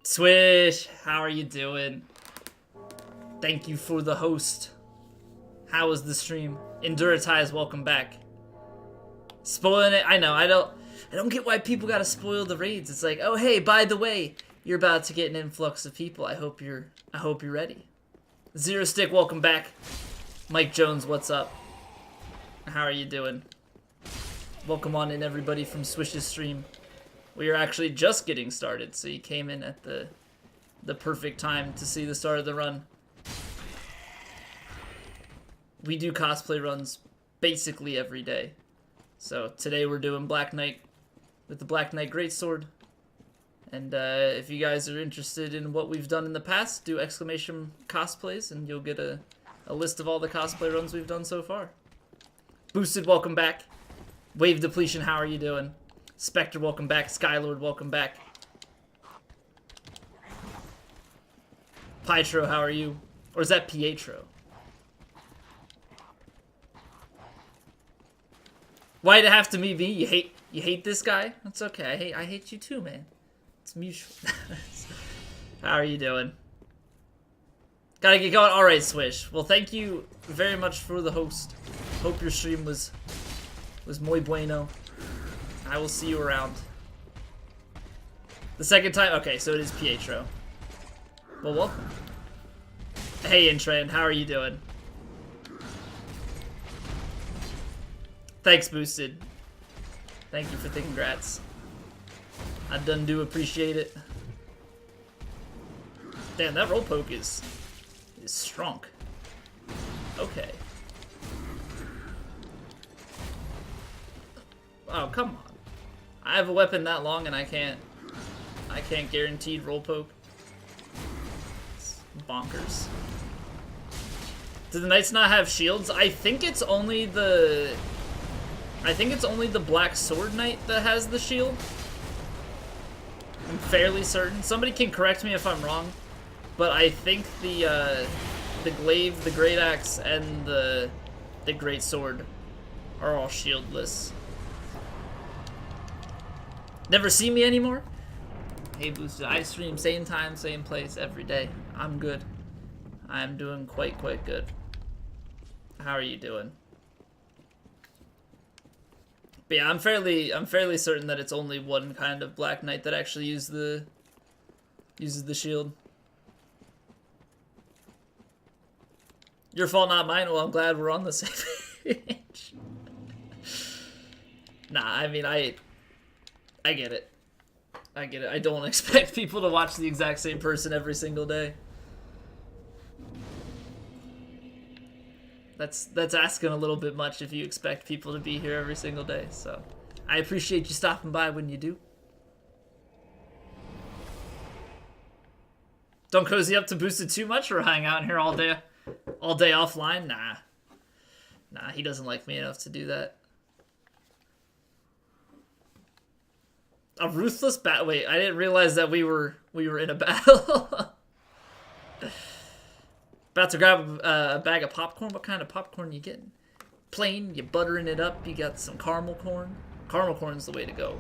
Swish, how are you doing? Thank you for the host. How was the stream? Enduritize, welcome back. Spoiling it, I know, I don't get why people gotta spoil the raids. It's like, oh hey, by the way, you're about to get an influx of people. I hope you're ready. Zero Stick, welcome back. Mike Jones, what's up? How are you doing? Welcome on in everybody from Swish's stream. We are actually just getting started, so you came in at the perfect time to see the start of the run. We do cosplay runs basically every day. So today we're doing Black Knight with the Black Knight Greatsword. And if you guys are interested in what we've done in the past, do exclamation cosplays and you'll get a list of all the cosplay runs we've done so far. Boosted, welcome back. Wave Depletion, how are you doing? Spectre, welcome back. Skylord, welcome back. Pietro, how are you? Or is that Pietro? Why'd it have to be me? You hate this guy? That's okay. I hate you too, man. It's mutual. How are you doing? Gotta get going. Alright, Swish. Well, thank you very much for the host. Hope your stream was muy bueno. I will see you around. The second time? Okay, so it is Pietro. Well, welcome. Hey, Intran, how are you doing? Thanks, Boosted. Thank you for the congrats. I done do appreciate it. Damn, that roll poke is strong. Okay. Oh, come on. I have a weapon that long and I can't guaranteed roll poke. It's bonkers. Do the knights not have shields? I think it's only the Black Sword Knight that has the shield. I'm fairly certain. Somebody can correct me if I'm wrong, but I think the glaive, the great axe, and the great sword are all shieldless. Never see me anymore? Hey Boosted, I stream same time, same place, every day. I'm good. I'm doing quite good. How are you doing? But yeah, I'm fairly certain that it's only one kind of Black Knight that actually uses the shield. Your fault, not mine. Well, I'm glad we're on the same page. Nah, I mean, I get it. I get it. I don't expect people to watch the exact same person every single day. That's asking a little bit much if you expect people to be here every single day, so I appreciate you stopping by when you do. Don't cozy up to Boosted too much or hang out in here all day offline? Nah, he doesn't like me enough to do that. A ruthless battle. Wait, I didn't realize that we were in a battle. About to grab a bag of popcorn. What kind of popcorn you getting? Plain, you buttering it up. You got some caramel corn. Caramel corn's the way to go.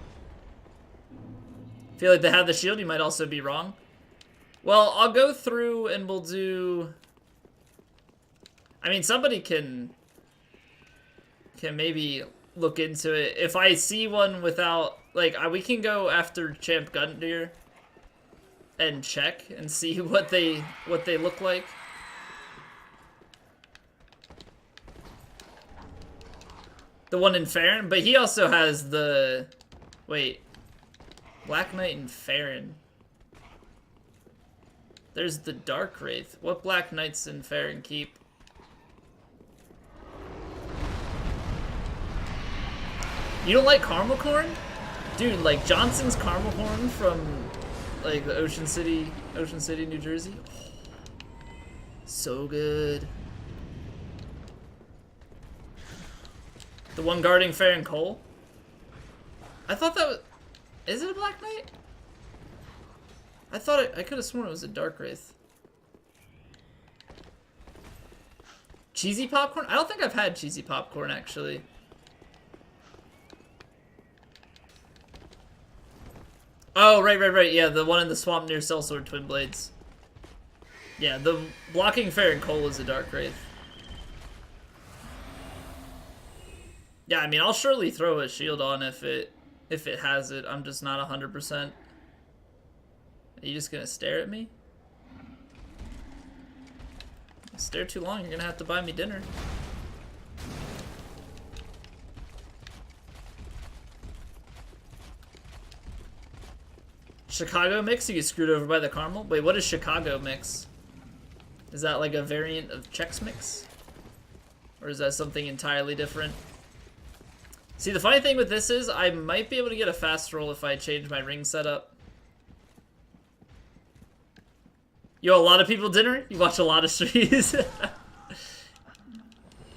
Feel like they have the shield. You might also be wrong. Well, I'll go through and we'll do. I mean, somebody can maybe look into it. If I see one without, like, we can go after Champ Gundyr and check and see what they look like. The one in Farron, but he also has the, wait, Black Knight and Farron. There's the Dark Wraith. What Black Knights in Farron keep? You don't like caramel corn? Dude, like Johnson's caramel corn from like the Ocean City, New Jersey. So good. The one guarding Farron Cole? I thought that was... Is it a Black Knight? I thought I could have sworn it was a Dark Wraith. Cheesy popcorn? I don't think I've had cheesy popcorn, actually. Oh, right. Yeah, the one in the swamp near Sellsword Twin Blades. Yeah, the blocking Farron Cole is a Dark Wraith. Yeah, I mean, I'll surely throw a shield on if it has it. I'm just not 100%. Are you just gonna stare at me? Stare too long, you're gonna have to buy me dinner. Chicago mix? You get screwed over by the caramel? Wait, what is Chicago mix? Is that like a variant of Chex Mix? Or is that something entirely different? See, the funny thing with this is I might be able to get a fast roll if I change my ring setup. Yo, a lot of people dinner? You watch a lot of streams?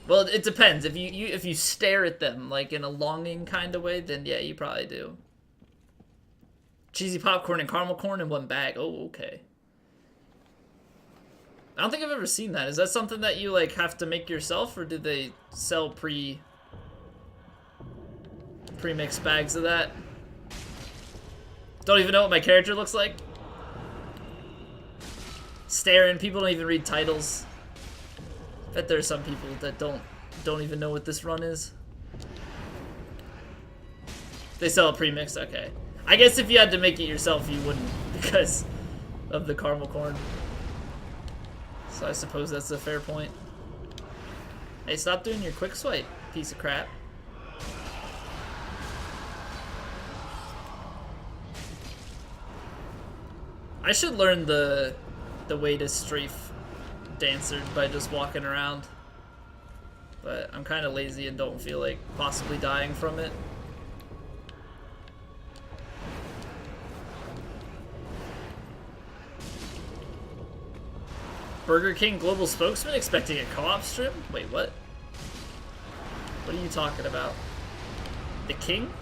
Well, it depends. If you stare at them like in a longing kind of way, then yeah, you probably do. Cheesy popcorn and caramel corn in one bag. Oh, okay. I don't think I've ever seen that. Is that something that you like have to make yourself, or did they sell pre-mixed bags of that? Don't even know what my character looks like. Staring. People don't even read titles. I bet there are some people that don't even know what this run is. They sell a pre-mixed. Okay. I guess if you had to make it yourself, you wouldn't because of the caramel corn. So I suppose that's a fair point. Hey, stop doing your quick swipe, piece of crap. I should learn the way to strafe Dancer by just walking around. But I'm kind of lazy and don't feel like possibly dying from it. Burger King global spokesman expecting a co-op strip? Wait, what? What are you talking about? The king?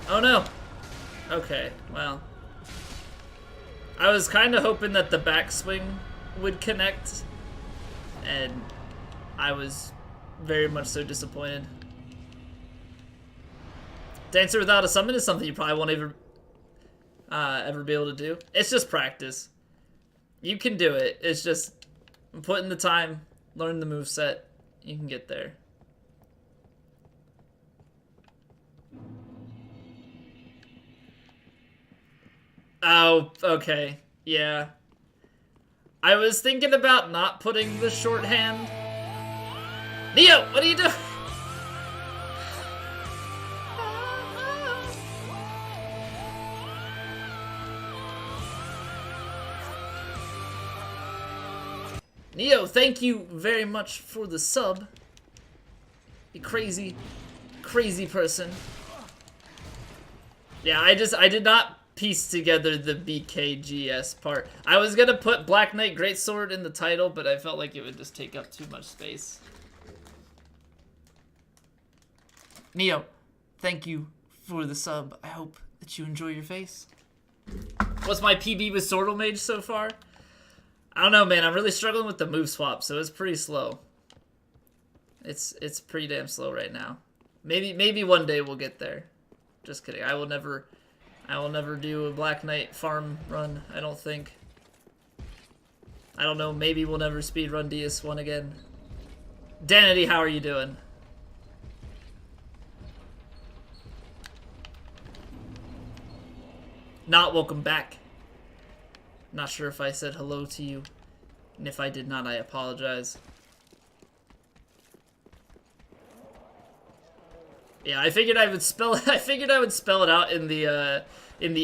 Oh no! Okay, well. I was kind of hoping that the backswing would connect, and I was very much so disappointed. Dancer without a summon is something you probably won't ever be able to do. It's just practice. You can do it. It's just put in the time, learn the moveset. You can get there. Oh, okay. Yeah. I was thinking about not putting the shorthand. Neo, what are you doing? Neo, thank you very much for the sub. You crazy, crazy person. Yeah, I did not piece together the BKGS part. I was gonna put Black Knight Greatsword in the title, but I felt like it would just take up too much space. Neo, thank you for the sub. I hope that you enjoy your face. What's my PB with Swordle Mage so far? I don't know, man. I'm really struggling with the move swap, so it's pretty slow. It's pretty damn slow right now. Maybe one day we'll get there. Just kidding. I will never do a Black Knight farm run, I don't think. I don't know, maybe we'll never speedrun DS1 again. Danity, how are you doing? Not welcome back. Not sure if I said hello to you. And if I did not, I apologize. Yeah, I figured I would spell it out in the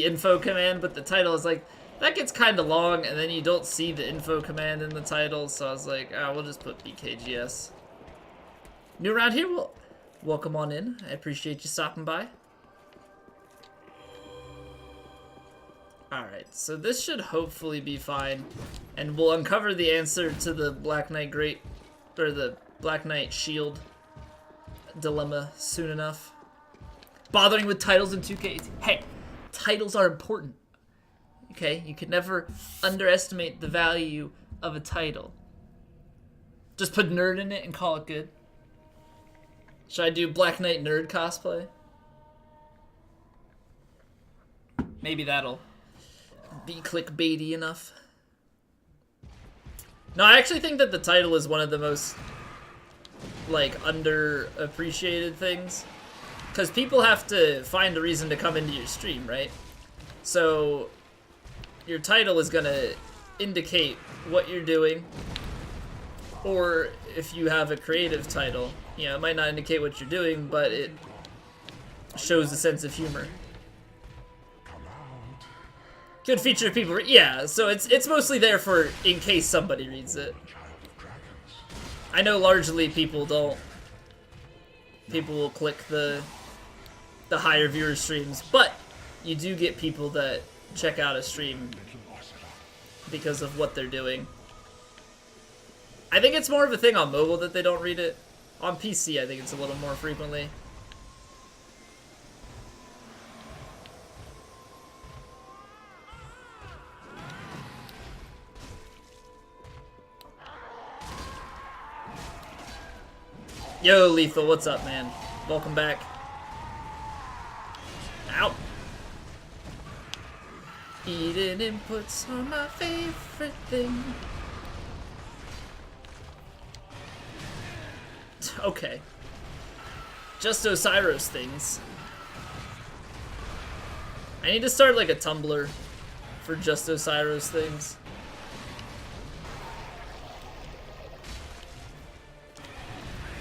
info command, but the title is like, that gets kind of long, and then you don't see the info command in the title, so I was like, we'll just put BKGS. New around here, well, welcome on in. I appreciate you stopping by. Alright, so this should hopefully be fine, and we'll uncover the answer to the Black Knight the Black Knight Shield dilemma soon enough. Bothering with titles in 2K. Hey, titles are important. Okay, you can never underestimate the value of a title. Just put nerd in it and call it good. Should I do Black Knight nerd cosplay? Maybe that'll be clickbaity enough. No, I actually think that the title is one of the most, like, underappreciated things. Because people have to find a reason to come into your stream, right? So, your title is gonna indicate what you're doing. Or, if you have a creative title, you know, it might not indicate what you're doing, but it shows a sense of humor. Good feature people, yeah, so it's mostly there for in case somebody reads it. I know largely people don't. People will click the higher viewer streams, but you do get people that check out a stream because of what they're doing. I think it's more of a thing on mobile that they don't read it. On PC, I think it's a little more frequently. Yo, Lethal, what's up, man? Welcome back. Ow. Eating inputs are my favorite thing. Okay. Just Osiris things. I need to start like a Tumblr for just Osiris things.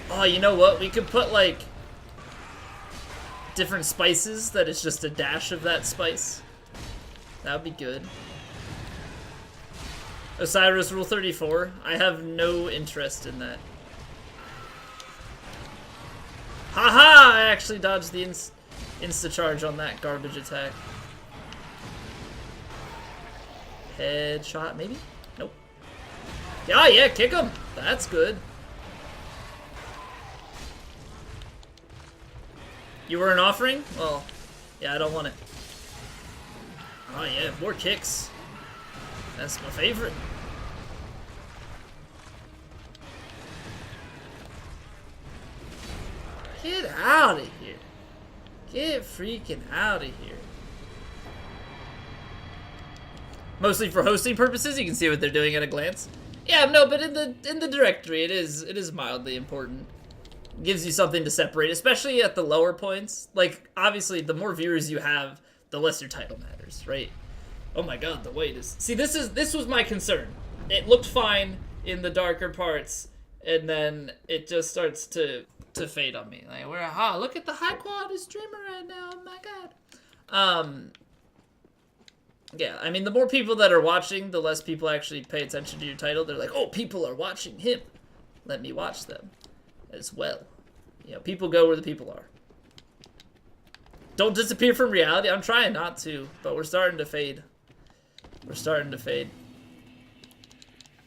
Oh, you know what? We could put like different spices that is just a dash of that spice. That would be good. Osiris Rule 34. I have no interest in that. Haha! I actually dodged the insta-charge on that garbage attack. Headshot, maybe? Nope. Yeah, yeah, kick him! That's good. You were an offering? Well, yeah, I don't want it. Oh yeah, more kicks. That's my favorite. Get out of here. Get freaking out of here. Mostly for hosting purposes, you can see what they're doing at a glance. Yeah, no, but in the directory, it is mildly important. It gives you something to separate, especially at the lower points. Like, obviously, the more viewers you have, the less your title matters, right? Oh my god, the weight is... See, this was my concern. It looked fine in the darker parts, and then it just starts to fade on me. Like, look at the high quality streamer right now, oh my god. Yeah, I mean, the more people that are watching, the less people actually pay attention to your title. They're like, oh, people are watching him. Let me watch them as well. You know, people go where the people are. Don't disappear from reality. I'm trying not to, but we're starting to fade. We're starting to fade.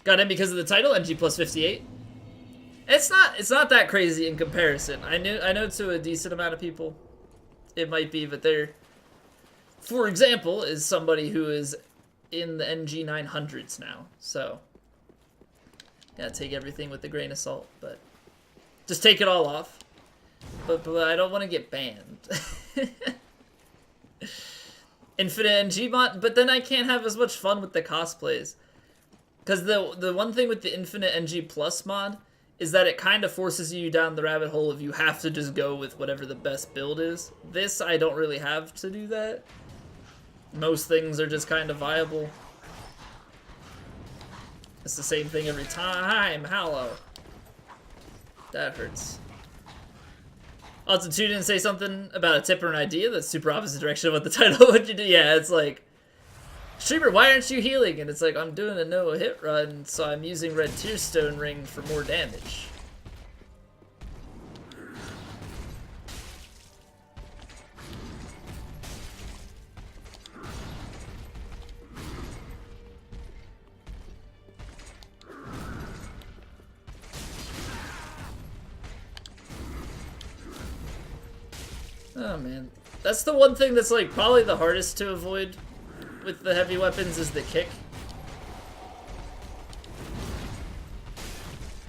Got in because of the title, NG plus 58. It's not that crazy in comparison. I know to a decent amount of people it might be, but they're, for example, is somebody who is in the NG 900s now. So gotta take everything with a grain of salt, but just take it all off. But I don't want to get banned. Infinite NG mod, but then I can't have as much fun with the cosplays. Because the one thing with the Infinite NG Plus mod is that it kind of forces you down the rabbit hole of you have to just go with whatever the best build is. This, I don't really have to do that. Most things are just kind of viable. It's the same thing every time. Hello. That hurts. Also, tune in and say something about a tip or an idea that's super opposite direction of what the title would you do. Yeah, it's like, streamer, why aren't you healing? And it's like, I'm doing a no-hit run, so I'm using red tearstone ring for more damage. Oh man, that's the one thing that's like probably the hardest to avoid with the heavy weapons is the kick.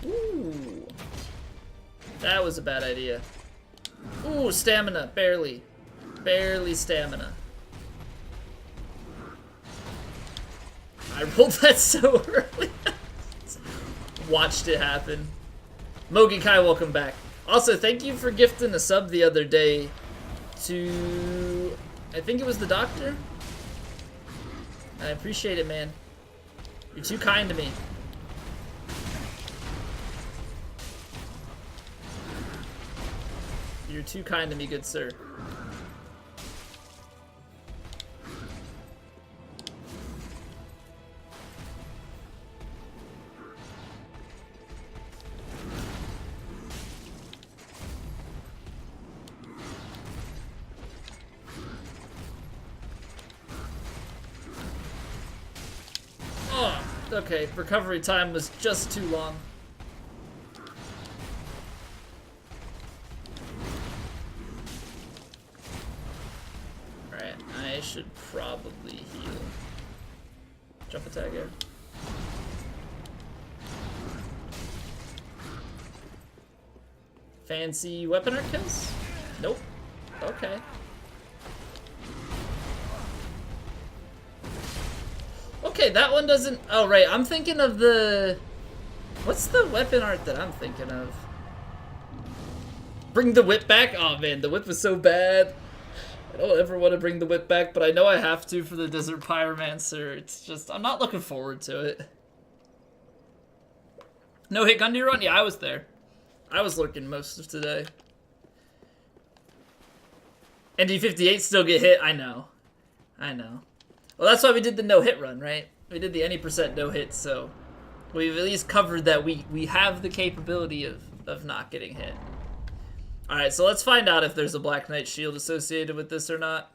Ooh, that was a bad idea. Ooh, stamina, barely. Barely stamina. I rolled that so early. Watched it happen. Mogi Kai, welcome back. Also, thank you for gifting a sub the other day to, I think it was the doctor. I appreciate it, man. You're too kind to me. You're too kind to me, good sir. Oh, okay, recovery time was just too long. Alright, I should probably heal. Jump attack here. Fancy weapon art kills? Nope. Okay. Okay, that one doesn't... Oh, right, I'm thinking of the... What's the weapon art that I'm thinking of? Bring the whip back? Oh, man, the whip was so bad. I don't ever want to bring the whip back, but I know I have to for the Desert Pyromancer. It's just... I'm not looking forward to it. No hit gun to your run? Yeah, I was there. I was lurking most of today. ND58 still get hit? I know. I know. Well, that's why we did the no-hit run, right? We did the any percent no-hit, so we've at least covered that we have the capability of not getting hit. Alright, so let's find out if there's a Black Knight shield associated with this or not.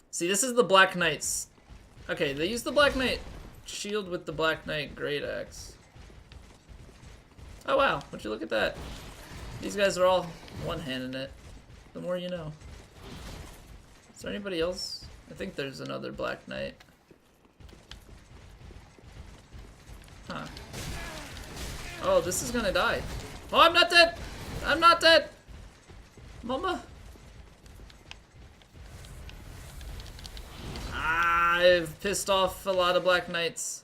See, this is the Black Knight's... Okay, they use the Black Knight shield with the Black Knight Great Axe. Oh wow, would you look at that? These guys are all one-handing it. The more you know. Is there anybody else? I think there's another Black Knight. Huh. Oh, this is gonna die. Oh, I'm not dead! I'm not dead! Mama? I've pissed off a lot of Black Knights.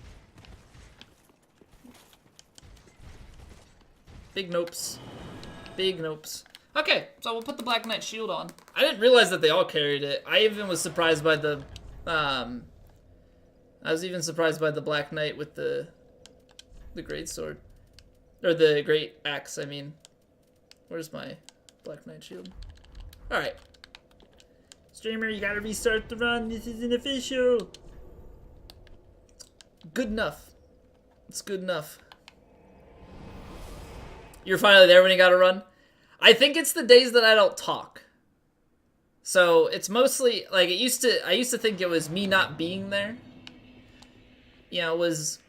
Big nopes. Big nopes. Okay, so we'll put the Black Knight shield on. I didn't realize that they all carried it. I even was surprised by the, I was even surprised by the Black Knight with the great sword. Or the great axe, I mean. Where's my Black Knight shield? Alright. Streamer, you gotta restart the run. This isn't official. Good enough. It's good enough. You're finally there when you gotta run? I think it's the days that I don't talk. So it's mostly like I used to think it was me not being there. You know, was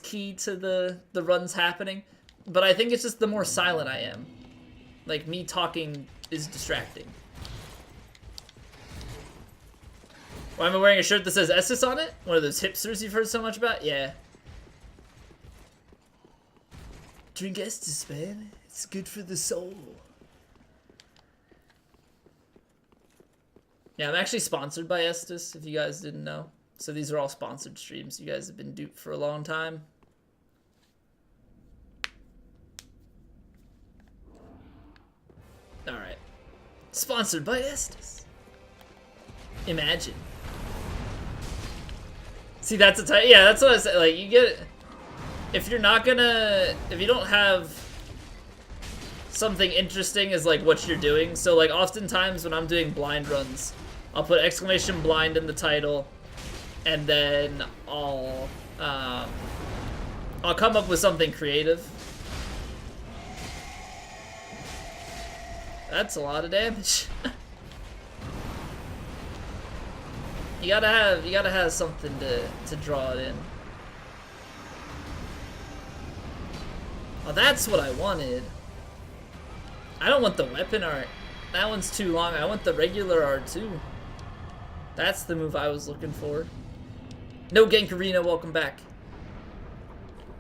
key to the runs happening. But I think it's just the more silent I am. Like me talking is distracting. Why am I wearing a shirt that says Estes on it? One of those hipsters you've heard so much about? Yeah. Drink Estes, man. It's good for the soul. Yeah, I'm actually sponsored by Estes, if you guys didn't know. So these are all sponsored streams. You guys have been duped for a long time. Alright. Sponsored by Estes. Imagine. See, that's a type. Yeah, that's what I said. Like, you get... If you're not gonna... If you don't have something interesting as, like, what you're doing. So, like, oftentimes when I'm doing blind runs, I'll put exclamation blind in the title, and then I'll come up with something creative. That's a lot of damage. You gotta have something to draw it in. Oh, that's what I wanted. I don't want the weapon art. That one's too long. I want the regular art too. That's the move I was looking for. No Gankarina, welcome back.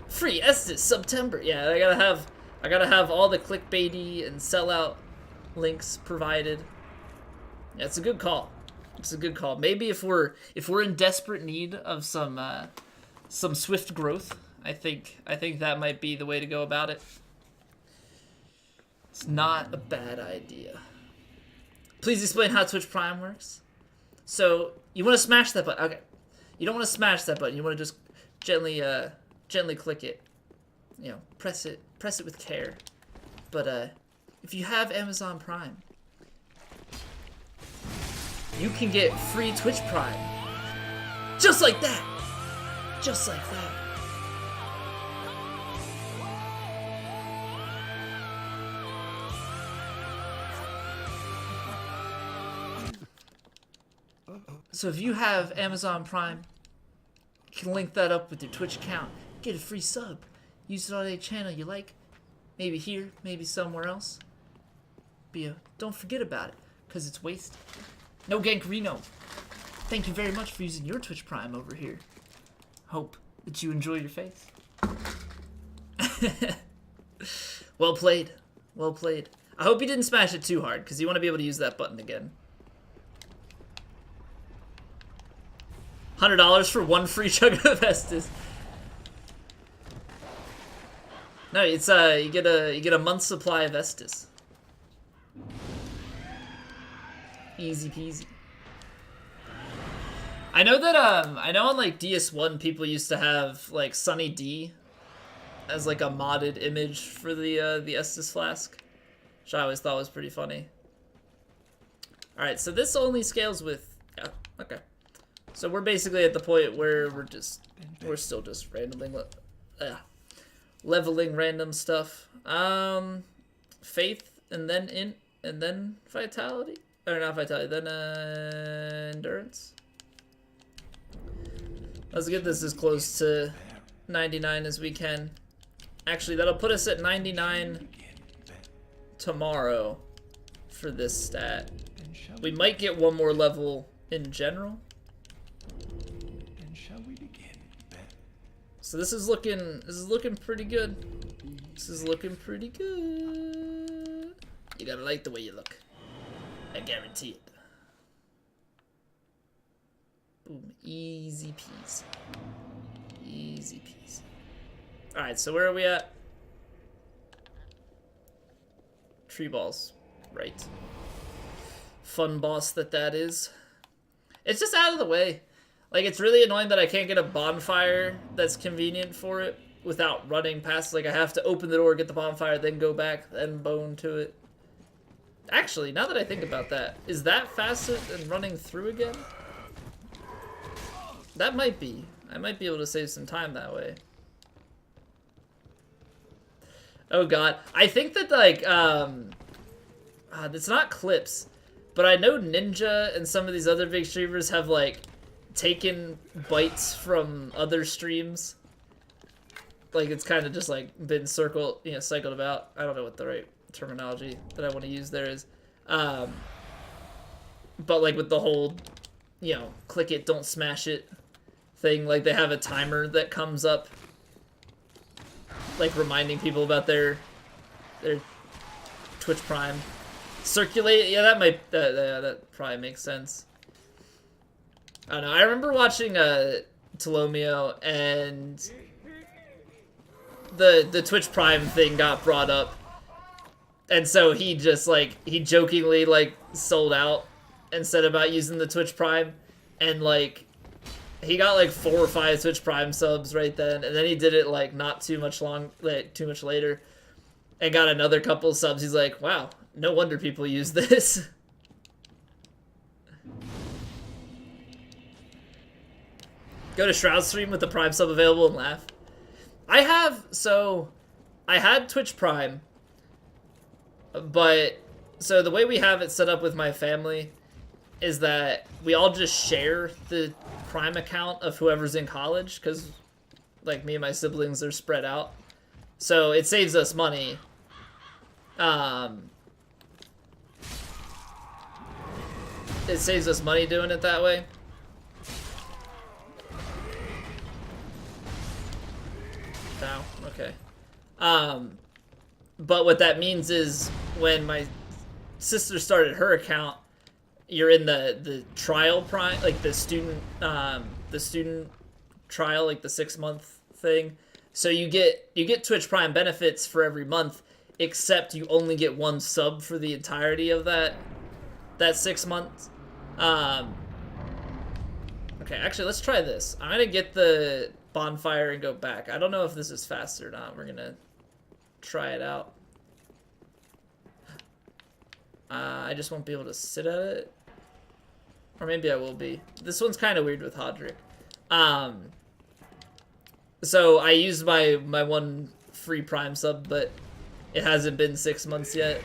Free Estes, September. Yeah, I gotta have all the clickbaity and sellout links provided. Yeah, it's a good call. It's a good call. Maybe if we're in desperate need of some swift growth, I think that might be the way to go about it. It's not a bad idea. Please explain how Twitch Prime works. So you want to smash that button. Okay, you don't want to smash that button. You want to just gently click it. You know, press it with care. But if you have Amazon Prime, you can get free Twitch Prime. Just like that. Just like that. So if you have Amazon Prime, you can link that up with your Twitch account. Get a free sub. Use it on any channel you like. Maybe here, maybe somewhere else. But don't forget about it, because it's wasted. No Gankarino. Thank you very much for using your Twitch Prime over here. Hope that you enjoy your face. Well played. Well played. I hope you didn't smash it too hard, because you want to be able to use that button again. $100 for one free chug of Estus. No, it's you get a month's supply of Estus. Easy peasy. I know that I know on like DS1 people used to have like Sunny D as like a modded image for the Estus flask, which I always thought was pretty funny. All right, so this only scales with okay. So we're basically at the point where we're still just leveling random stuff. Faith and then int and then vitality. Or not vitality, then endurance. Let's get this as close to 99 as we can. Actually, that'll put us at 99 tomorrow for this stat. We might get one more level in general. So this is looking pretty good. This is looking pretty good. You gotta like the way you look. I guarantee it. Boom. Easy peasy. Easy peasy. Alright, so where are we at? Tree balls. Right. Fun boss that is. It's just out of the way. Like, it's really annoying that I can't get a bonfire that's convenient for it without running past. Like, I have to open the door, get the bonfire, then go back, then bone to it. Actually, now that I think about that, is that faster than running through again? That might be. I might be able to save some time that way. Oh god. I think that, like, it's not clips, but I know Ninja and some of these other big streamers have, like, taken bites from other streams. Like, it's kind of just, like, been cycled about. I don't know what the right terminology that I want to use there is. But, like, with the whole, click it, don't smash it thing, like, they have a timer that comes up, like, reminding people about their Twitch Prime. Circulate, yeah, that probably makes sense. I don't know, I remember watching Tolomeo, and the Twitch Prime thing got brought up, and so he just, like, he jokingly, like, sold out and said about using the Twitch Prime, and, like, he got, like, 4 or 5 Twitch Prime subs right then, and then he did it, like, not too much later, and got another couple subs. He's like, wow, no wonder people use this. Go to Shroud's stream with the Prime sub available and laugh. I had Twitch Prime, but, so the way we have it set up with my family is that we all just share the Prime account of whoever's in college, because, like, me and my siblings are spread out. So it saves us money. It saves us money doing it that way. Ow, okay. But what that means is when my sister started her account, you're in the trial prime, like the student trial, like the 6-month thing. So you get Twitch Prime benefits for every month, except you only get 1 sub for the entirety of that 6 months. Okay, actually, let's try this. I'm gonna get the bonfire and go back. I don't know if this is fast or not. We're gonna try it out. I just won't be able to sit at it. Or maybe I will be. This one's kind of weird with Hodrick. So I used my 1 free Prime sub, but it hasn't been 6 months yet.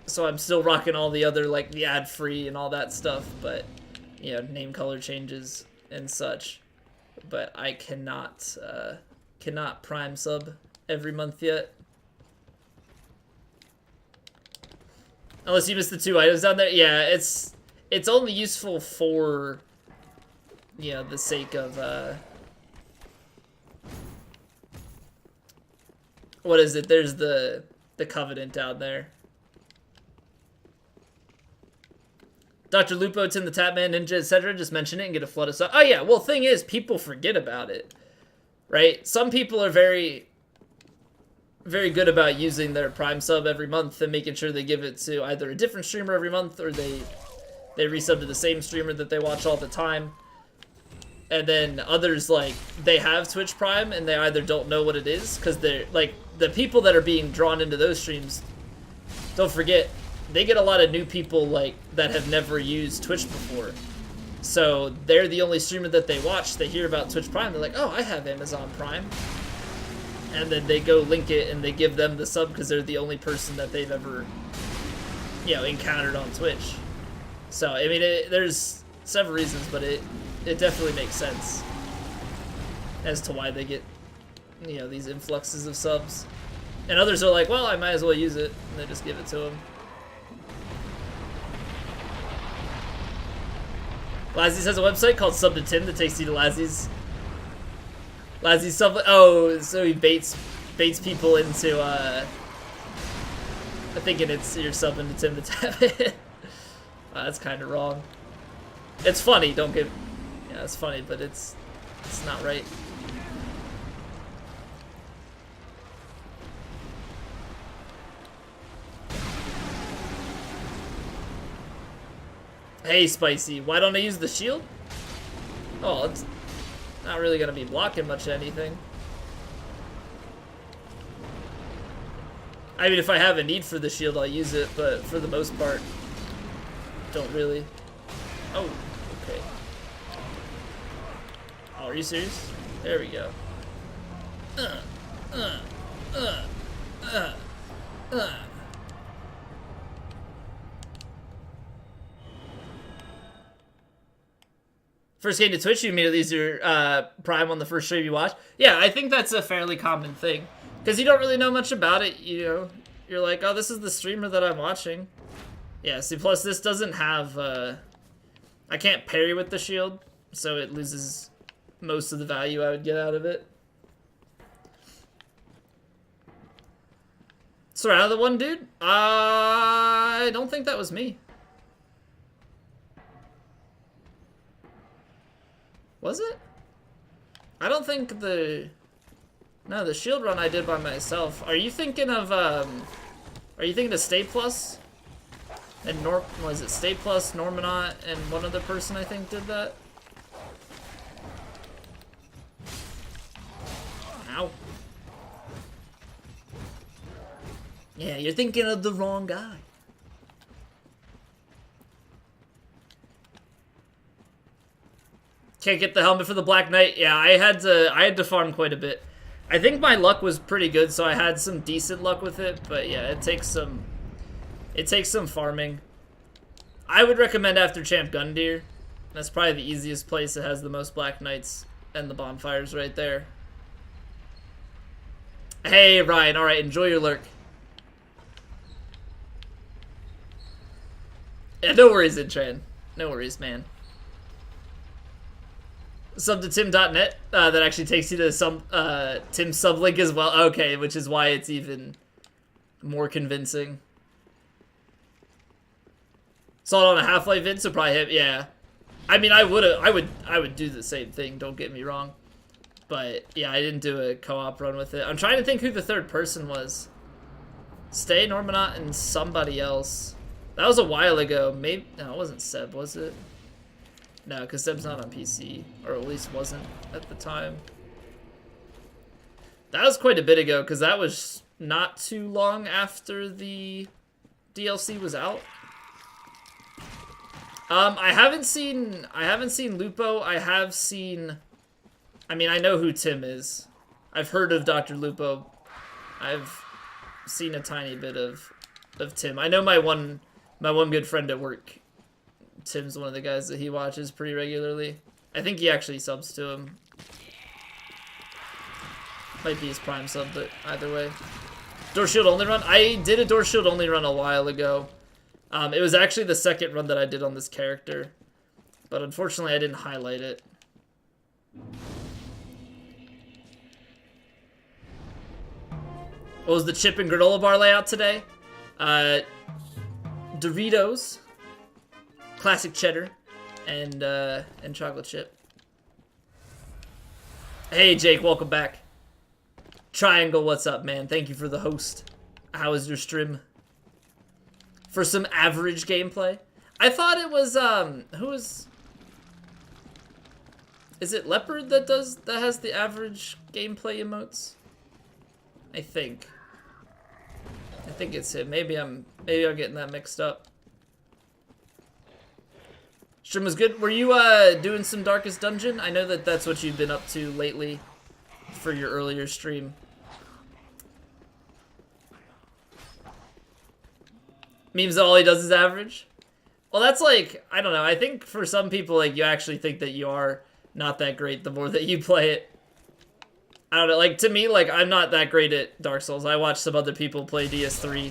So I'm still rocking all the other, like, the ad-free and all that stuff, but, you know, name color changes and such. But I cannot Prime sub every month yet. Unless you missed the 2 items down there. Yeah, it's only useful for, you know, the sake of, what is it? There's the Covenant down there. Dr. Lupo, Tim the Tapman, Ninja, etc. Just mention it and get a flood of stuff. Oh yeah, well, thing is, people forget about it, right? Some people are very good about using their Prime sub every month and making sure they give it to either a different streamer every month or they resub to the same streamer that they watch all the time. And then others, like, they have Twitch Prime and they either don't know what it is, because they're, like, the people that are being drawn into those streams, don't forget, they get a lot of new people, like, that have never used Twitch before. So they're the only streamer that they watch. They hear about Twitch Prime, they're like, oh, I have Amazon Prime. And then they go link it and they give them the sub because they're the only person that they've ever, you know, encountered on Twitch. So, I mean, there's several reasons, but it definitely makes sense as to why they get, you know, these influxes of subs. And others are like, well, I might as well use it, and they just give it to them. Lazzy's has a website called Sub to Tim that takes you to Lazzy's sub. Oh, so he baits people into, I'm thinking it's you're subbing to Tim the Tapman. That's kind of wrong. It's funny, don't get... Yeah, it's funny, but it's not right. Hey, Spicy, why don't I use the shield? Oh, it's not really gonna be blocking much of anything. I mean, if I have a need for the shield, I'll use it, but for the most part, don't really. Oh, okay. Oh, are you serious? There we go. First game to Twitch, you immediately use your Prime on the first stream you watch. Yeah, I think that's a fairly common thing. Because you don't really know much about it, you know. You're like, oh, this is the streamer that I'm watching. Yeah, see, plus this doesn't have, I can't parry with the shield, so it loses most of the value I would get out of it. Sorry, the one dude? I don't think that was me. Was it? I don't think no, the shield run I did by myself. Are you thinking of, Stay Plus? And was it Stay Plus, Normanot, and one other person I think did that? Ow. Yeah, you're thinking of the wrong guy. Can't get the helmet for the Black Knight. Yeah, I had to farm quite a bit. I think my luck was pretty good, so I had some decent luck with it, but yeah, it takes some farming. I would recommend after Champ Gundyr. That's probably the easiest place. It has the most Black Knights and the bonfires right there. Hey, Ryan. All right, enjoy your lurk. Yeah, no worries, Intran. No worries, man. Sub to tim.net, that actually takes you to some Tim's sublink as well. Okay, which is why it's even more convincing. Saw it on a Half-Life vid, so probably hit, yeah. I mean, I would do the same thing, don't get me wrong. But yeah, I didn't do a co-op run with it. I'm trying to think who the third person was. Stay, Normanot, and somebody else. That was a while ago. Maybe no, it wasn't Seb, was it? No, because Seb's not on PC, or at least wasn't at the time. That was quite a bit ago, because that was not too long after the DLC was out. I haven't seen Lupo. I have seen, I mean, I know who Tim is. I've heard of Dr. Lupo. I've seen a tiny bit of Tim. I know my one good friend at work. Tim's one of the guys that he watches pretty regularly. I think he actually subs to him. Might be his Prime sub, but either way. Door Shield only run? I did a Door Shield only run a while ago. It was actually the second run that I did on this character. But unfortunately I didn't highlight it. What was the chip and granola bar layout today? Doritos, classic cheddar, and chocolate chip. Hey Jake, welcome back. Triangle, what's up, man? Thank you for the host. How was your stream? For some average gameplay. I thought it was who is it Leopard that has the average gameplay emotes? I think it's him. Maybe I'm getting that mixed up. Stream was good. Were you doing some Darkest Dungeon? I know that that's what you've been up to lately for your earlier stream. Memes that all he does is average? Well, that's like, I don't know. I think for some people, like, you actually think that you are not that great the more that you play it. I don't know. Like, to me, like, I'm not that great at Dark Souls. I watch some other people play DS3.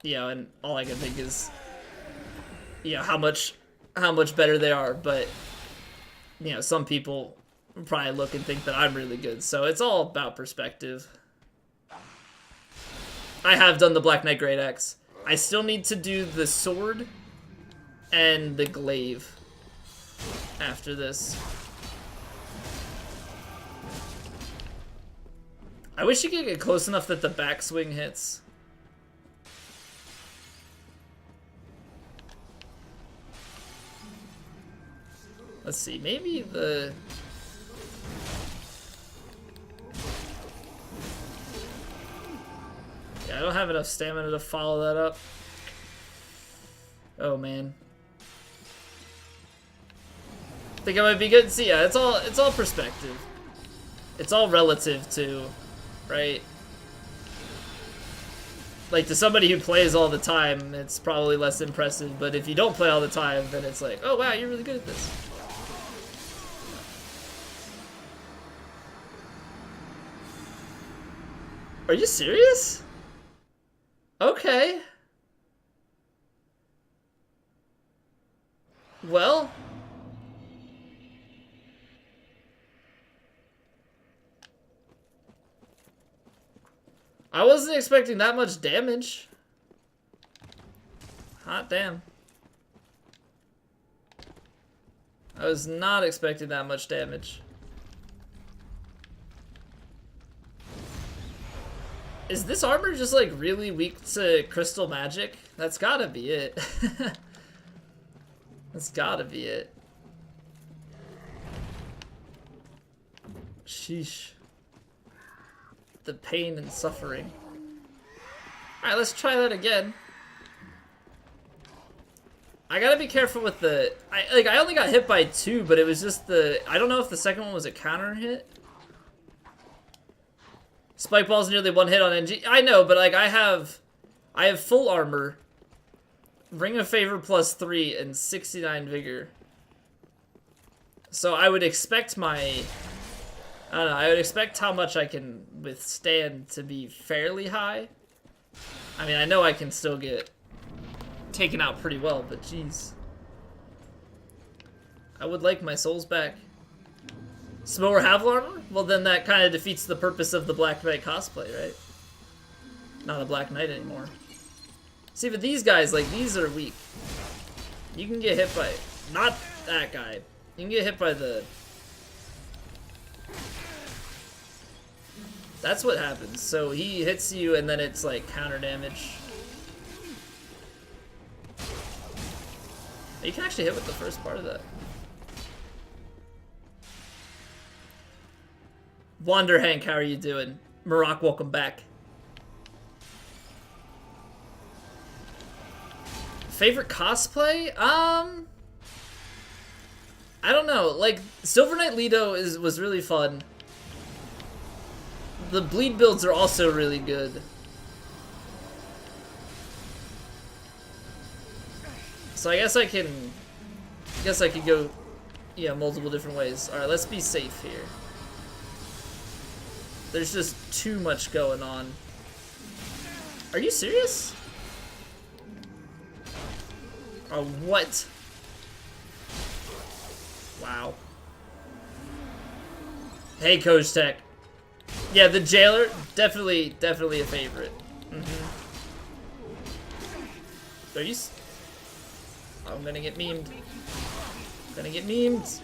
You know, and all I can think is, you know, how much better they are. But, you know, some people probably look and think that I'm really good. So it's all about perspective. I have done the Black Knight Great Axe. I still need to do the sword and the glaive after this. I wish you could get close enough that the backswing hits. Let's see, maybe the... Yeah, I don't have enough stamina to follow that up. Oh man. I think I might be good. See, yeah, it's all perspective. It's all relative to, right? Like, to somebody who plays all the time, it's probably less impressive, but if you don't play all the time, then it's like, oh wow, you're really good at this. Are you serious? Okay. Well. I wasn't expecting that much damage. Hot damn. I was not expecting that much damage. Is this armor just like really weak to crystal magic? That's gotta be it. That's gotta be it. Sheesh. The pain and suffering. Alright, let's try that again. I gotta be careful with the... I only got hit by 2, but it was just the... I don't know if the second one was a counter hit. Spike ball's nearly one hit on NG. I know, but like I have full armor, Ring of Favor +3, and 69 vigor. So I would expect my, I don't know, I would expect how much I can withstand to be fairly high. I mean, I know I can still get taken out pretty well, but jeez. I would like my souls back. Smower Havel armor? Well, then that kind of defeats the purpose of the Black Knight cosplay, right? not a Black Knight anymore. See, but these guys, like, these are weak. You can get hit by... Not that guy. You can get hit by the... That's what happens. So he hits you and then it's like counter damage. You can actually hit with the first part of that. Wander Hank, how are you doing? Maroc, welcome back. Favorite cosplay? I don't know. Like, Silver Knight Lido was really fun. The bleed builds are also really good. So I guess I could go, yeah, multiple different ways. All right, let's be safe here. There's just too much going on. Are you serious? Oh, what? Wow. Hey, Coach Tech. Yeah, the Jailer, definitely a favorite. Are you... Oh, I'm gonna get memed. I'm gonna get memed.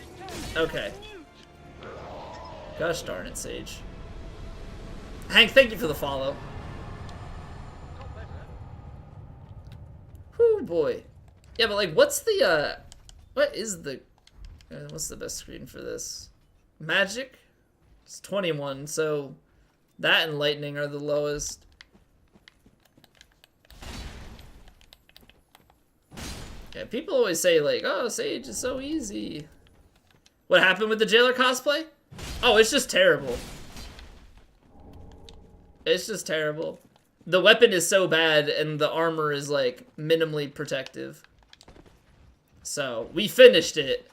Okay. Gosh darn it, Sage. Hank, thank you for the follow. Whew, boy. Yeah, but like, what's the, what's the best screen for this? Magic? It's 21, so that and Lightning are the lowest. Yeah, people always say like, oh, Sage is so easy. What happened with the Jailer cosplay? Oh, it's just terrible. It's just terrible. The weapon is so bad and the armor is like minimally protective. So we finished it,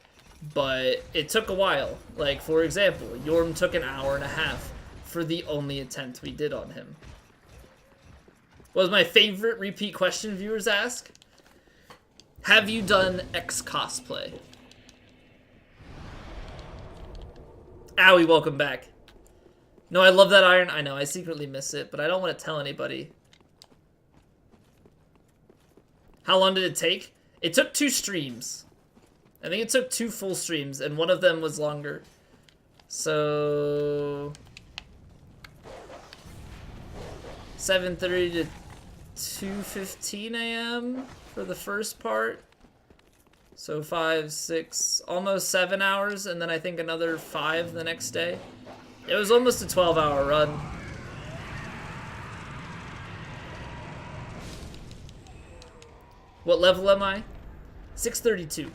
but it took a while. Like, for example, Yorm took an hour and a half for the only attempt we did on him. What was my favorite repeat question viewers ask? Have you done X cosplay? Owie, welcome back. No, I love that iron. I know, I secretly miss it, but I don't want to tell anybody. How long did it take? It took 2 streams. I think it took 2 full streams, and one of them was longer. So... 7:30 to 2:15 a.m. for the first part. So 5, 6, almost 7 hours, and then I think another 5 the next day. It was almost a 12-hour run. What level am I? 632.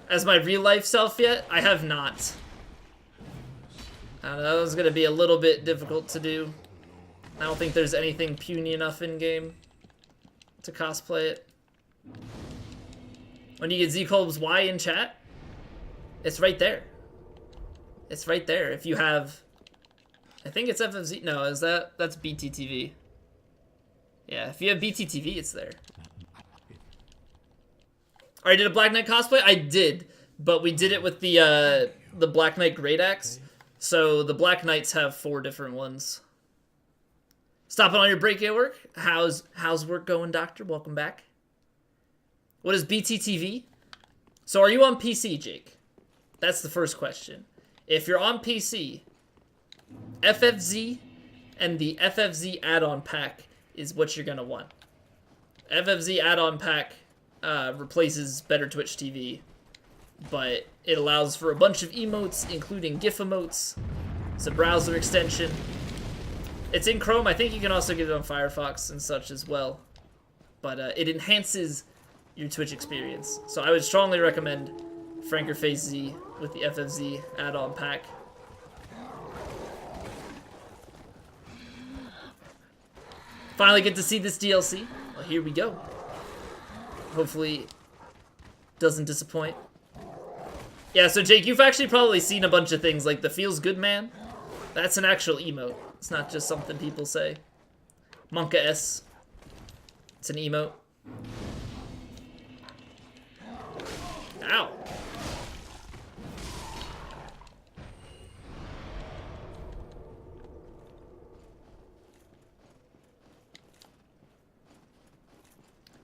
As my real life self yet? I have not. I don't know, that was gonna be a little bit difficult to do. I don't think there's anything puny enough in game to cosplay it. When you get Z-Colb's Y in chat, it's right there. It's right there. If you have, I think it's FFZ. No, that's BTTV. Yeah, if you have BTTV, it's there. I did a Black Knight cosplay. I did, but we did it with the Black Knight Great Axe. So the Black Knights have 4 different ones. Stopping on your break at work. How's work going, Doctor? Welcome back. What is BTTV? So are you on PC, Jake? That's the first question. If you're on PC, FFZ and the FFZ add-on pack is what you're gonna want. FFZ add-on pack replaces Better Twitch TV, but it allows for a bunch of emotes, including GIF emotes. It's a browser extension. It's in Chrome. I think you can also get it on Firefox and such as well. But it enhances your Twitch experience. So I would strongly recommend Franker Face Z with the FFZ add-on pack. Finally get to see this DLC. Well, here we go. Hopefully doesn't disappoint. Yeah, so Jake, you've actually probably seen a bunch of things like the Feels Good Man. That's an actual emote. It's not just something people say. Monka S. It's an emote. Ow.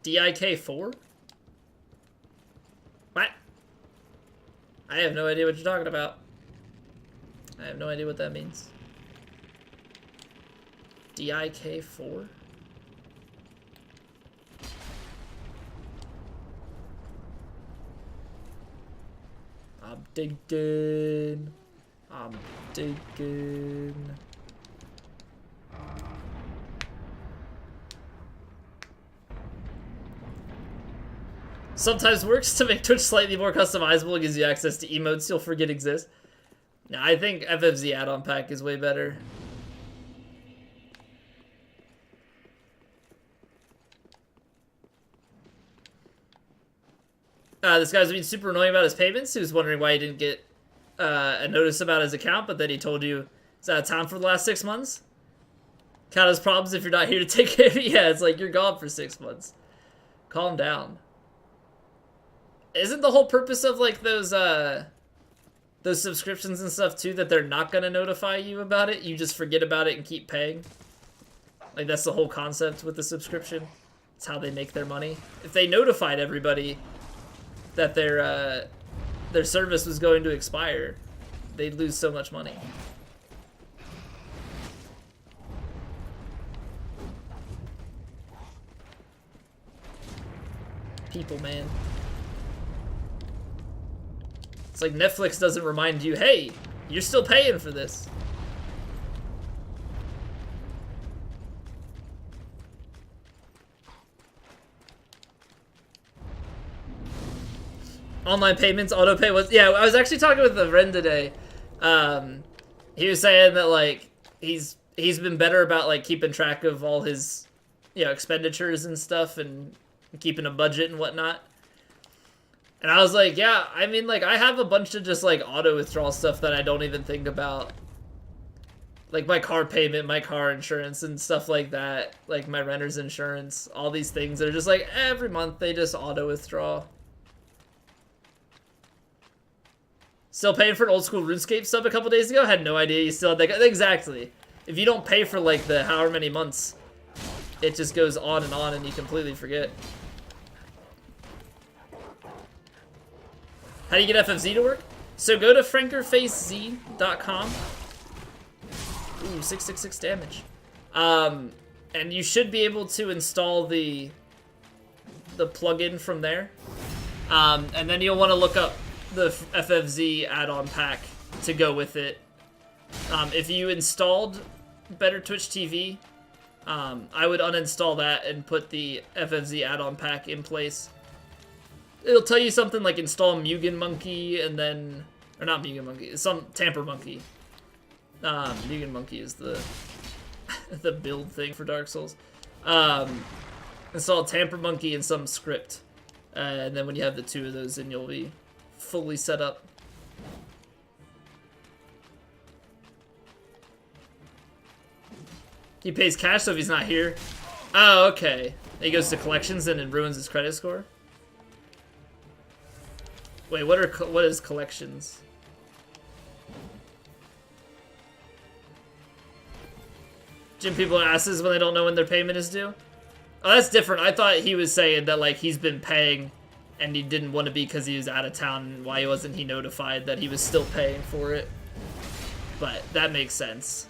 DIK4? What? I have no idea what you're talking about. I have no idea what that means. DIK4? I'm digging. I'm digging. Sometimes works to make Twitch slightly more customizable, gives you access to emotes you'll forget exist. Now, I think FFZ add-on pack is way better. This guy's been super annoying about his payments. He was wondering why he didn't get a notice about his account, but then he told you he's out of town for the last 6 months. Count as problems if you're not here to take care of it. Yeah, it's like you're gone for 6 months. Calm down. Isn't the whole purpose of like those subscriptions and stuff too that they're not gonna notify you about it? You just forget about it and keep paying. Like that's the whole concept with the subscription. It's how they make their money. If they notified everybody that their service was going to expire, they'd lose so much money. People, man. It's like Netflix doesn't remind you, hey, you're still paying for this. Online payments, auto pay was, yeah, I was actually talking with a friend today. He was saying that like he's been better about like keeping track of all his, you know, expenditures and stuff and keeping a budget and whatnot. And I was like, yeah, I mean, like, I have a bunch of just, like, auto-withdrawal stuff that I don't even think about. Like, my car payment, my car insurance, and stuff like that. Like, my renter's insurance. All these things that are just, like, every month they just auto-withdraw. Still paying for an old-school RuneScape sub a couple days ago? Had no idea you still had that. Exactly. If you don't pay for, like, the however many months, it just goes on and you completely forget. How do you get FFZ to work? So go to frankerfacez.com. Ooh, 666 damage. And you should be able to install the plugin from there. And then you'll want to look up the FFZ add-on pack to go with it. If you installed Better Twitch TV, I would uninstall that and put the FFZ add-on pack in place. It'll tell you something like install Mugen Monkey and then, or not Mugen Monkey, some Tamper Monkey. Mugen Monkey is the the build thing for Dark Souls. Install Tamper Monkey and some script, and then when you have the two of those in, you'll be fully set up. He pays cash, so if he's not here. Oh, okay. He goes to collections and it ruins his credit score. Wait, what is collections? Gym people asses when they don't know when their payment is due? Oh, that's different. I thought he was saying that like he's been paying and he didn't want to be because he was out of town, and why wasn't he notified that he was still paying for it? But that makes sense.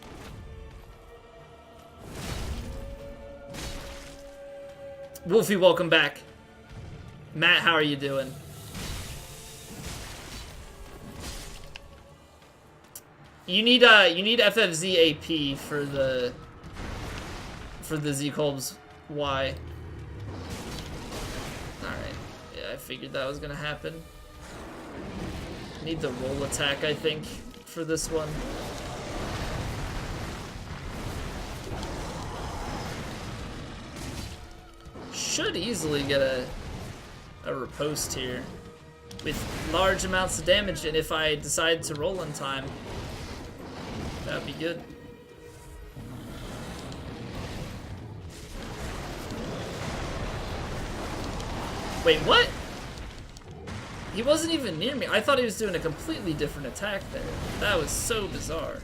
Wolfie, welcome back. Matt, how are you doing? You need FFZ AP for the Z-Colb's Y. Alright. Yeah, I figured that was gonna happen. Need the roll attack, I think, for this one. Should easily get a riposte here with large amounts of damage, and if I decide to roll in time, that'd be good. Wait, what? He wasn't even near me. I thought he was doing a completely different attack there. That was so bizarre.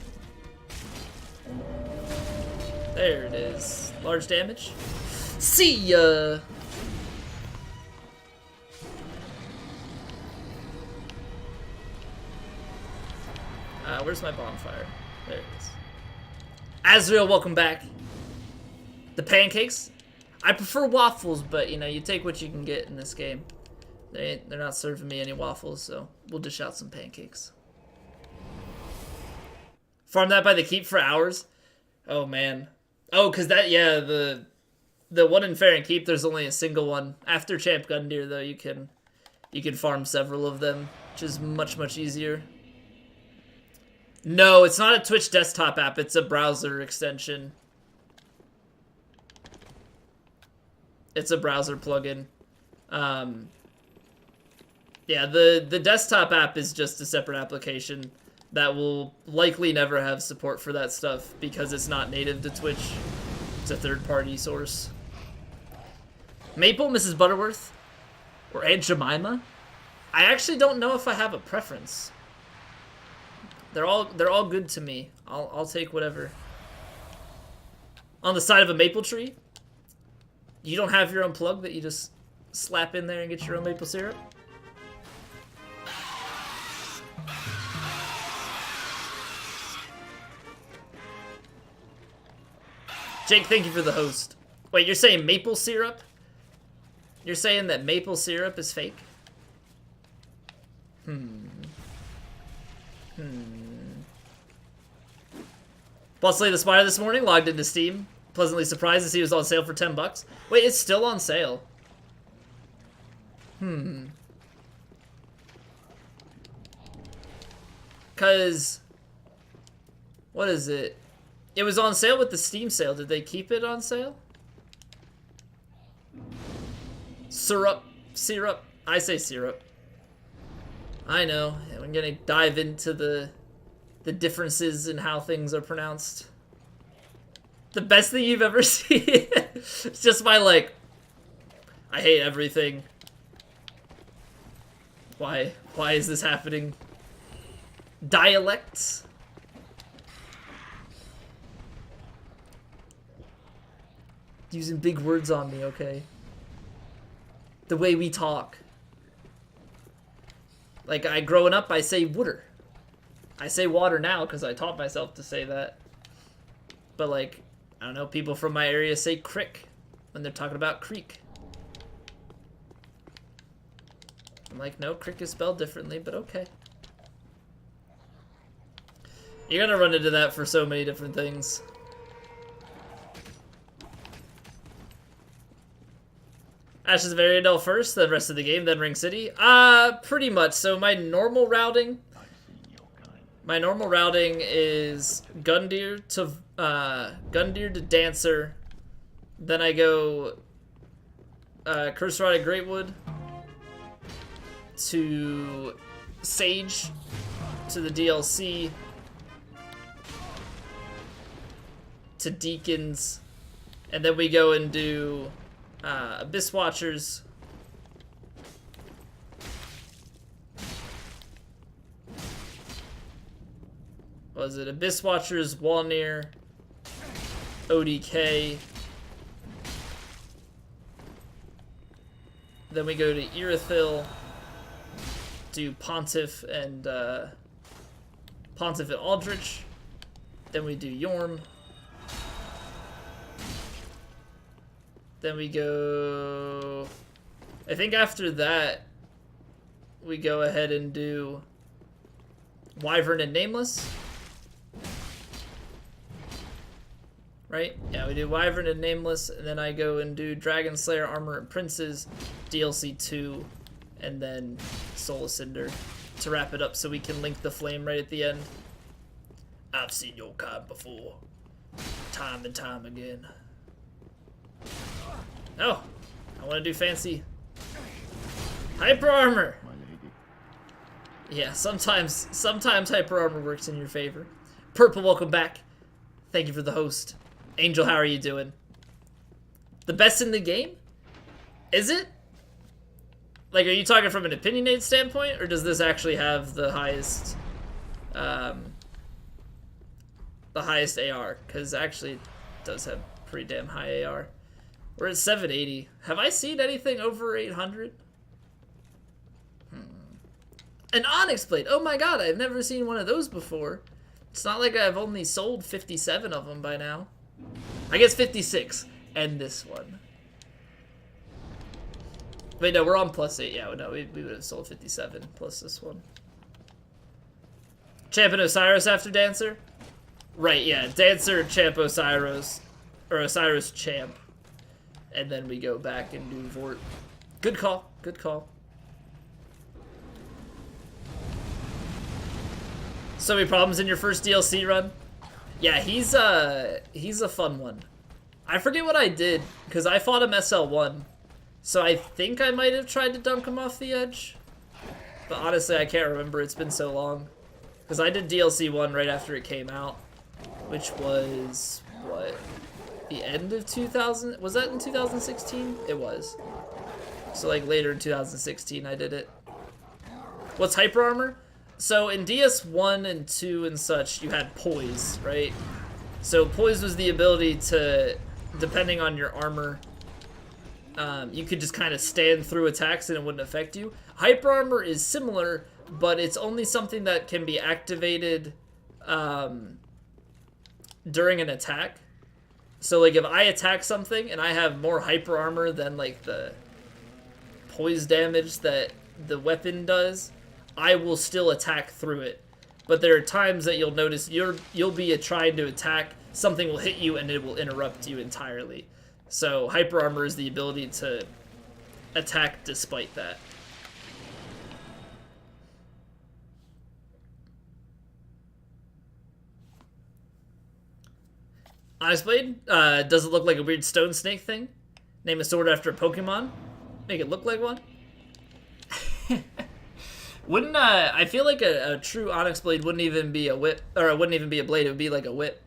There it is. Large damage. See ya! Where's my bonfire? There it is. Azrael, welcome back. The pancakes? I prefer waffles, but, you know, you take what you can get in this game. They're not serving me any waffles, so we'll dish out some pancakes. Farm that by the keep for hours? Oh, man. Oh, because that, yeah, the one in Fair and Keep, there's only a single one. After Champ Gundyr, though, you can farm several of them, which is much, much easier. No, it's not a Twitch desktop app. It's a browser extension. It's a browser plugin. Yeah, the desktop app is just a separate application that will likely never have support for that stuff because it's not native to Twitch. It's a third-party source. Maple, Mrs. Butterworth, or Aunt Jemima? I actually don't know if I have a preference. They're all good to me. I'll take whatever. On the side of a maple tree? You don't have your own plug that you just slap in there and get your own maple syrup? Jake, thank you for the host. Wait, you're saying maple syrup? You're saying that maple syrup is fake? Bought Slay the Spider this morning, logged into Steam. Pleasantly surprised to see it was on sale for 10 bucks. Wait, it's still on sale. Cause, what is it? It was on sale with the Steam sale. Did they keep it on sale? Syrup. I say syrup. I know. I'm gonna dive into the differences in how things are pronounced. The best thing you've ever seen. It's just my, like, I hate everything. Why is this happening? Dialects? Using big words on me, okay? The way we talk. Like, growing up, I say wooder. I say water now because I taught myself to say that. But, like, I don't know, people from my area say crick when they're talking about creek. I'm like, no, crick is spelled differently, but okay. You're gonna run into that for so many different things. Ashes of Ariandel first, then rest of the game, then Ring City. Pretty much. So my normal routing is Gundyr to Dancer. Then I go Curse Rod of Greatwood to Sage to the DLC to Deacons, and then we go and do Abyss Watchers. What was it? Abyss Watchers, Walnir, ODK. Then we go to Irithyll, do Pontiff and Aldrich. Then we do Yorm. Then we go... I think after that, we go ahead and do Wyvern and Nameless. Right? Yeah, we do Wyvern and Nameless, and then I go and do Dragon Slayer, Armor and Princes, DLC 2, and then Soul of Cinder to wrap it up so we can link the flame right at the end. I've seen your kind before. Time and time again. Oh, I want to do fancy hyper armor. Yeah, sometimes hyper armor works in your favor. Purple, welcome back. Thank you for the host. Angel, how are you doing? The best in the game? Is it? Like, are you talking from an opinionated standpoint, or does this actually have the highest AR? Because actually, it does have pretty damn high AR. We're at 780. Have I seen anything over 800? An Onyx Blade. Oh my god, I've never seen one of those before. It's not like I've only sold 57 of them by now. I guess 56. And this one. Wait, no, we're on +8. Yeah, no, we would have sold 57 plus this one. Champ and Osiris after Dancer? Right, yeah. Dancer, Champ, Osiris. Or Osiris, Champ. And then we go back and do Vort. Good call. Good call. So many problems in your first DLC run? Yeah, he's a fun one. I forget what I did, because I fought him SL1. So I think I might have tried to dunk him off the edge. But honestly, I can't remember. It's been so long. Because I did DLC 1 right after it came out. Which was, what? The end of 2000? Was that in 2016? It was. So like later in 2016 I did it. What's Hyper Armor? So in DS1 and 2 and such, you had Poise, right? So Poise was the ability to, depending on your armor, you could just kind of stand through attacks and it wouldn't affect you. Hyper Armor is similar, but it's only something that can be activated during an attack. So like if I attack something and I have more Hyper Armor than like the poise damage that the weapon does, I will still attack through it. But there are times that you'll notice you'll be trying to attack, something will hit you and it will interrupt you entirely. So Hyper Armor is the ability to attack despite that. Honest Blade, does it look like a weird stone snake thing? Name a sword after a Pokemon? Make it look like one? Wouldn't, I feel like a true Onyx Blade wouldn't even be a whip, or it wouldn't even be a blade, it would be like a whip.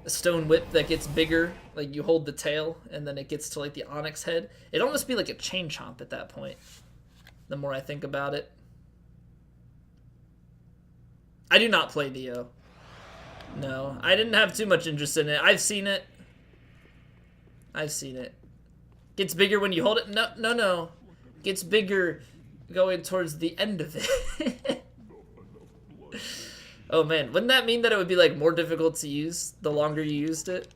A stone whip that gets bigger, like you hold the tail, and then it gets to like the Onyx head. It'd almost be like a chain chomp at that point, the more I think about it. I do not play Neo. No, I didn't have too much interest in it. I've seen it. I've seen it. Gets bigger when you hold it. No. Gets bigger going towards the end of it. Oh man, wouldn't that mean that it would be like more difficult to use the longer you used it?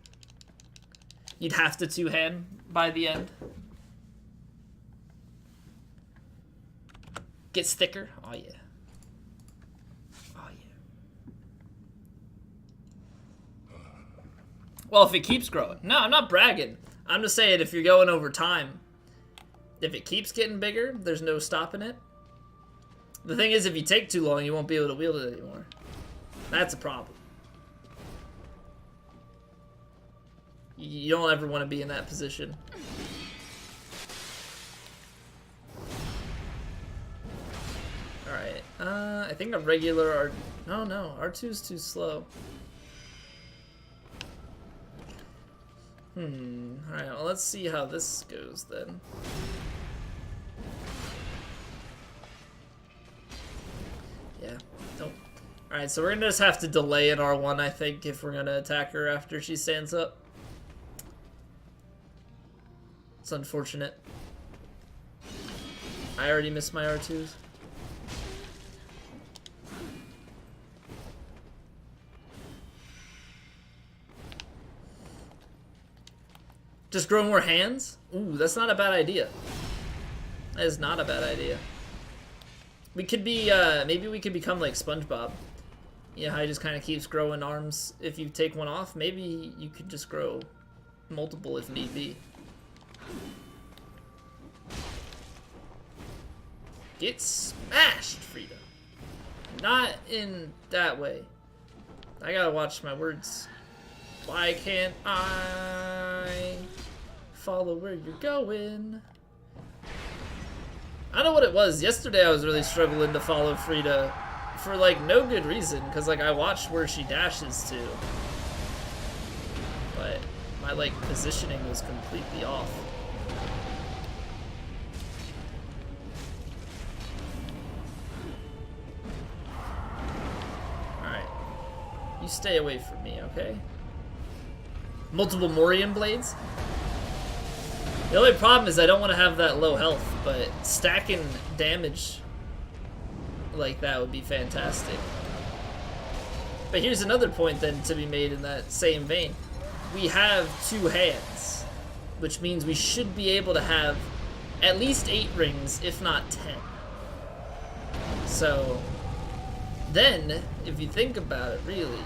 You'd have to two-hand by the end. Gets thicker? Oh yeah. Oh yeah. Well, if it keeps growing. No, I'm not bragging. I'm just saying if you're going over time, if it keeps getting bigger, there's no stopping it. The thing is, if you take too long, you won't be able to wield it anymore. That's a problem. You don't ever want to be in that position. Alright, I think a regular R... No, R2's too slow. Alright, well, let's see how this goes then. Yeah, don't. Alright, so we're gonna just have to delay an R1, I think, if we're gonna attack her after she stands up. It's unfortunate. I already missed my R2s. Just grow more hands? Ooh, that's not a bad idea. That is not a bad idea. We could be, maybe we could become like SpongeBob. You know how he just kind of keeps growing arms if you take one off? Maybe you could just grow multiple if need be. Get smashed, Frida. Not in that way. I gotta watch my words. Why can't I follow where you're going? I don't know what it was. Yesterday I was really struggling to follow Frida for like no good reason, because like I watched where she dashes to. But my like positioning was completely off. Alright. You stay away from me, okay? Multiple Morian blades? The only problem is I don't want to have that low health, but stacking damage like that would be fantastic. But here's another point then to be made in that same vein. We have 2 hands, which means we should be able to have at least 8 rings, if not 10. So then, if you think about it, really,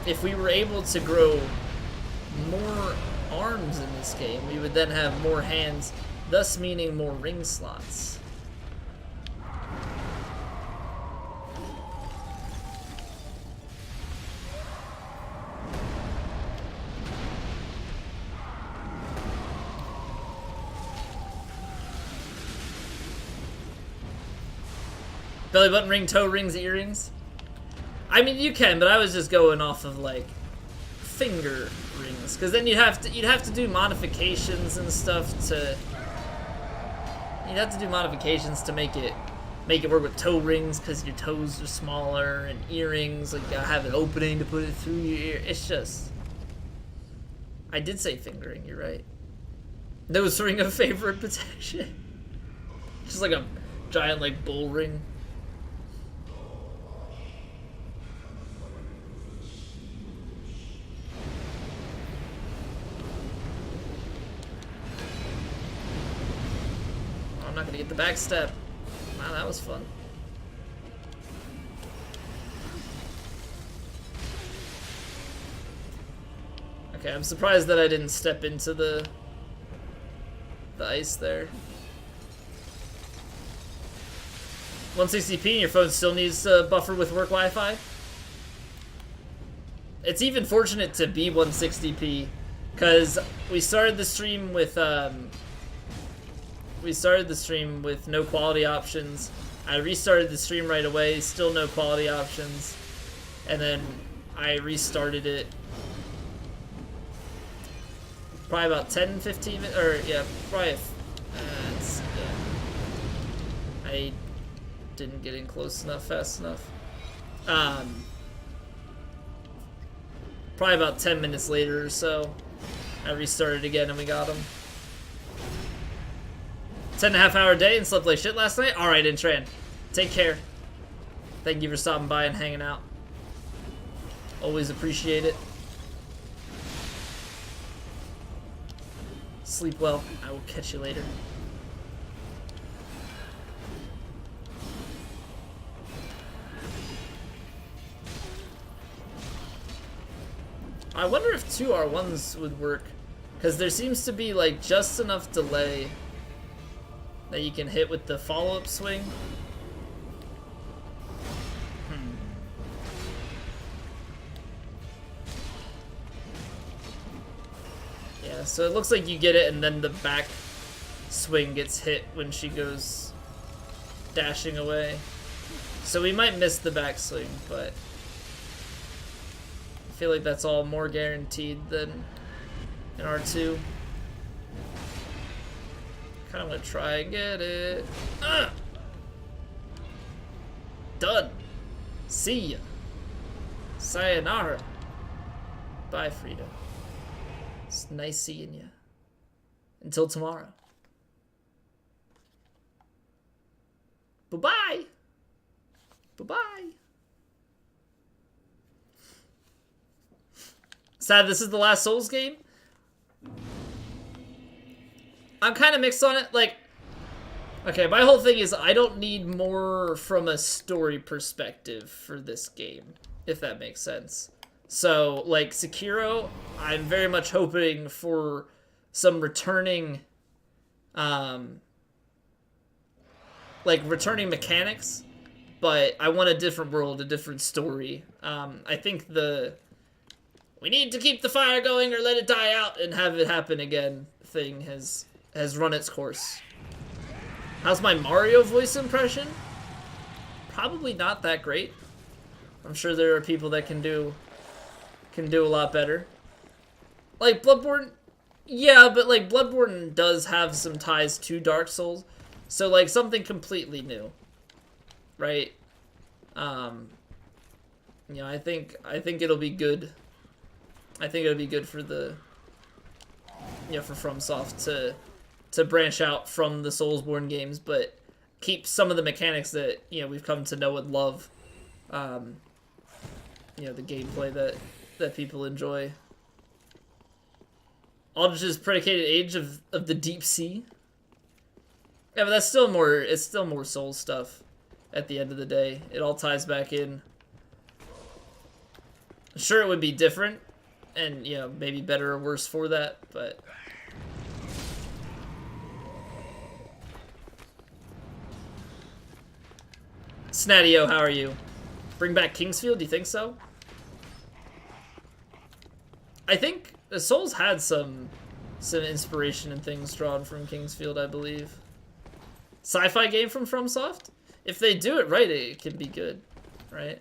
if we were able to grow more arms in this game, we would then have more hands, thus meaning more ring slots. Belly button ring, toe rings, earrings? I mean, you can, but I was just going off of, like, finger rings, because then you'd have to do modifications and stuff to... You'd have to do modifications to make it work with toe rings, because your toes are smaller, and earrings, like, you gotta have an opening to put it through your ear. It's just... I did say fingering, you're right. Nose ring of favorite protection. Just like a giant, like, bull ring. I'm not gonna get the back step. Wow, that was fun. Okay, I'm surprised that I didn't step into the ice there. 160p and your phone still needs a buffer with work Wi-Fi? It's even fortunate to be 160p, because we started the stream with no quality options. I restarted the stream right away, still no quality options, and then I restarted it probably about 10-15 minutes, or yeah, probably. I didn't get in close enough, fast enough. Probably about 10 minutes later or so, I restarted again and we got him. 10.5-hour day and slept like shit last night? Alright, Intran. Take care. Thank you for stopping by and hanging out. Always appreciate it. Sleep well. I will catch you later. I wonder if 2 R1s would work, because there seems to be like just enough delay that you can hit with the follow-up swing. Yeah, so it looks like you get it and then the back swing gets hit when she goes dashing away. So we might miss the back swing, but I feel like that's all more guaranteed than in R2. Kinda wanna try and get it. Done. See ya. Sayonara. Bye, Frida. It's nice seeing you. Until tomorrow. Bye-bye. Bye-bye. Sad this is the last Souls game. I'm kind of mixed on it. Like, okay, my whole thing is I don't need more from a story perspective for this game, if that makes sense. So, like, Sekiro, I'm very much hoping for some returning, returning mechanics, but I want a different world, a different story. I think we need to keep the fire going or let it die out and have it happen again thing has run its course. How's my Mario voice impression? Probably not that great. I'm sure there are people that can do a lot better. Like Bloodborne, yeah, but like Bloodborne does have some ties to Dark Souls, so like something completely new, right? You know, I think it'll be good. I think it'll be good for the, you know, for FromSoft to branch out from the Soulsborne games, but keep some of the mechanics that, you know, we've come to know and love. you know, the gameplay that people enjoy. Aldrich's predicated age of the deep sea. Yeah, but that's still more. It's still more soul stuff. At the end of the day, it all ties back in. Sure, it would be different, and you know, maybe better or worse for that, but. Snatio, how are you? Bring back Kingsfield? Do you think so? I think the Souls had some inspiration and things drawn from Kingsfield, I believe. Sci-fi game from FromSoft? If they do it right, it can be good, right?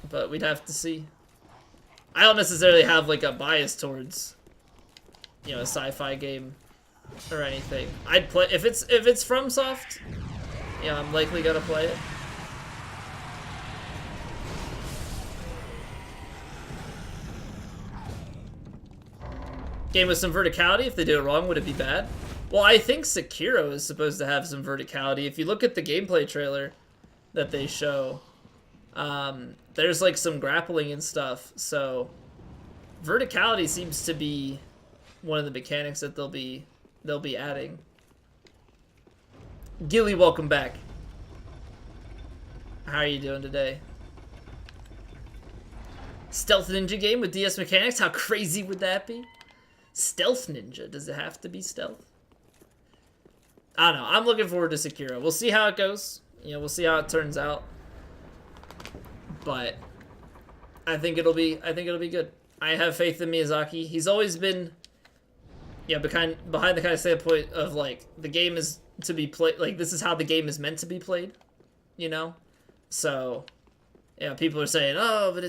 But we'd have to see. I don't necessarily have like a bias towards, you know, a sci-fi game or anything. I'd play if it's FromSoft. Yeah, I'm likely gonna play it. Game with some verticality. If they do it wrong, would it be bad? Well, I think Sekiro is supposed to have some verticality. If you look at the gameplay trailer that they show, there's like some grappling and stuff. So verticality seems to be one of the mechanics that they'll be adding. Gilly, welcome back. How are you doing today? Stealth Ninja game with DS mechanics? How crazy would that be? Stealth Ninja? Does it have to be stealth? I don't know. I'm looking forward to Sekiro. We'll see how it goes. You know, we'll see how it turns out. But I think it'll be good. I have faith in Miyazaki. He's always been, yeah, behind the kind of standpoint of like the game is to be played, like this is how the game is meant to be played, you know? So, yeah, people are saying, oh, but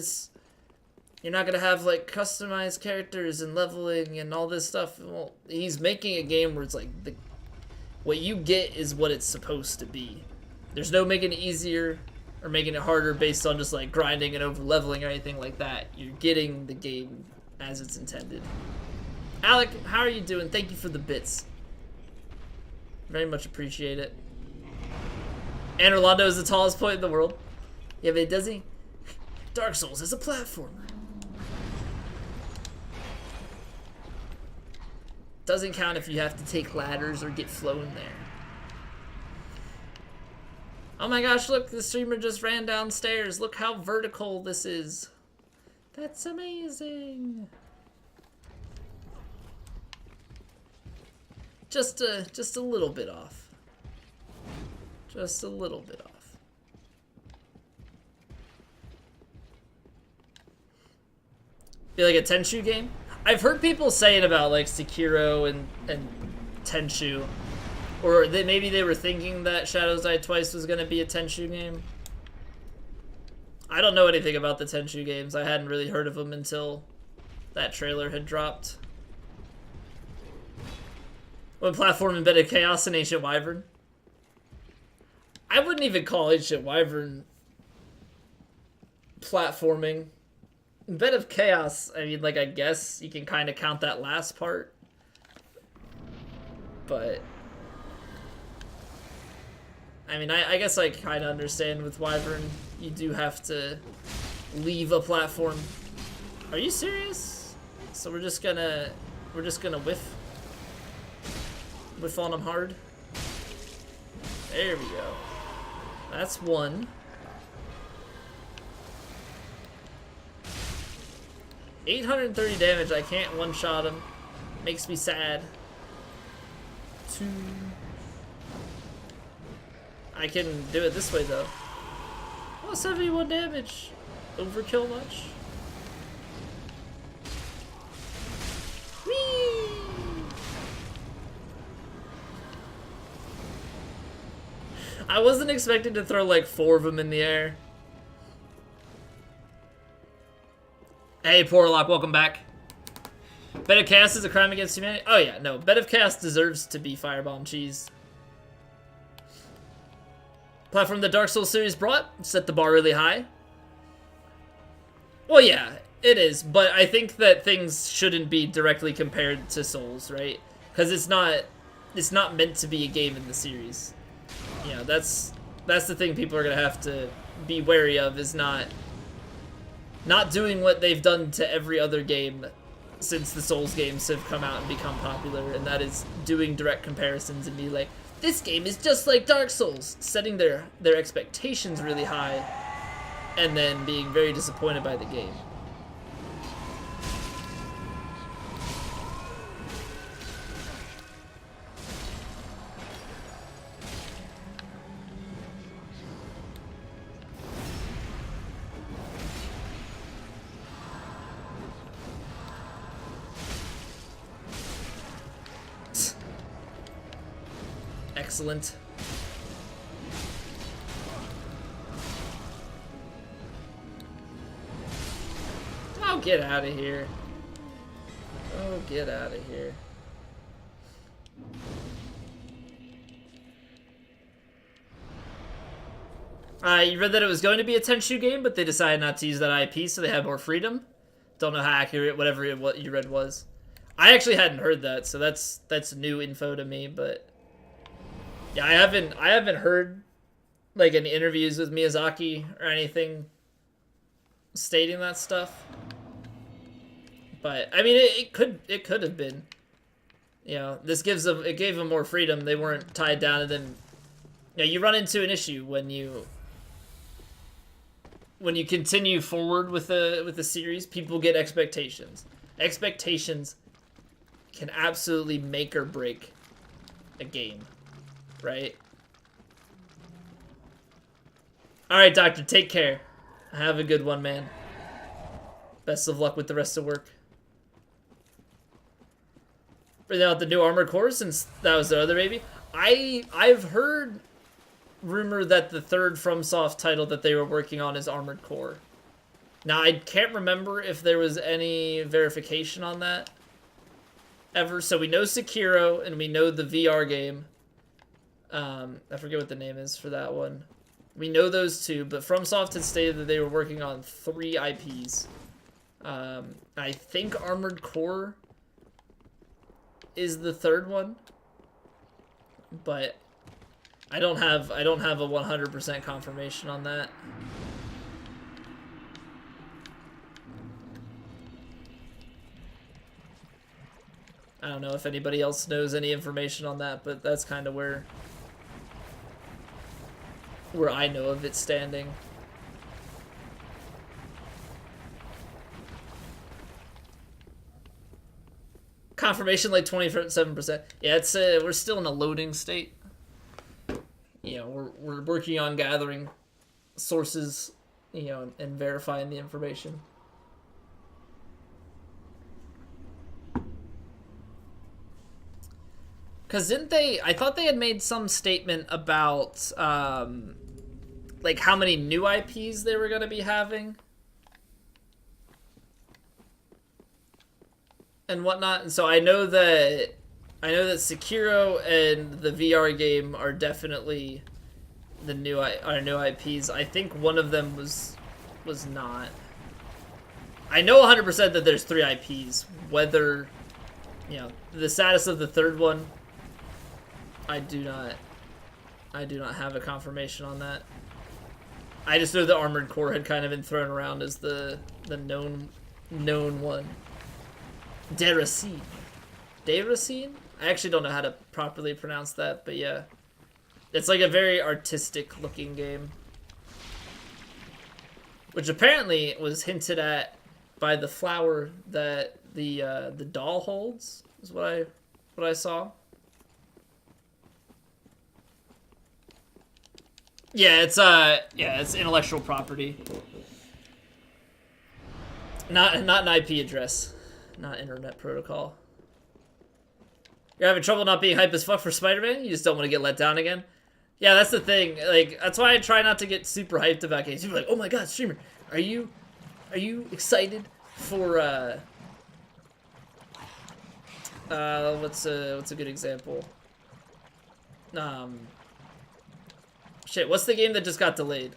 you're not gonna have like customized characters and leveling and all this stuff. Well, he's making a game where it's like what you get is what it's supposed to be. There's no making it easier or making it harder based on just like grinding and over leveling or anything like that. You're getting the game as it's intended. Alec, how are you doing? Thank you for the bits. Very much appreciate it. And Orlando is the tallest point in the world. Yeah, but does he? Dark Souls is a platformer. Doesn't count if you have to take ladders or get flown there. Oh my gosh, look, the streamer just ran downstairs. Look how vertical this is. That's amazing. Just a little bit off. Just a little bit off. Be like a Tenchu game? I've heard people say it about like Sekiro and Tenchu. Or maybe they were thinking that Shadows Die Twice was going to be a Tenchu game. I don't know anything about the Tenchu games. I hadn't really heard of them until that trailer had dropped. What platform embedded Chaos in Ancient Wyvern? I wouldn't even call Ancient Wyvern platforming. Bed of Chaos, I mean, like, I guess you can kind of count that last part. But I mean, I guess I kind of understand with Wyvern, you do have to leave a platform. Are you serious? So we're just gonna whiff on them hard. There we go. That's one. 830 damage. I can't one-shot him. Makes me sad. 2. I can do it this way though. Oh, 71 damage. Overkill much? Whee! I wasn't expecting to throw like 4 of them in the air. Hey, Porlock, welcome back. Bed of Chaos is a crime against humanity? Oh yeah, no. Bed of Chaos deserves to be Firebomb Cheese. Platform the Dark Souls series brought, set the bar really high. Well, yeah, it is, but I think that things shouldn't be directly compared to Souls, right? Because it's not meant to be a game in the series. You know, that's That's the thing people are gonna have to be wary of, is not doing what they've done to every other game since the Souls games have come out and become popular, and that is doing direct comparisons and be like, this game is just like Dark Souls, setting their expectations really high, and then being very disappointed by the game. Excellent. Oh, get out of here. Oh, get out of here. You read that it was going to be a Tenchu game, but they decided not to use that IP, so they have more freedom. Don't know how accurate whatever what you read was. I actually hadn't heard that, so that's new info to me, but yeah, I haven't heard like any interviews with Miyazaki or anything stating that stuff. But I mean, it could have been. You know, this gave them more freedom. They weren't tied down, and then you run into an issue when you continue forward with the series. People get expectations. Expectations can absolutely make or break a game, right? All right, Doctor, take care. Have a good one, man. Best of luck with the rest of work. Bringing out the new Armored Core, since that was the other baby. I've heard rumor that the third FromSoft title that they were working on is Armored Core. Now, I can't remember if there was any verification on that ever. So we know Sekiro, and we know the VR game. I forget what the name is for that one. We know those two, but FromSoft had stated that they were working on 3 IPs. I think Armored Core is the third one, but I don't have a 100% confirmation on that. I don't know if anybody else knows any information on that, but that's kind of where I know of it standing. Confirmation like 27%. Yeah, it's we're still in a loading state. You know, we're working on gathering sources, you know, and verifying the information. Cause didn't they? I thought they had made some statement about like how many new IPs they were gonna be having and whatnot. And so I know that Sekiro and the VR game are definitely the new IPs. I think one of them was not. I know 100% that there's 3 IPs. Whether, you know, the status of the third one, I do not have a confirmation on that. I just know the Armored Core had kind of been thrown around as the known one. Deracine. I actually don't know how to properly pronounce that, but yeah. It's like a very artistic looking game. Which apparently was hinted at by the flower that the doll holds, is what I saw. Yeah, it's intellectual property. Not an IP address. Not internet protocol. You're having trouble not being hype as fuck for Spider-Man? You just don't want to get let down again? Yeah, that's the thing. Like, that's why I try not to get super hyped about games. People are like, oh my god, streamer, are you excited for what's a good example? Shit, what's the game that just got delayed?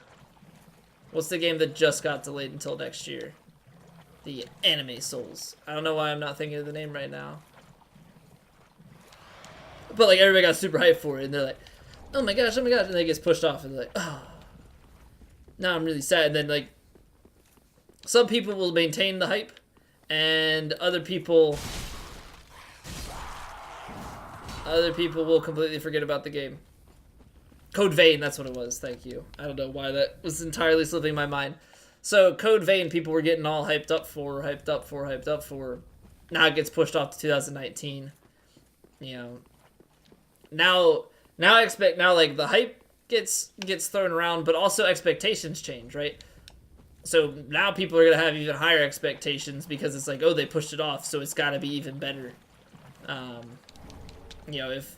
What's the game that just got delayed until next year? The Anime Souls. I don't know why I'm not thinking of the name right now. But like everybody got super hyped for it, and they're like, oh my gosh, and then it gets pushed off, and they're like, oh, now I'm really sad. And then like, some people will maintain the hype, and other people will completely forget about the game. Code Vein, that's what it was. Thank you. I don't know why that was entirely slipping my mind. So Code Vein, people were getting all hyped up for. Now it gets pushed off to 2019. You know, now like the hype gets thrown around, but also expectations change, right? So now people are gonna have even higher expectations because it's like, oh, they pushed it off, so it's got to be even better. You know, if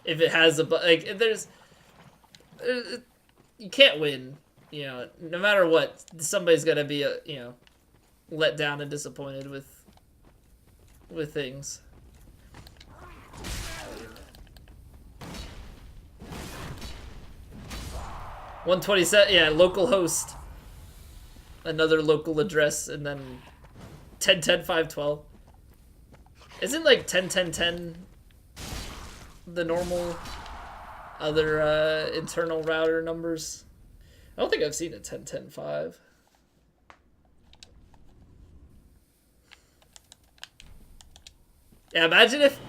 it has a like, there's you can't win. You know, no matter what, somebody's gonna be let down and disappointed with things. $127, yeah, local host. Another local address, and then 10.10.5.12. Isn't like 10.10.10 the normal other internal router numbers? I don't think I've seen a 10.10.5. Yeah, imagine if...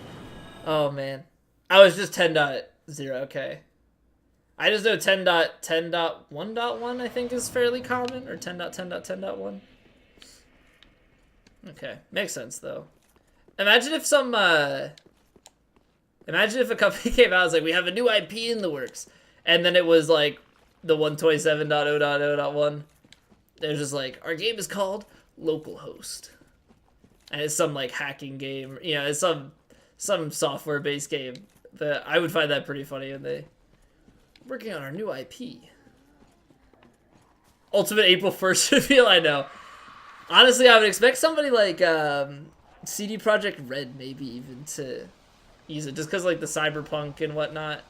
Oh, man. I was just 10.0, okay. I just know 10.10.1.1 I think is fairly common, or 10.10.10.1. Okay, makes sense though. Imagine if some imagine if a company came out and was like, we have a new IP in the works, and then it was like the 127.0.0.1. They're just like, our game is called Localhost, and it's some like hacking game, you know, it's some software based game. But I would find that pretty funny, and they working on our new IP. Ultimate April 1st reveal, I know. Honestly, I would expect somebody like CD Projekt Red maybe even to use it, just because like the cyberpunk and whatnot.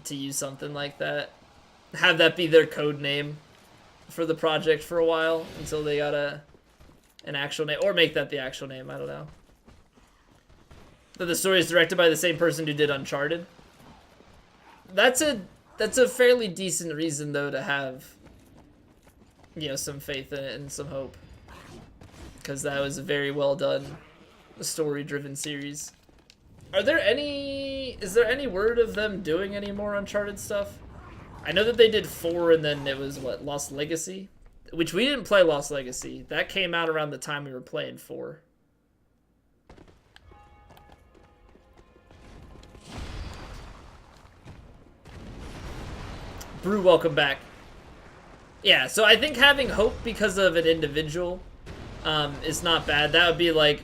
To use something like that. Have that be their code name for the project for a while until they got an actual name. Or make that the actual name, I don't know. But the story is directed by the same person who did Uncharted. That's a fairly decent reason though to have, you know, some faith in it and some hope, because that was a very well done story-driven series. Is there any word of them doing any more Uncharted stuff? I know that they did 4 and then it was what, Lost Legacy, which we didn't play. Lost Legacy that came out around the time we were playing 4. Brew, welcome back. Yeah, so I think having hope because of an individual is not bad. That would be like,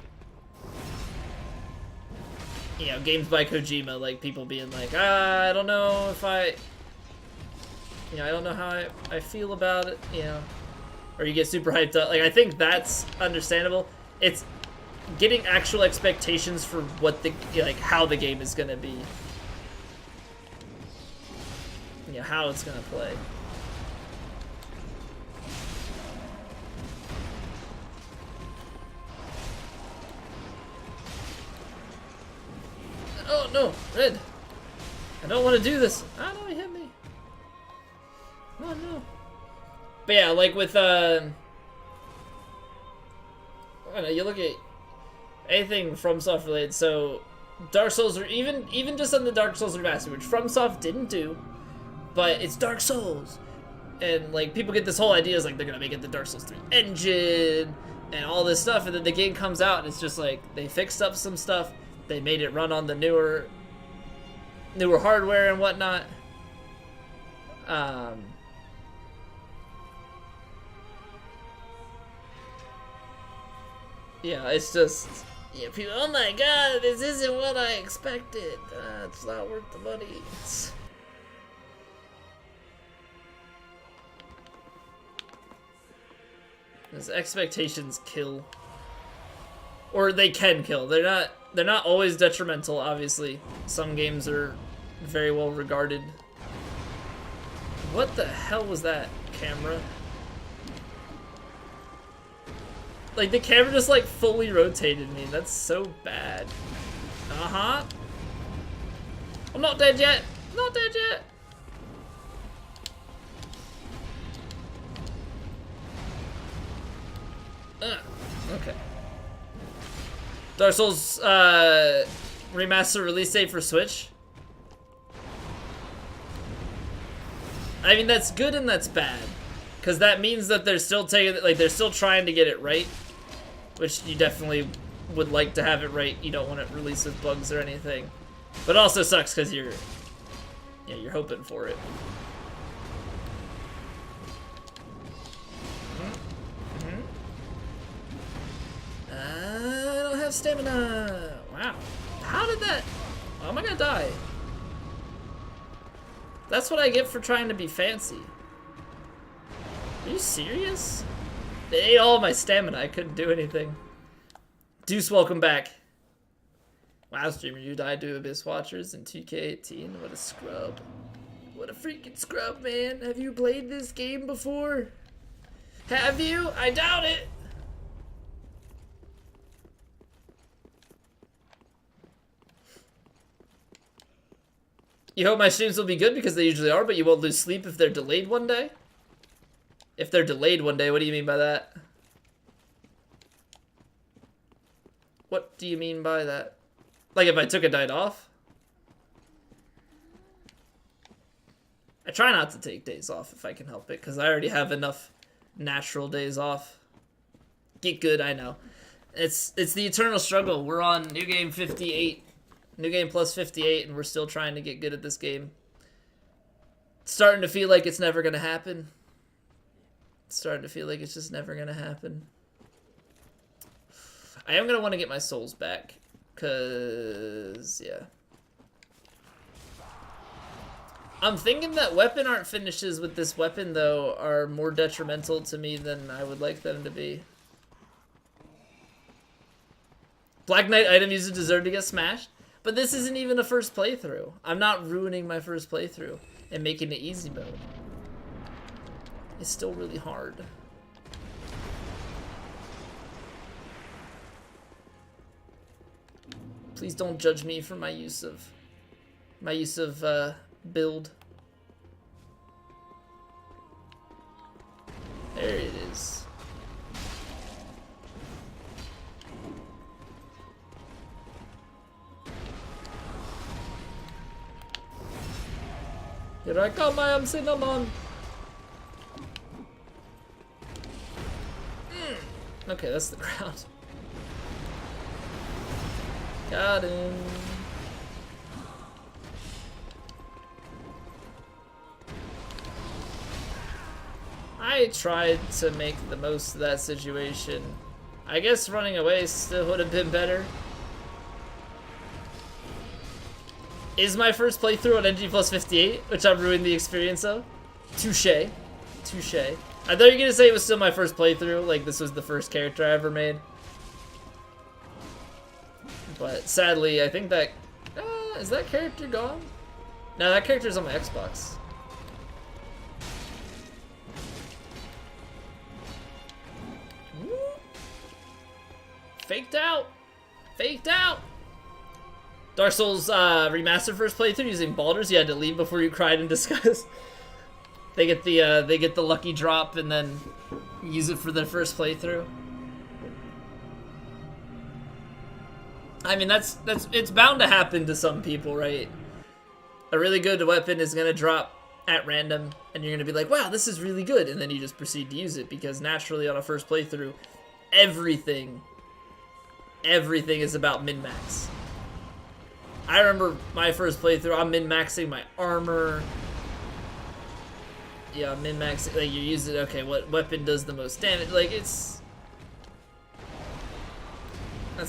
you know, games by Kojima, like people being like, I don't know if I don't know how I feel about it, you know, or you get super hyped up. Like, I think that's understandable. It's getting actual expectations for what how the game is gonna be. You know, how it's gonna play. Oh no, Red! I don't want to do this. Oh no, he hit me. Oh no. But yeah, like with I don't know, you look at anything FromSoft related. So Dark Souls, or even just on the Dark Souls Remastered, which FromSoft didn't do. But it's Dark Souls, and like people get this whole idea is like they're gonna make it the Dark Souls 3 engine and all this stuff, and then the game comes out and it's just like they fixed up some stuff, they made it run on the newer hardware and whatnot. Yeah, it's just, yeah, people, oh my god, this isn't what I expected. It's not worth the money. His expectations kill, or they can kill. They're not always detrimental. Obviously, some games are very well regarded. What the hell was that camera? Like the camera just like fully rotated me. That's so bad. I'm not dead yet. Not dead yet. Okay. Dark Souls remaster release date for Switch. I mean, that's good and that's bad, because that means that they're still taking, like, they're still trying to get it right, which you definitely would like to have it right. You don't want it released with bugs or anything, but it also sucks because you're hoping for it. I don't have stamina. Wow, how did that? Oh, am I gonna die? That's what I get for trying to be fancy. Are you serious? They ate all my stamina. I couldn't do anything. Deuce, welcome back. Wow, streamer, you died to Abyss Watchers in 2K18. What a scrub. What a freaking scrub, man. Have you played this game before? Have you? I doubt it. You hope my streams will be good because they usually are, but you won't lose sleep if they're delayed one day? If they're delayed one day, what do you mean by that? What do you mean by that? Like if I took a night off? I try not to take days off if I can help it, because I already have enough natural days off. Get good, I know. It's the eternal struggle. We're on New Game 58. New Game plus 58, and we're still trying to get good at this game. It's starting to feel like it's never going to happen. It's starting to feel like it's just never going to happen. I am going to want to get my souls back, because, yeah. I'm thinking that weapon art finishes with this weapon, though, are more detrimental to me than I would like them to be. Black Knight item users deserve to get smashed. But this isn't even a first playthrough. I'm not ruining my first playthrough and making it easy mode. It's still really hard. Please don't judge me for my use of build. There it is. Here I come, I am Cinnamon. Okay, that's the ground. Got him. I tried to make the most of that situation. I guess running away still would have been better. Is my first playthrough on NG plus 58, which I'm ruining the experience of. Touché. Touché. I thought you were gonna say it was still my first playthrough, like this was the first character I ever made. But sadly, I think that... is that character gone? No, that character's on my Xbox. Faked out! Faked out! Dark Souls remastered first playthrough using Baldur's. You had to leave before you cried in disgust. They get the lucky drop and then use it for their first playthrough. I mean, it's bound to happen to some people, right? A really good weapon is gonna drop at random, and you're gonna be like, "Wow, this is really good," and then you just proceed to use it because naturally on a first playthrough, everything is about min-max. I remember my first playthrough, I'm min-maxing my armor. Yeah, min-maxing, like you use it, okay, what weapon does the most damage? Like, that's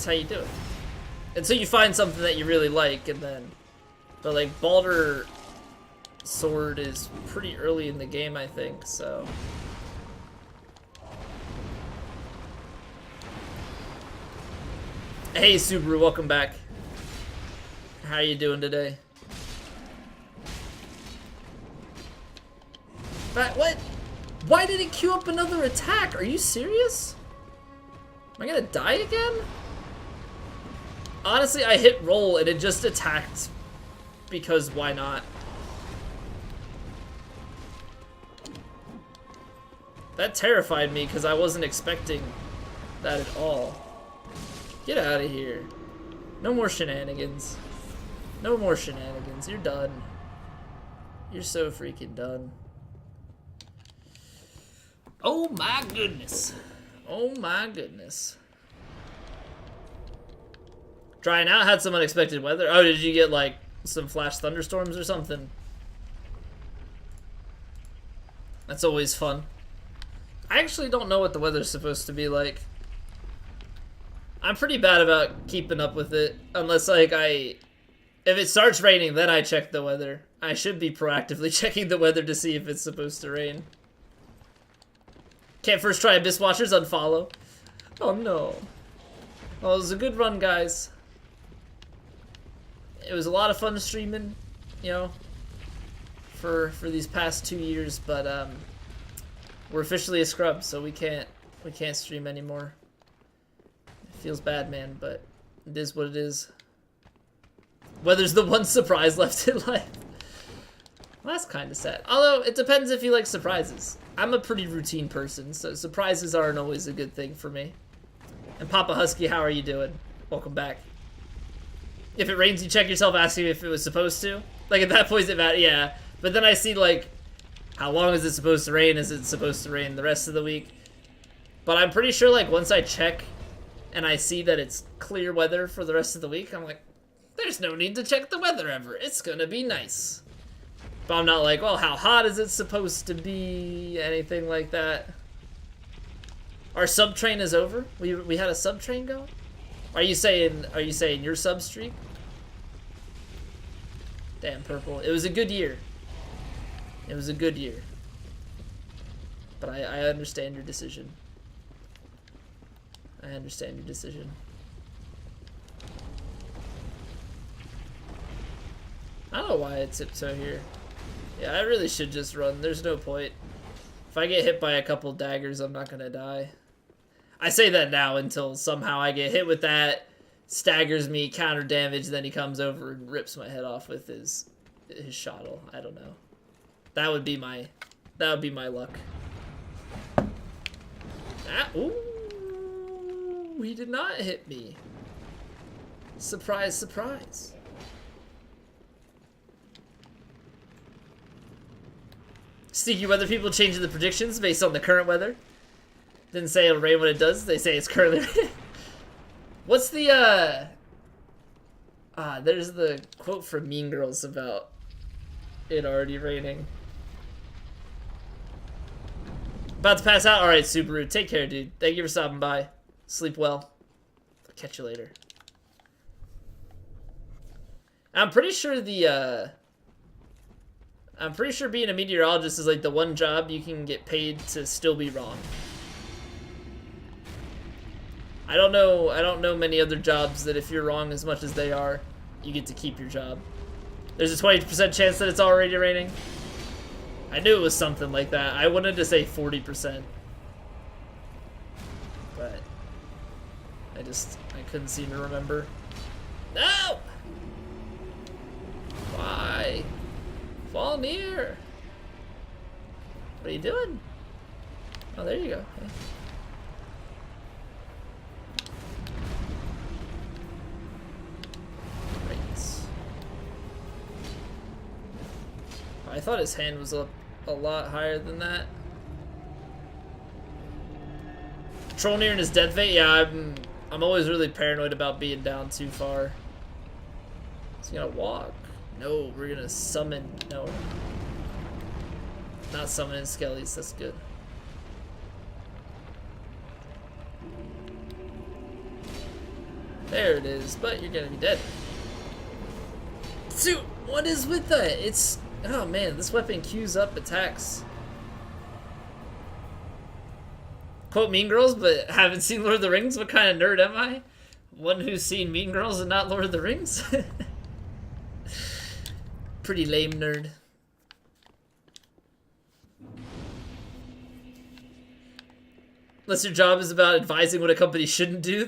how you do it. Until you find something that you really like, and then, but like Baldur sword is pretty early in the game, I think, so. Hey Subaru, welcome back. How are you doing today? But what? Why did it queue up another attack? Are you serious? Am I gonna die again? Honestly, I hit roll and it just attacked because why not? That terrified me because I wasn't expecting that at all. Get out of here. No more shenanigans. No more shenanigans. You're done. You're so freaking done. Oh my goodness. Oh my goodness. Drying out had some unexpected weather. Oh, did you get like some flash thunderstorms or something? That's always fun. I actually don't know what the weather's supposed to be like. I'm pretty bad about keeping up with it. Unless like if it starts raining, then I check the weather. I should be proactively checking the weather to see if it's supposed to rain. Can't first try Abyss Watchers, unfollow. Oh no. Well, it was a good run, guys. It was a lot of fun streaming, you know, for these past 2 years, but we're officially a scrub, so we can't stream anymore. It feels bad, man, but it is what it is. Weather's the one surprise left in life. Well, that's kind of sad. Although, it depends if you like surprises. I'm a pretty routine person, so surprises aren't always a good thing for me. And Papa Husky, how are you doing? Welcome back. If it rains, you check yourself asking if it was supposed to. Like, at that point, yeah. But then I see, like, how long is it supposed to rain? Is it supposed to rain the rest of the week? But I'm pretty sure, like, once I check and I see that it's clear weather for the rest of the week, I'm like, there's no need to check the weather ever. It's gonna be nice. But I'm not like, well, how hot is it supposed to be? Anything like that. Our sub train is over? We had a sub train going? Are you saying your sub streak? Damn, Purple. It was a good year. It was a good year. But I understand your decision. I understand your decision. I don't know why I tiptoe here. Yeah, I really should just run. There's no point. If I get hit by a couple daggers, I'm not gonna die. I say that now until somehow I get hit with that, staggers me, counter damage, then he comes over and rips my head off with his shottle. I don't know. That would be my luck. Ah, ooh, he did not hit me. Surprise, surprise. Sneaky weather people changing the predictions based on the current weather. Didn't say it'll rain when it does. They say it's currently raining. What's the, there's the quote from Mean Girls about it already raining. About to pass out? Alright, Subaru. Take care, dude. Thank you for stopping by. Sleep well. I'll catch you later. I'm pretty sure I'm pretty sure being a meteorologist is like the one job you can get paid to still be wrong. I don't know many other jobs that if you're wrong as much as they are, you get to keep your job. There's a 20% chance that it's already raining. I knew it was something like that. I wanted to say 40%. But I couldn't seem to remember. No! Why? Fall near. What are you doing? Oh, there you go. Okay. I thought his hand was up a lot higher than that. Troll near in his death fate? Yeah, I'm always really paranoid about being down too far. Is he gonna walk? No, we're gonna summon. No. Not summoning skellies, that's good. There it is, but you're gonna be dead. Dude, what is with that? It's... Oh man, this weapon queues up attacks. Quote Mean Girls, but haven't seen Lord of the Rings? What kind of nerd am I? One who's seen Mean Girls and not Lord of the Rings? Pretty lame nerd. Unless your job is about advising what a company shouldn't do,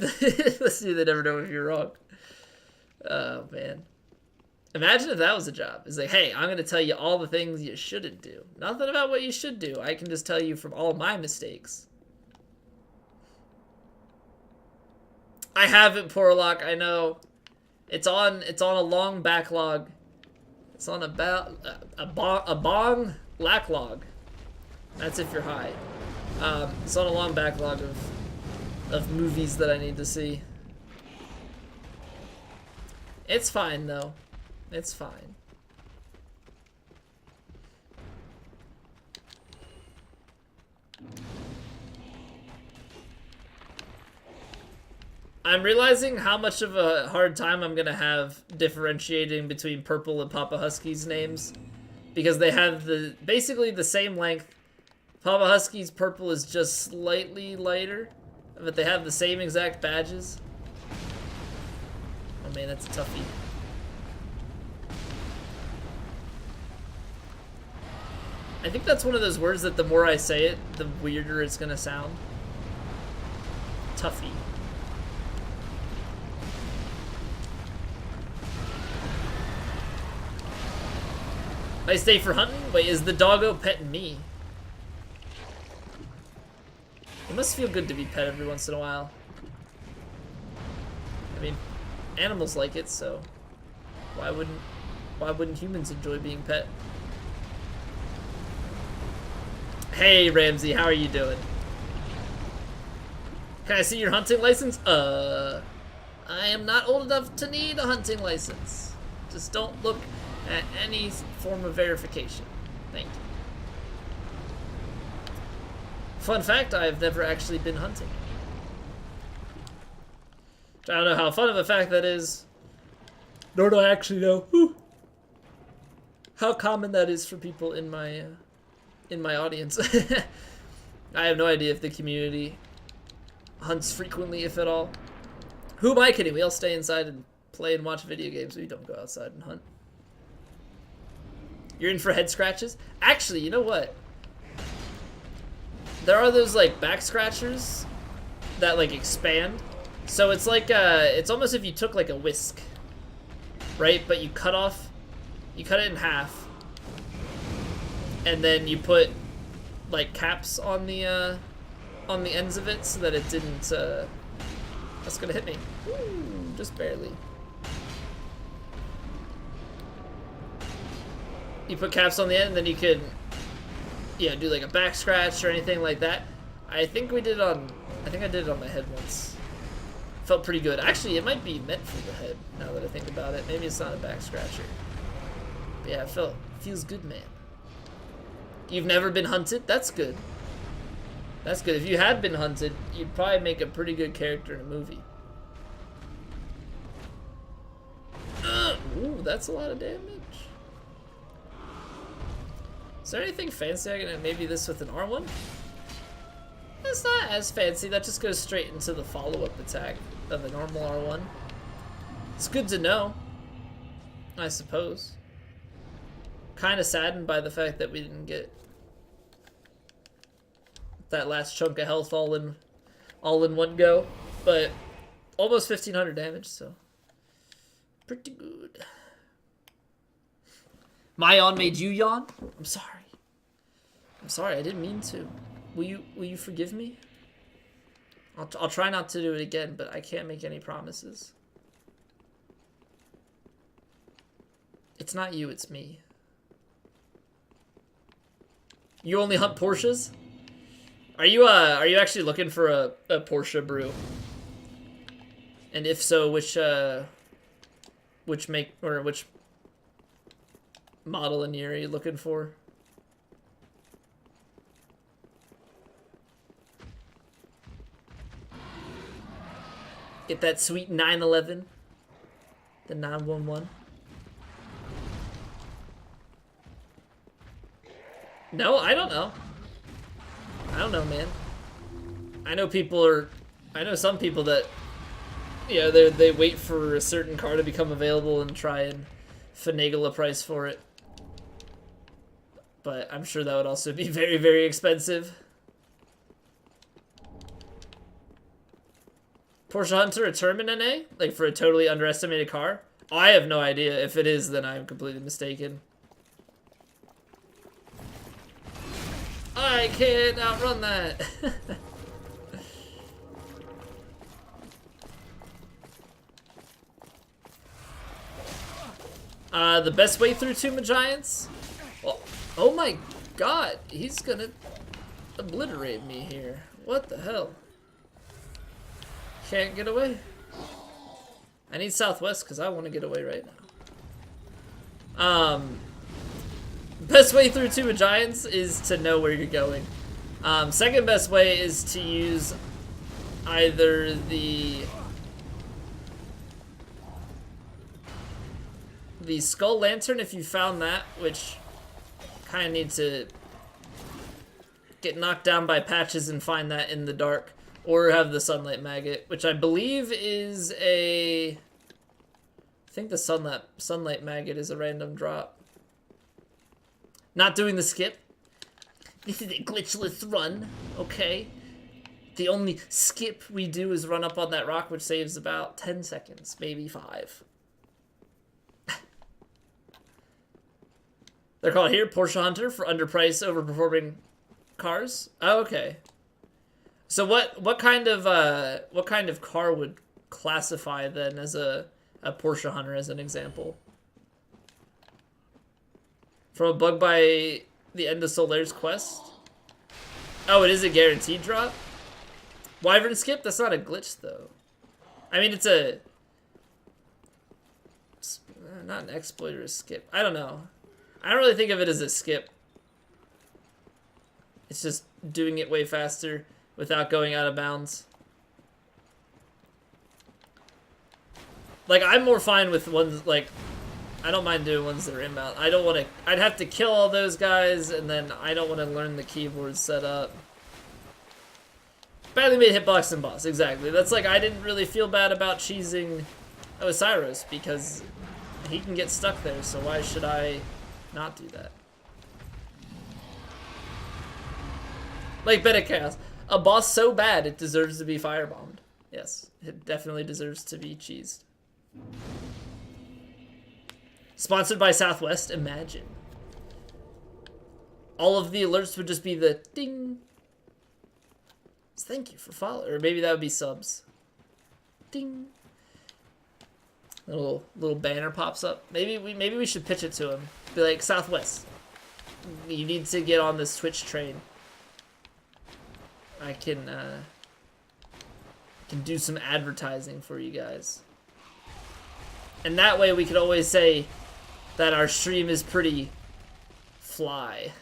let's see, they never know if you're wrong. Oh man. Imagine if that was a job. It's like, hey, I'm going to tell you all the things you shouldn't do. Nothing about what you should do. I can just tell you from all my mistakes. I haven't, Porlock, I know. It's on a long backlog. It's on a bong lacklog. That's if you're high. It's on a long backlog of movies that I need to see. It's fine though. It's fine. I'm realizing how much of a hard time I'm gonna have differentiating between Purple and Papa Husky's names, because they have basically the same length. Papa Husky's Purple is just slightly lighter, but they have the same exact badges. Oh man, that's a toughie. I think that's one of those words that the more I say it, the weirder it's gonna sound. Toughie. Nice day for hunting? Wait, is the doggo petting me? It must feel good to be pet every once in a while. I mean, animals like it, so why wouldn't humans enjoy being pet? Hey Ramsey, how are you doing? Can I see your hunting license? I am not old enough to need a hunting license. Just don't look at any form of verification. Thank you. Fun fact, I've never actually been hunting. I don't know how fun of a fact that is. Nor do I actually know how common that is for people in my audience. I have no idea if the community hunts frequently, if at all. Who am I kidding? We all stay inside and play and watch video games. We don't go outside and hunt. You're in for head scratches? Actually, you know what? There are those like back scratchers that like expand. So it's like it's almost if you took like a whisk, right? But you cut it in half, and then you put like caps on the ends of it so that it didn't. That's gonna hit me. Ooh, just barely. You put caps on the end, and then you could, do like a back scratch or anything like that. I think I did it on my head once. Felt pretty good. Actually, it might be meant for the head, now that I think about it. Maybe it's not a back scratcher. But yeah, feels good, man. You've never been hunted? That's good. That's good. If you had been hunted, you'd probably make a pretty good character in a movie. Ooh, that's a lot of damage. Is there anything fancy I can maybe this with an R1? It's not as fancy. That just goes straight into the follow-up attack of the normal R1. It's good to know, I suppose. Kind of saddened by the fact that we didn't get that last chunk of health all in one go, but almost 1500 damage, so pretty good. My yawn made you yawn? I'm sorry. I'm sorry, I didn't mean to. Will you forgive me? I'll try not to do it again, but I can't make any promises. It's not you, it's me. You only hunt Porsches? Are you actually looking for a Porsche brew? And if so, which make or which model and year are you looking for? Get that sweet 911, the 911. No, I don't know. I don't know, man. I know some people that, they wait for a certain car to become available and try and finagle a price for it. But I'm sure that would also be very, very expensive. Porsche Hunter, a Termin NA? Like for a totally underestimated car? I have no idea. If it is, then I'm completely mistaken. I can't outrun that. The best way through Tomb of Giants? Oh my god, he's gonna obliterate me here. What the hell? Can't get away. I need Southwest because I want to get away right now. Best way through Tomb of Giants is to know where you're going. Second best way is to use either the Skull Lantern if you found that, which kind of need to get knocked down by patches and find that in the dark, or have the Sunlight Maggot, which I believe is I think the Sunlight Maggot is a random drop. Not doing the skip. This is a glitchless run, okay? The only skip we do is run up on that rock, which saves about 10 seconds, maybe 5. They're called here Porsche Hunter for underpriced, overperforming cars. Oh, okay. So what kind of car would classify then as a Porsche Hunter, as an example? From a bug by the end of Solaire's quest? Oh, it is a guaranteed drop? Wyvern skip? That's not a glitch, though. I mean, it's a... not an exploit or a skip. I don't know. I don't really think of it as a skip. It's just doing it way faster without going out of bounds. Like, I'm more fine with ones, like... I don't mind doing ones that are inbound. I don't want to... I'd have to kill all those guys, and then I don't want to learn the keyboard setup. Badly made hitbox and boss, exactly. That's like, I didn't really feel bad about cheesing Osiris, because he can get stuck there, so why should I not do that? Like Beta Chaos. A boss so bad, it deserves to be firebombed. Yes, it definitely deserves to be cheesed. Sponsored by Southwest, imagine. All of the alerts would just be the ding. Thank you for following. Or maybe that would be subs. Ding. Little banner pops up. Maybe we should pitch it to him. Be like, Southwest, you need to get on this Twitch train. I can do some advertising for you guys. And that way we could always say that our stream is pretty fly.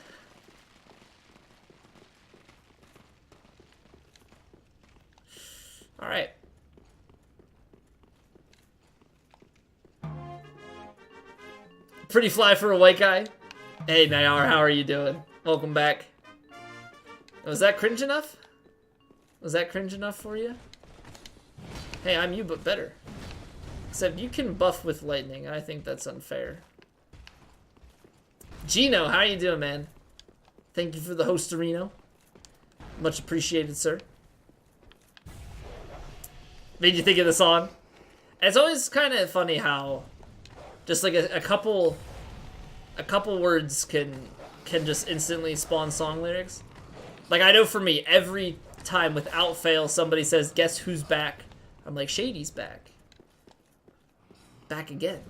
All right. Pretty fly for a white guy. Hey, Nayar, how are you doing? Welcome back. Was that cringe enough? Was that cringe enough for you? Hey, I'm you, but better. Except you can buff with lightning, and I think that's unfair. Gino, how are you doing, man? Thank you for the hosterino. Much appreciated, sir. Made you think of the song? It's always kind of funny how just like a couple words can just instantly spawn song lyrics. Like, I know for me, every time without fail somebody says, "Guess who's back?" I'm like, Shady's back. Back again.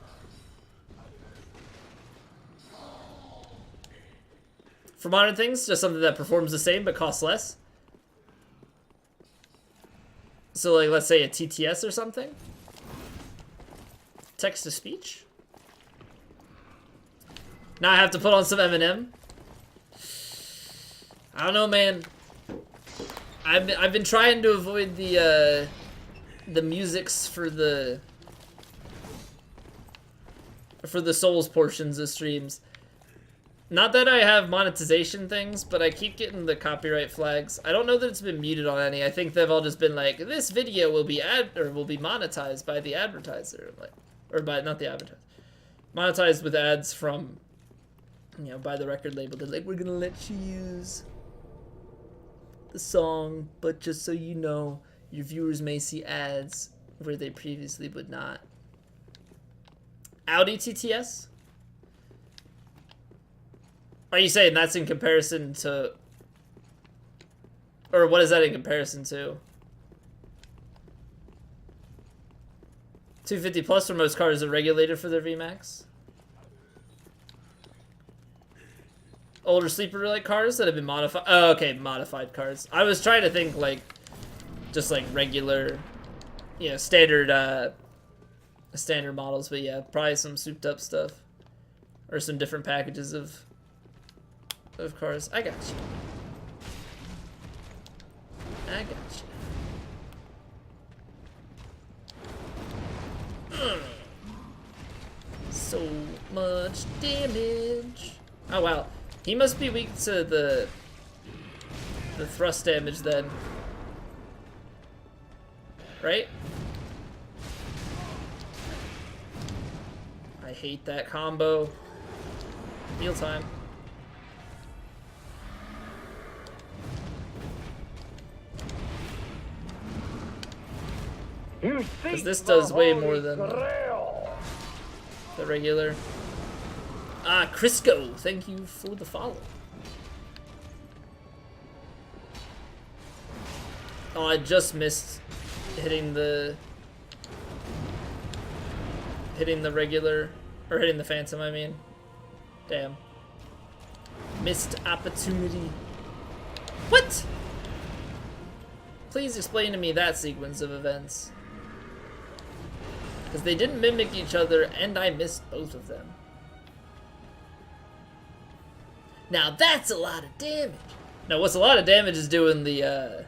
For modern things, just something that performs the same but costs less. So, like, let's say a TTS or something. Text to speech. Now I have to put on some Eminem. I don't know, man. I've been trying to avoid the musics for the Souls portions of streams. Not that I have monetization things, but I keep getting the copyright flags. I don't know that it's been muted on any. I think they've all just been like, this video will be monetized by the advertiser, like, or by not the advertiser, monetized with ads from, you know, by the record label. They're like, we're gonna let you use the song, but just so you know, your viewers may see ads where they previously would not. Audi TTS? Are you saying that's in comparison to... Or what is that in comparison to? 250 plus for most cars are regulated for their VMAX. Older sleeper-like cars that have been modified. Oh, okay, modified cars. I was trying to think like, just like regular, you know, standard models. But yeah, probably some souped-up stuff, or some different packages of cars. I got you. I got you. So much damage. Oh wow. He must be weak to the thrust damage then. Right? I hate that combo. Heal time. Because this does way more than the regular. Ah, Crisco, thank you for the follow. Oh, I just missed hitting the regular, or hitting the Phantom, I mean. Damn. Missed opportunity. What? Please explain to me that sequence of events. Because they didn't mimic each other, and I missed both of them. Now that's a lot of damage. Now what's a lot of damage is doing the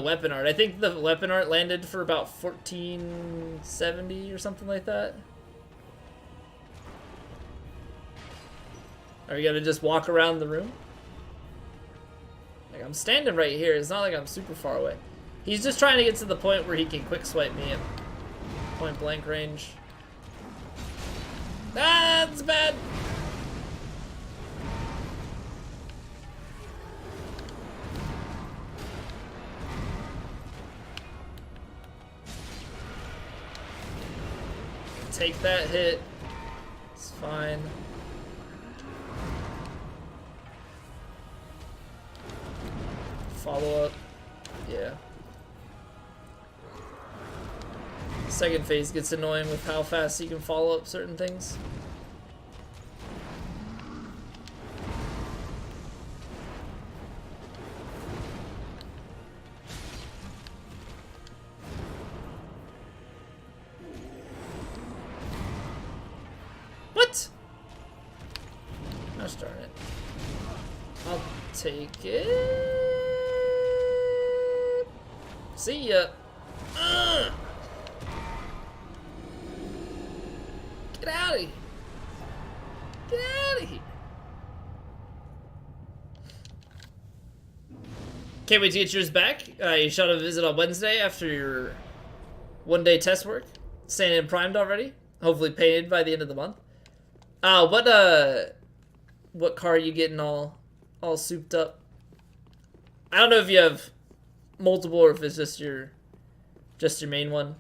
weapon art. I think the weapon art landed for about 1470 or something like that. Are you gonna just walk around the room? Like, I'm standing right here. It's not like I'm super far away. He's just trying to get to the point where he can quick swipe me at point blank range. Ah, that's bad. Take that hit. It's fine. Follow up. Yeah. Second phase gets annoying with how fast you can follow up certain things. What? Gosh darn it. I'll take it. See ya. Get out of here. Get out of here. Can't wait to get yours back. You shot a visit on Wednesday after your one-day test work. Standing and primed already. Hopefully painted by the end of the month. What car are you getting all souped up? I don't know if you have multiple or if it's just your main one.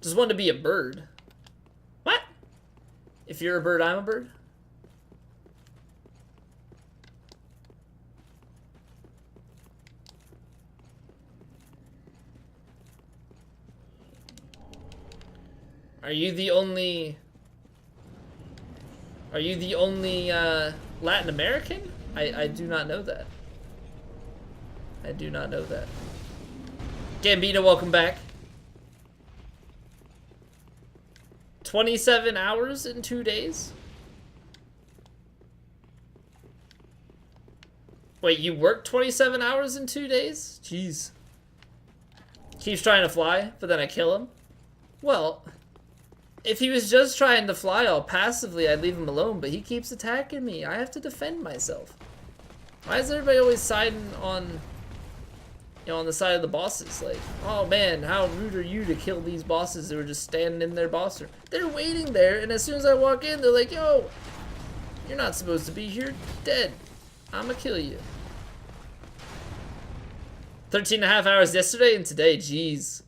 Just wanted to be a bird. What? If you're a bird, I'm a bird? Are you the only Latin American? I do not know that. I do not know that. Gambino, welcome back. 27 hours in 2 days? Wait, you worked 27 hours in 2 days? Jeez. Keeps trying to fly, but then I kill him? Well, if he was just trying to fly all passively, I'd leave him alone, but he keeps attacking me. I have to defend myself. Why is everybody always siding on, on the side of the bosses? Like, oh man, how rude are you to kill these bosses who are just standing in their boss room? They're waiting there, and as soon as I walk in, they're like, yo, you're not supposed to be here, dead. I'ma kill you. 13.5 hours yesterday and today, jeez.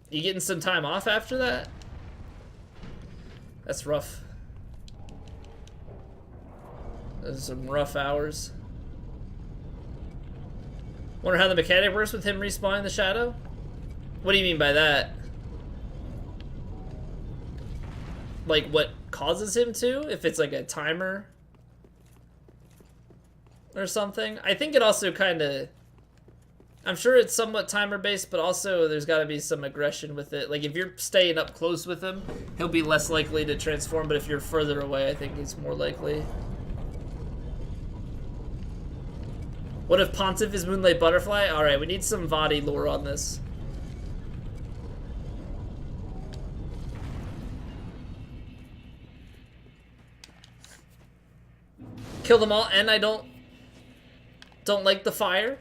You getting some time off after that? That's rough. Those are some rough hours. Wonder how the mechanic works with him respawning the shadow? What do you mean by that? Like what causes him to? If it's like a timer or something? I think it also kind of... I'm sure it's somewhat timer based, but also there's got to be some aggression with it. Like if you're staying up close with him, he'll be less likely to transform, but if you're further away, I think he's more likely. What if Pontiff is Moonlight Butterfly? Alright, we need some Vadi lore on this. Kill them all, and I don't like the fire.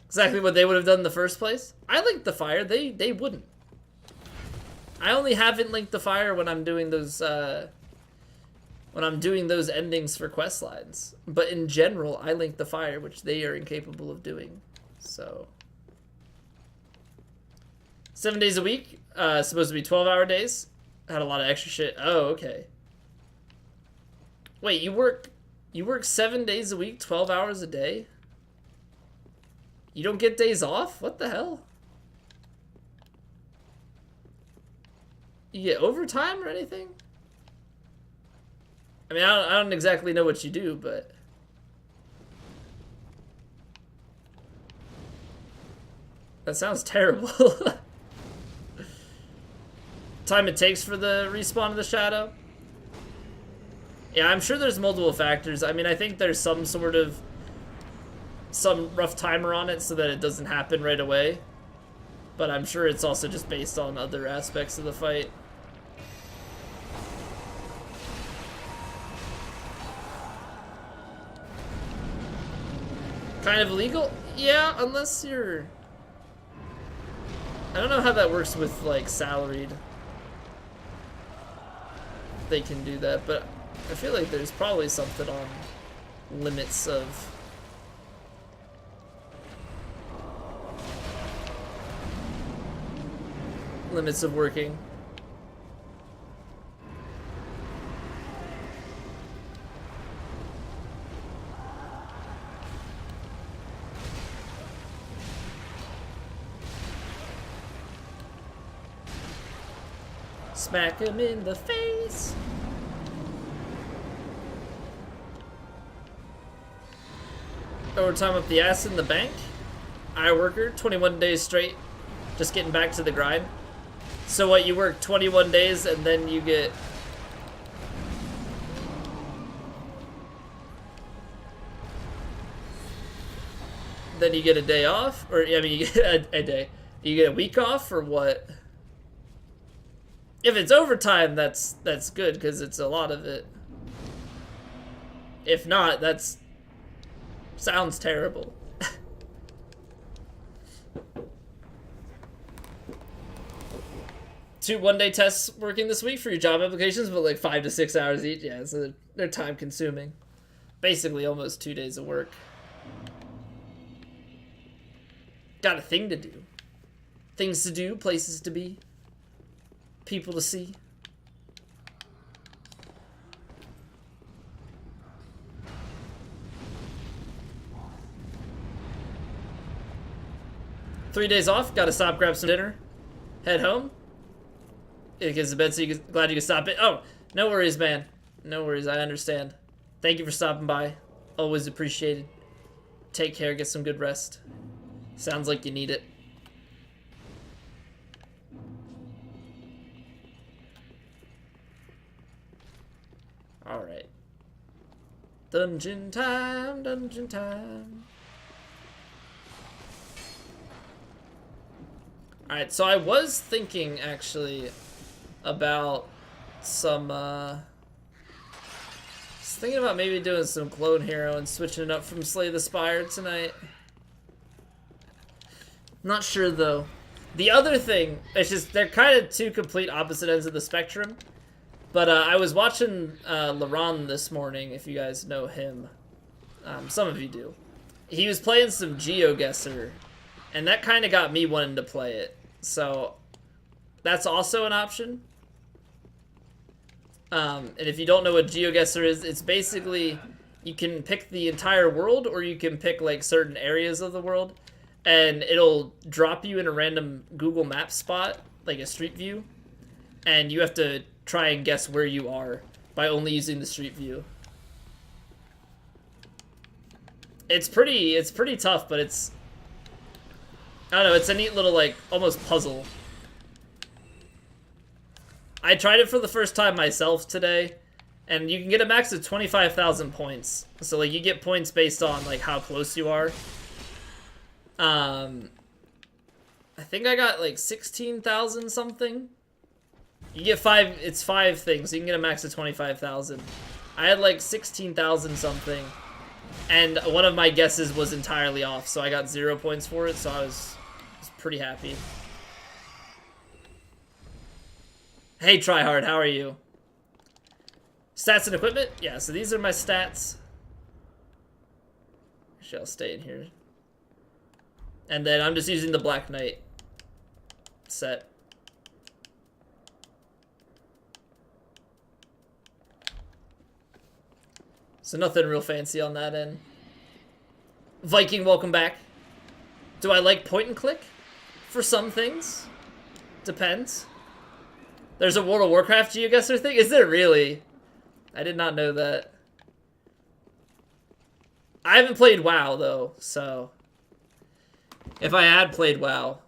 Exactly what they would have done in the first place. I linked the fire, they wouldn't. I only haven't linked the fire when I'm doing those endings for quest lines. But in general, I link the fire, which they are incapable of doing. So 7 days a week, supposed to be 12-hour days. Had a lot of extra shit. Oh, okay. Wait, you work 7 days a week, 12 hours a day? You don't get days off? What the hell? You get overtime or anything? I mean, I don't exactly know what you do, but... That sounds terrible. Time it takes for the respawn of the shadow? Yeah, I'm sure there's multiple factors. I mean, I think there's some rough timer on it so that it doesn't happen right away. But I'm sure it's also just based on other aspects of the fight. Kind of illegal? Yeah, unless you're... I don't know how that works with, like, salaried. They can do that, but I feel like there's probably something on limits of... limits of working. Smack him in the face. Overtime up the ass in the bank. I worker, 21 days straight, just getting back to the grind. So what, you work 21 days and then you get... Then you get a day off? Or, I mean, you get a day. You get a week off, or what? If it's overtime, that's good, because it's a lot of it. If not, that's... sounds terrible. 2 one-day tests working this week for your job applications, but like 5 to 6 hours each. Yeah, so they're time-consuming. Basically, almost 2 days of work. Got a thing to do. Things to do, places to be, people to see. Three days off, gotta stop, grab some dinner, head home. It gets to bed, so glad you can stop it. Oh, no worries, man. No worries, I understand. Thank you for stopping by. Always appreciated. Take care, get some good rest. Sounds like you need it. Alright. Dungeon time, dungeon time. Alright, so I was thinking, actually, about some, was thinking about maybe doing some Clone Hero and switching it up from Slay the Spire tonight. Not sure, though. The other thing, it's just, they're kind of two complete opposite ends of the spectrum. But I was watching Laron this morning, if you guys know him. Some of you do. He was playing some GeoGuessr, and that kind of got me wanting to play it. So, that's also an option. And if you don't know what GeoGuessr is, it's basically you can pick the entire world or you can pick like certain areas of the world, and it'll drop you in a random Google Maps spot, like a street view, and you have to try and guess where you are by only using the street view. It's pretty tough, but it's, I don't know, it's a neat little like almost puzzle. I tried it for the first time myself today, and you can get a max of 25,000 points. So like you get points based on like how close you are. I think I got like 16,000 something. You get it's 5 things, so you can get a max of 25,000. I had like 16,000 something, and one of my guesses was entirely off, so I got 0 points for it, so I was pretty happy. Hey Tryhard, how are you? Stats and equipment? Yeah, so these are my stats. Actually, I'll stay in here. And then I'm just using the Black Knight set. So nothing real fancy on that end. Viking, welcome back. Do I like point and click? For some things. Depends. There's a World of Warcraft GeoGuessr thing? Is there really? I did not know that. I haven't played WoW, though, so... If I had played WoW,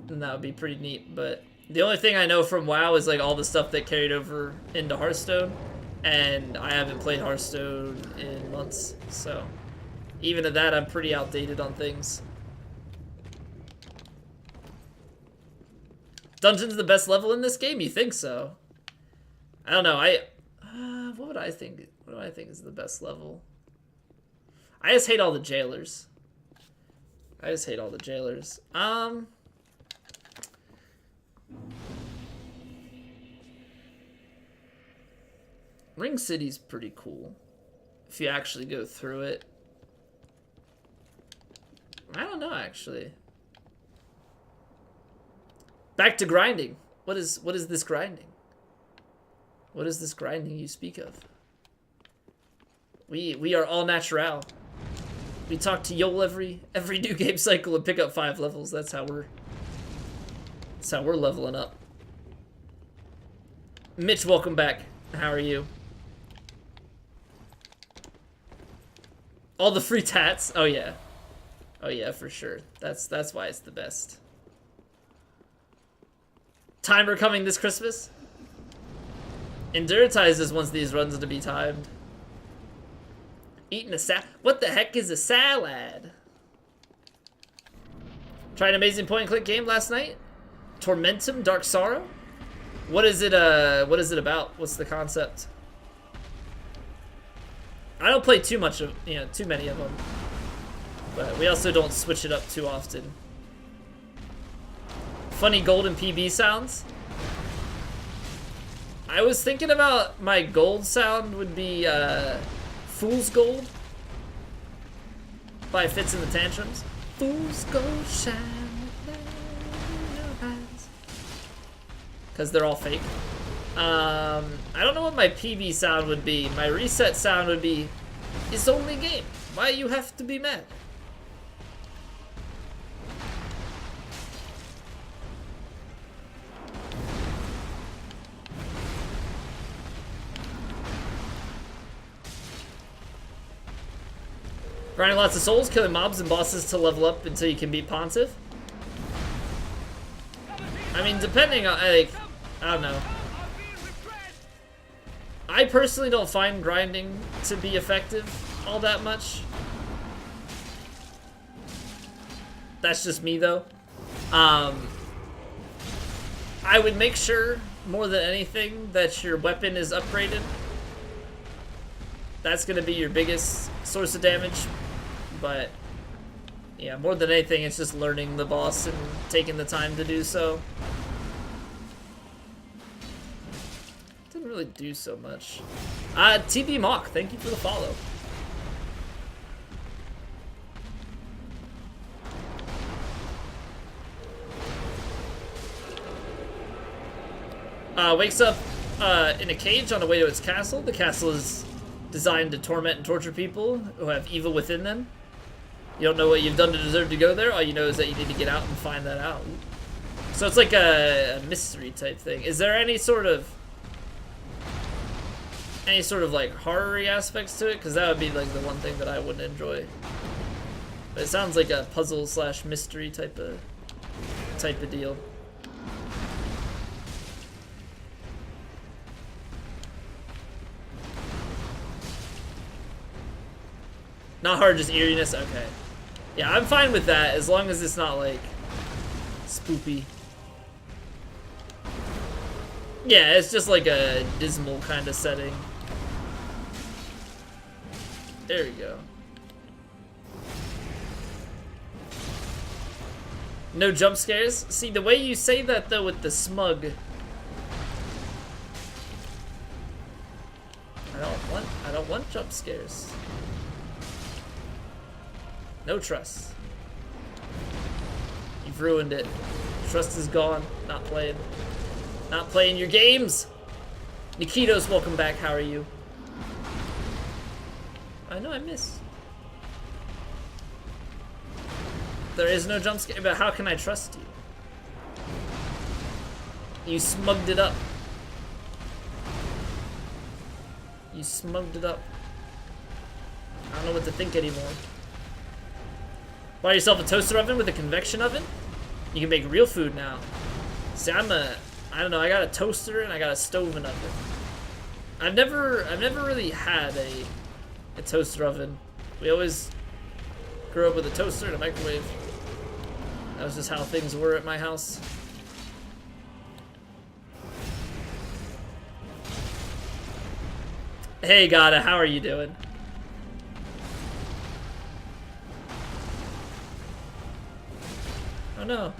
then that would be pretty neat, but... The only thing I know from WoW is, like, all the stuff that carried over into Hearthstone, and I haven't played Hearthstone in months, so... Even at that, I'm pretty outdated on things. Dungeon's the best level in this game? You think so? I don't know. What would I think? What do I think is the best level? I just hate all the jailers. Ring City's pretty cool if you actually go through it. I don't know, actually. Back to grinding. What is this grinding? What is this grinding you speak of? We are all natural. We talk to Yol every new game cycle and pick up 5 levels. That's how we're leveling up. Mitch, welcome back. How are you? All the free tats. Oh yeah. Oh yeah, for sure. That's why it's the best. Timer coming this Christmas? Enduritize just wants these runs to be timed. Eating a salad? What the heck is a salad? Tried an amazing point and click game last night. Tormentum, Dark Sorrow. What is it about? What's the concept? I don't play too much of, too many of them. But we also don't switch it up too often. Funny golden PB sounds. I was thinking about my gold sound would be Fool's Gold by Fits in the Tantrums. Fool's Gold shine in your eyes. Because they're all fake. I don't know what my PB sound would be. My reset sound would be, it's only a game. Why you have to be mad? Grinding lots of souls, killing mobs and bosses to level up until you can beat Pontiff. I mean, depending on, like, I don't know. I personally don't find grinding to be effective all that much. That's just me, though. I would make sure, more than anything, that your weapon is upgraded. That's going to be your biggest source of damage. But, yeah, more than anything, it's just learning the boss and taking the time to do so. Didn't really do so much. TB Mock, thank you for the follow. Wakes up in a cage on the way to its castle. The castle is designed to torment and torture people who have evil within them. You don't know what you've done to deserve to go there. All you know is that you need to get out and find that out. So it's like a mystery type thing. Is there any sort of like horror-y aspects to it? Because that would be like the one thing that I wouldn't enjoy. But it sounds like a puzzle / mystery type of deal. Not hard, just eeriness? Okay. Yeah, I'm fine with that as long as it's not like spoopy. Yeah, it's just like a dismal kind of setting. There we go. No jump scares? See, the way you say that though with the smug, I don't want jump scares. No trust. You've ruined it. Trust is gone. Not playing. Not playing your games. Nikitos, welcome back. How are you? I know I missed. There is no jump scare, but how can I trust you? You smugged it up. You smugged it up. I don't know what to think anymore. Buy yourself a toaster oven with a convection oven? You can make real food now. See, I don't know, I got a toaster and I got a stove and oven. I've never really had a toaster oven. We always grew up with a toaster and a microwave. That was just how things were at my house. Hey Gata, how are you doing? Oh no.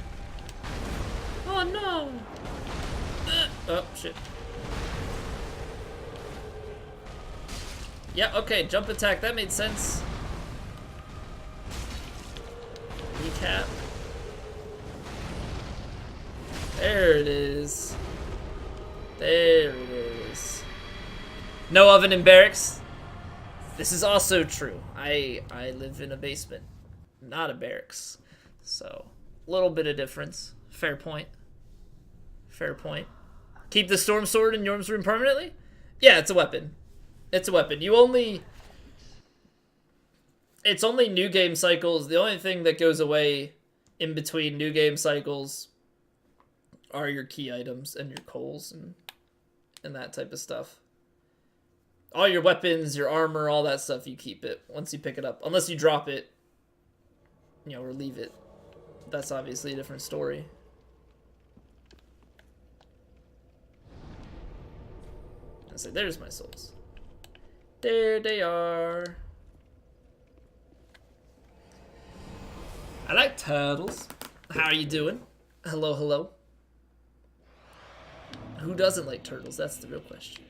Oh no! Oh shit. Yeah, okay, jump attack, that made sense. Recap. There it is. There it is. No oven in barracks. This is also true. I live in a basement, not a barracks. So, a little bit of difference. Fair point. Fair point. Keep the storm sword in Yorm's room permanently? Yeah, it's a weapon. It's a weapon. It's only new game cycles. The only thing that goes away in between new game cycles are your key items and your coals and that type of stuff. All your weapons, your armor, all that stuff, you keep it once you pick it up. Unless you drop it, or leave it. That's obviously a different story. I say, there's my souls. There they are. I like turtles. How are you doing? Hello, hello. Who doesn't like turtles? That's the real question.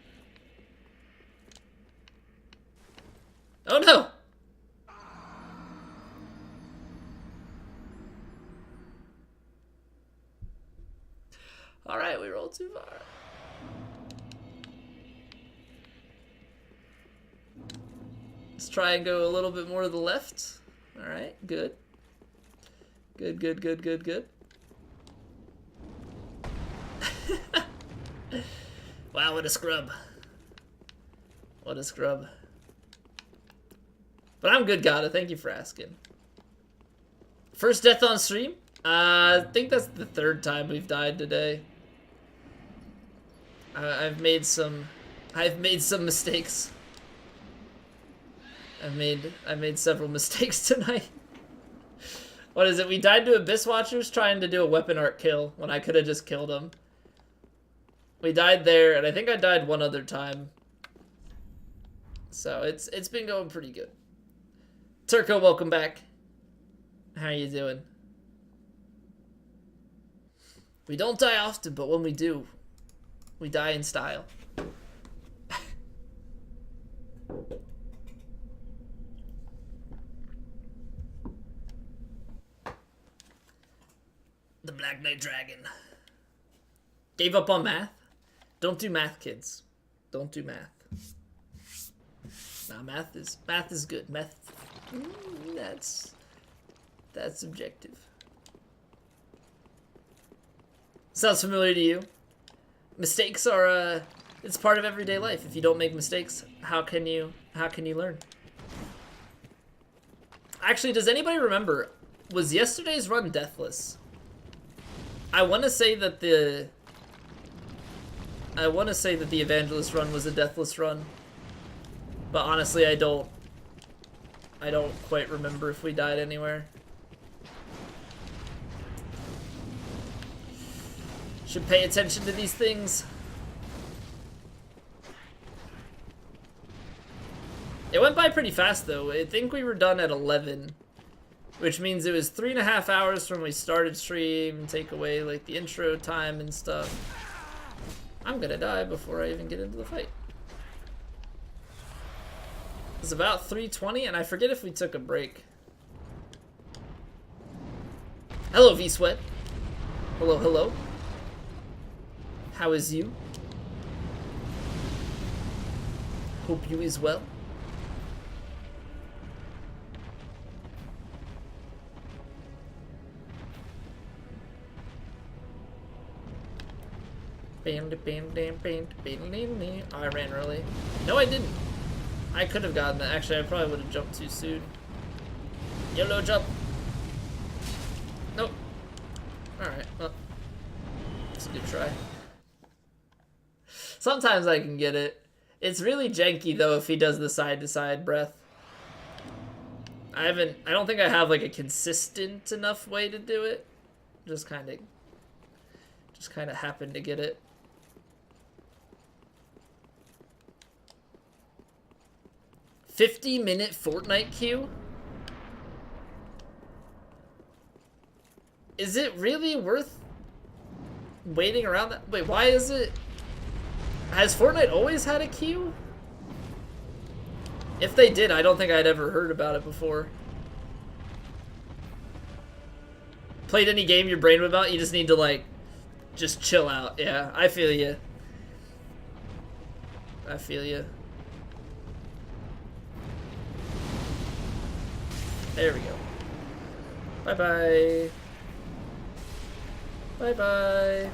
Oh no! Alright, we rolled too far. Let's try and go a little bit more to the left. Alright, good. Good, good, good, good, good. Wow, what a scrub. What a scrub. But I'm good, Gata. Thank you for asking. First death on stream? I think that's the third time we've died today. I've made some mistakes. I made several mistakes tonight. What is it? We died to Abyss Watchers trying to do a weapon art kill when I could have just killed them. We died there, and I think I died one other time. So it's been going pretty good. Turco, welcome back. How are you doing? We don't die often, but when we do, we die in style. The Black Knight Dragon. Gave up on math? Don't do math, kids. Don't do math. Nah, math is good. Math, that's subjective. Sounds familiar to you? Mistakes are it's part of everyday life. If you don't make mistakes, how can you learn? Actually, does anybody remember, was yesterday's run deathless? I want to say that the Evangelist run was a deathless run. But honestly, I don't quite remember if we died anywhere. Should pay attention to these things. It went by pretty fast though. I think we were done at 11, which means it was 3.5 hours from when we started stream, take away like the intro time and stuff. I'm gonna die before I even get into the fight. It's about 3:20 and I forget if we took a break. Hello V-Sweat. Hello, hello. How is you? Hope you is well. I ran early. No, I didn't. I could have gotten that. Actually, I probably would have jumped too soon. YOLO jump. Nope. Alright, well. It's a good try. Sometimes I can get it. It's really janky, though, if he does the side-to-side breath. I don't think I have, like, a consistent enough way to do it. Just kind of happened to get it. $50-minute Fortnite queue? Is it really worth waiting around that? Wait, why is it? Has Fortnite always had a queue? If they did, I don't think I'd ever heard about it before. Played any game your brain would melt? You just need to, like, just chill out. Yeah, I feel you. I feel you. There we go. Bye-bye. Bye-bye.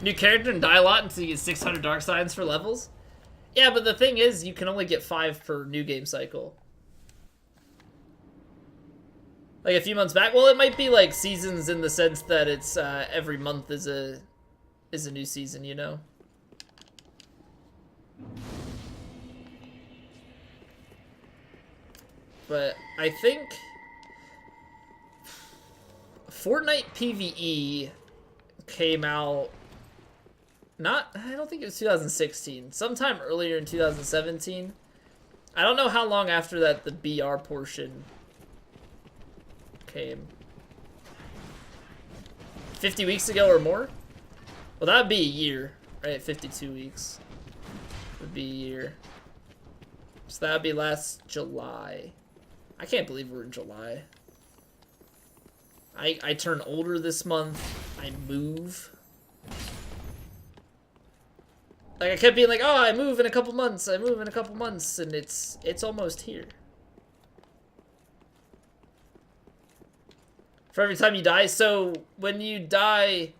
New character and die a lot until you get 600 dark signs for levels? Yeah, but the thing is, you can only get 5 per new game cycle. Like a few months back, well, it might be like seasons in the sense that it's every month is a new season, you know? But I think Fortnite PvE came out I don't think it was 2016, sometime earlier in 2017. I don't know how long after that the BR portion came. 50 weeks ago or more? Well, that would be a year, right? 52 weeks would be a year. So that would be last July. I can't believe we're in July. I turn older this month. I move. Like, I kept being like, oh, I move in a couple months. I move in a couple months. And it's almost here. For every time you die. So, when you die...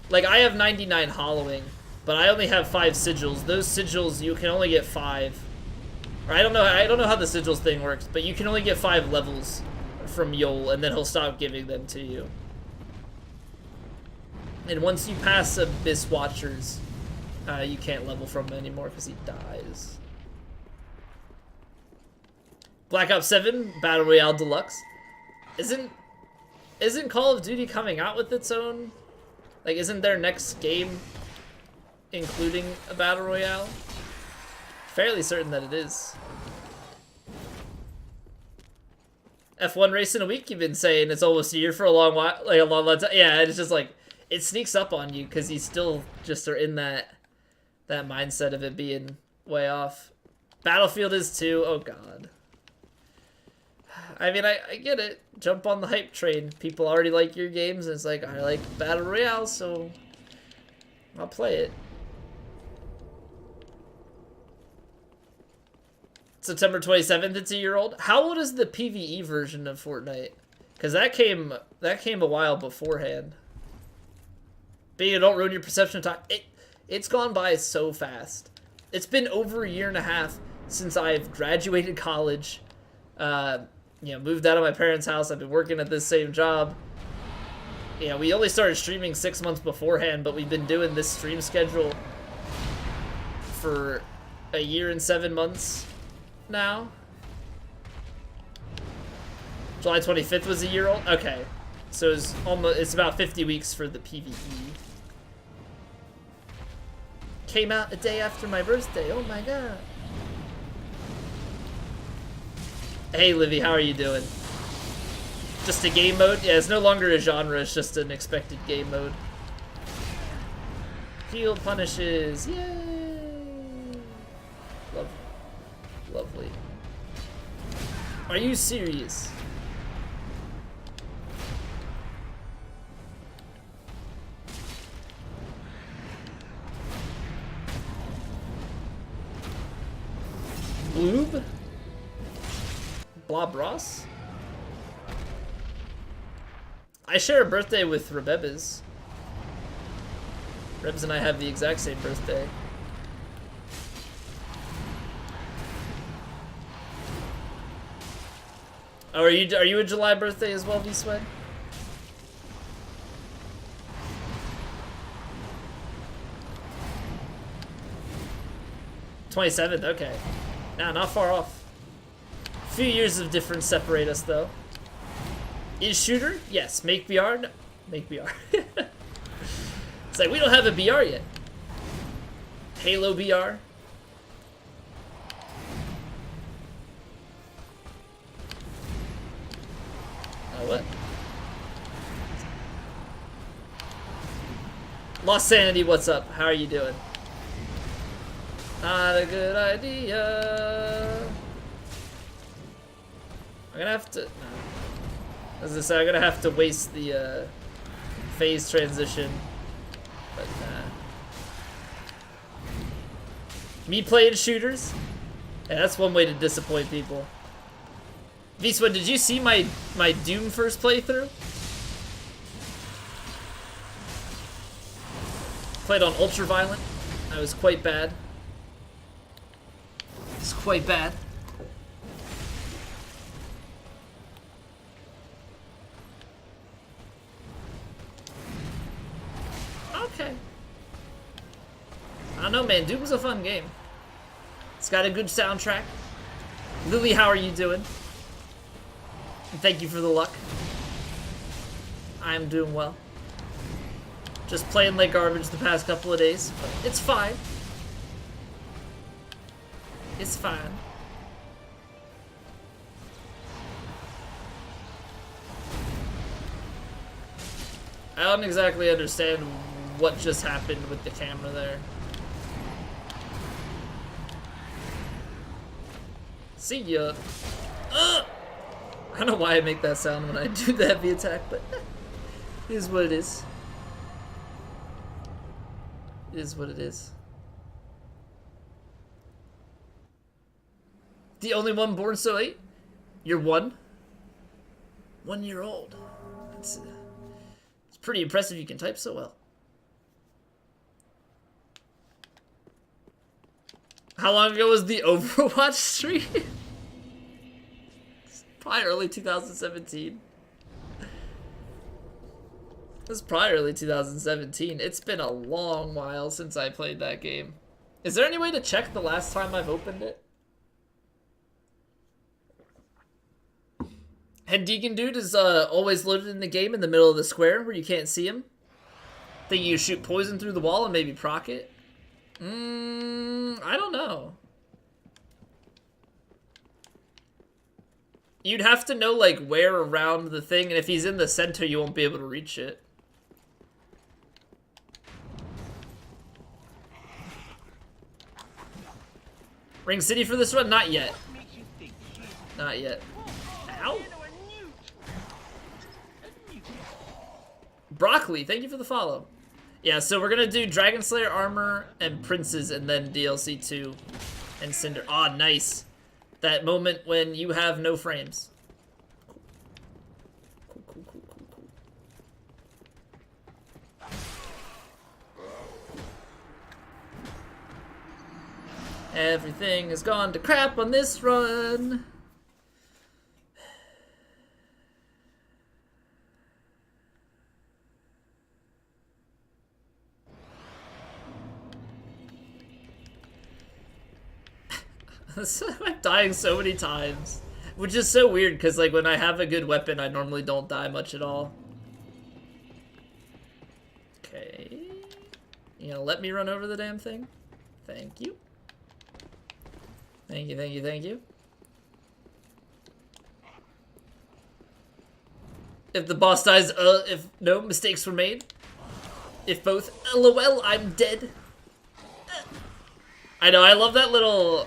Like, I have 99 hollowing. But I only have 5 sigils. Those sigils, you can only get 5. Or I don't know how the sigils thing works. But you can only get 5 levels from Yol. And then he'll stop giving them to you. And once you pass Abyss Watchers... you can't level from him anymore because he dies. Black Ops 7 Battle Royale Deluxe. Isn't Call of Duty coming out with its own? Like, isn't their next game including a Battle Royale? Fairly certain that it is. F1 race in a week, you've been saying it's almost a year for a long while, like a long time. Yeah, it's just like, it sneaks up on you because you still just are in that mindset of it being way off. Battlefield is too. Oh god. I mean, I get it. Jump on the hype train. People already like your games, and it's like, I like Battle Royale, so I'll play it. September 27th, it's a year old. How old is the PvE version of Fortnite? Because that came a while beforehand. Being don't ruin your perception of time. It's gone by so fast. It's been over a year and a half since I've graduated college. You know, moved out of my parents' house. I've been working at this same job. You know, we only started streaming 6 months beforehand, but we've been doing this stream schedule for a year and 7 months now. July 25th was a year old? Okay. So it's about 50 weeks for the PvE. Came out a day after my birthday. Oh my god. Hey Livy, how are you doing? Just a game mode? Yeah, it's no longer a genre, it's just an expected game mode. Heal punishes. Yay! Lovely. Lovely. Are you serious? Bloob? Blob Ross? I share a birthday with Rebebes. Rebs and I have the exact same birthday. Oh, are you a July birthday as well, V-Swed? '27th, okay. Nah, not far off. A few years of difference separate us, though. Is shooter? Yes. Make BR? No. Make BR. It's like, we don't have a BR yet. Halo BR? Oh, what? Lost Sanity, what's up? How are you doing? Not a good idea. I'm gonna have to... No. As I say, I'm gonna have to waste the phase transition. But nah. Me playing shooters? Yeah, that's one way to disappoint people. V-Swed, did you see my Doom first playthrough? Played on Ultraviolent. I was quite bad. It's quite bad. Okay. I don't know, man. Doom's a fun game. It's got a good soundtrack. Lily, how are you doing? And thank you for the luck. I'm doing well. Just playing like garbage the past couple of days, but it's fine. It's fine. I don't exactly understand what just happened with the camera there. See ya. I don't know why I make that sound when I do the heavy attack, but it is what it is. It is what it is. The only one born so late? You're one? 1 year old. It's pretty impressive you can type so well. How long ago was the Overwatch stream? Probably early 2017. It was probably early 2017. It's been a long while since I played that game. Is there any way to check the last time I've opened it? Head Deacon Dude is always loaded in the game in the middle of the square where you can't see him. Think you shoot poison through the wall and maybe proc it? I don't know. You'd have to know like where around the thing, and if he's in the center you won't be able to reach it. Ring City for this one? Not yet. Not yet. Ow. Broccoli, thank you for the follow. Yeah, so we're gonna do Dragon Slayer armor and Princes and then DLC 2 and Cinder. Ah, nice. That moment when you have no frames. Cool. Everything has gone to crap on this run. I'm dying so many times, which is so weird because like when I have a good weapon I normally don't die much at all. Okay, you gonna let me run over the damn thing? Thank you. Thank you. If the boss dies, if no mistakes were made, if both, LOL, I'm dead. I know, I love that little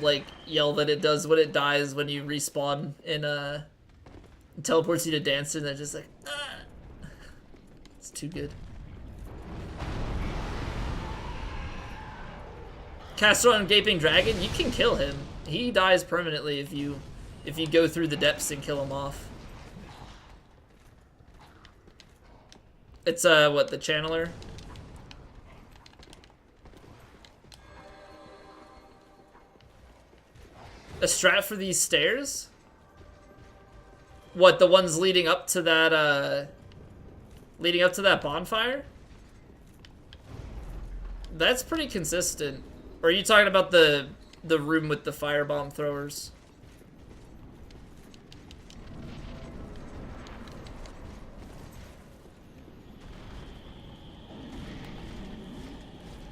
like yell that it does when it dies when you respawn in it teleports you to Dancer and then just like it's too good. Caster on Gaping Dragon, you can kill him. He dies permanently if you go through the depths and kill him off. It's what, the channeler? A strat for these stairs? What, the ones leading up to that bonfire? That's pretty consistent. Or are you talking about the room with the firebomb throwers?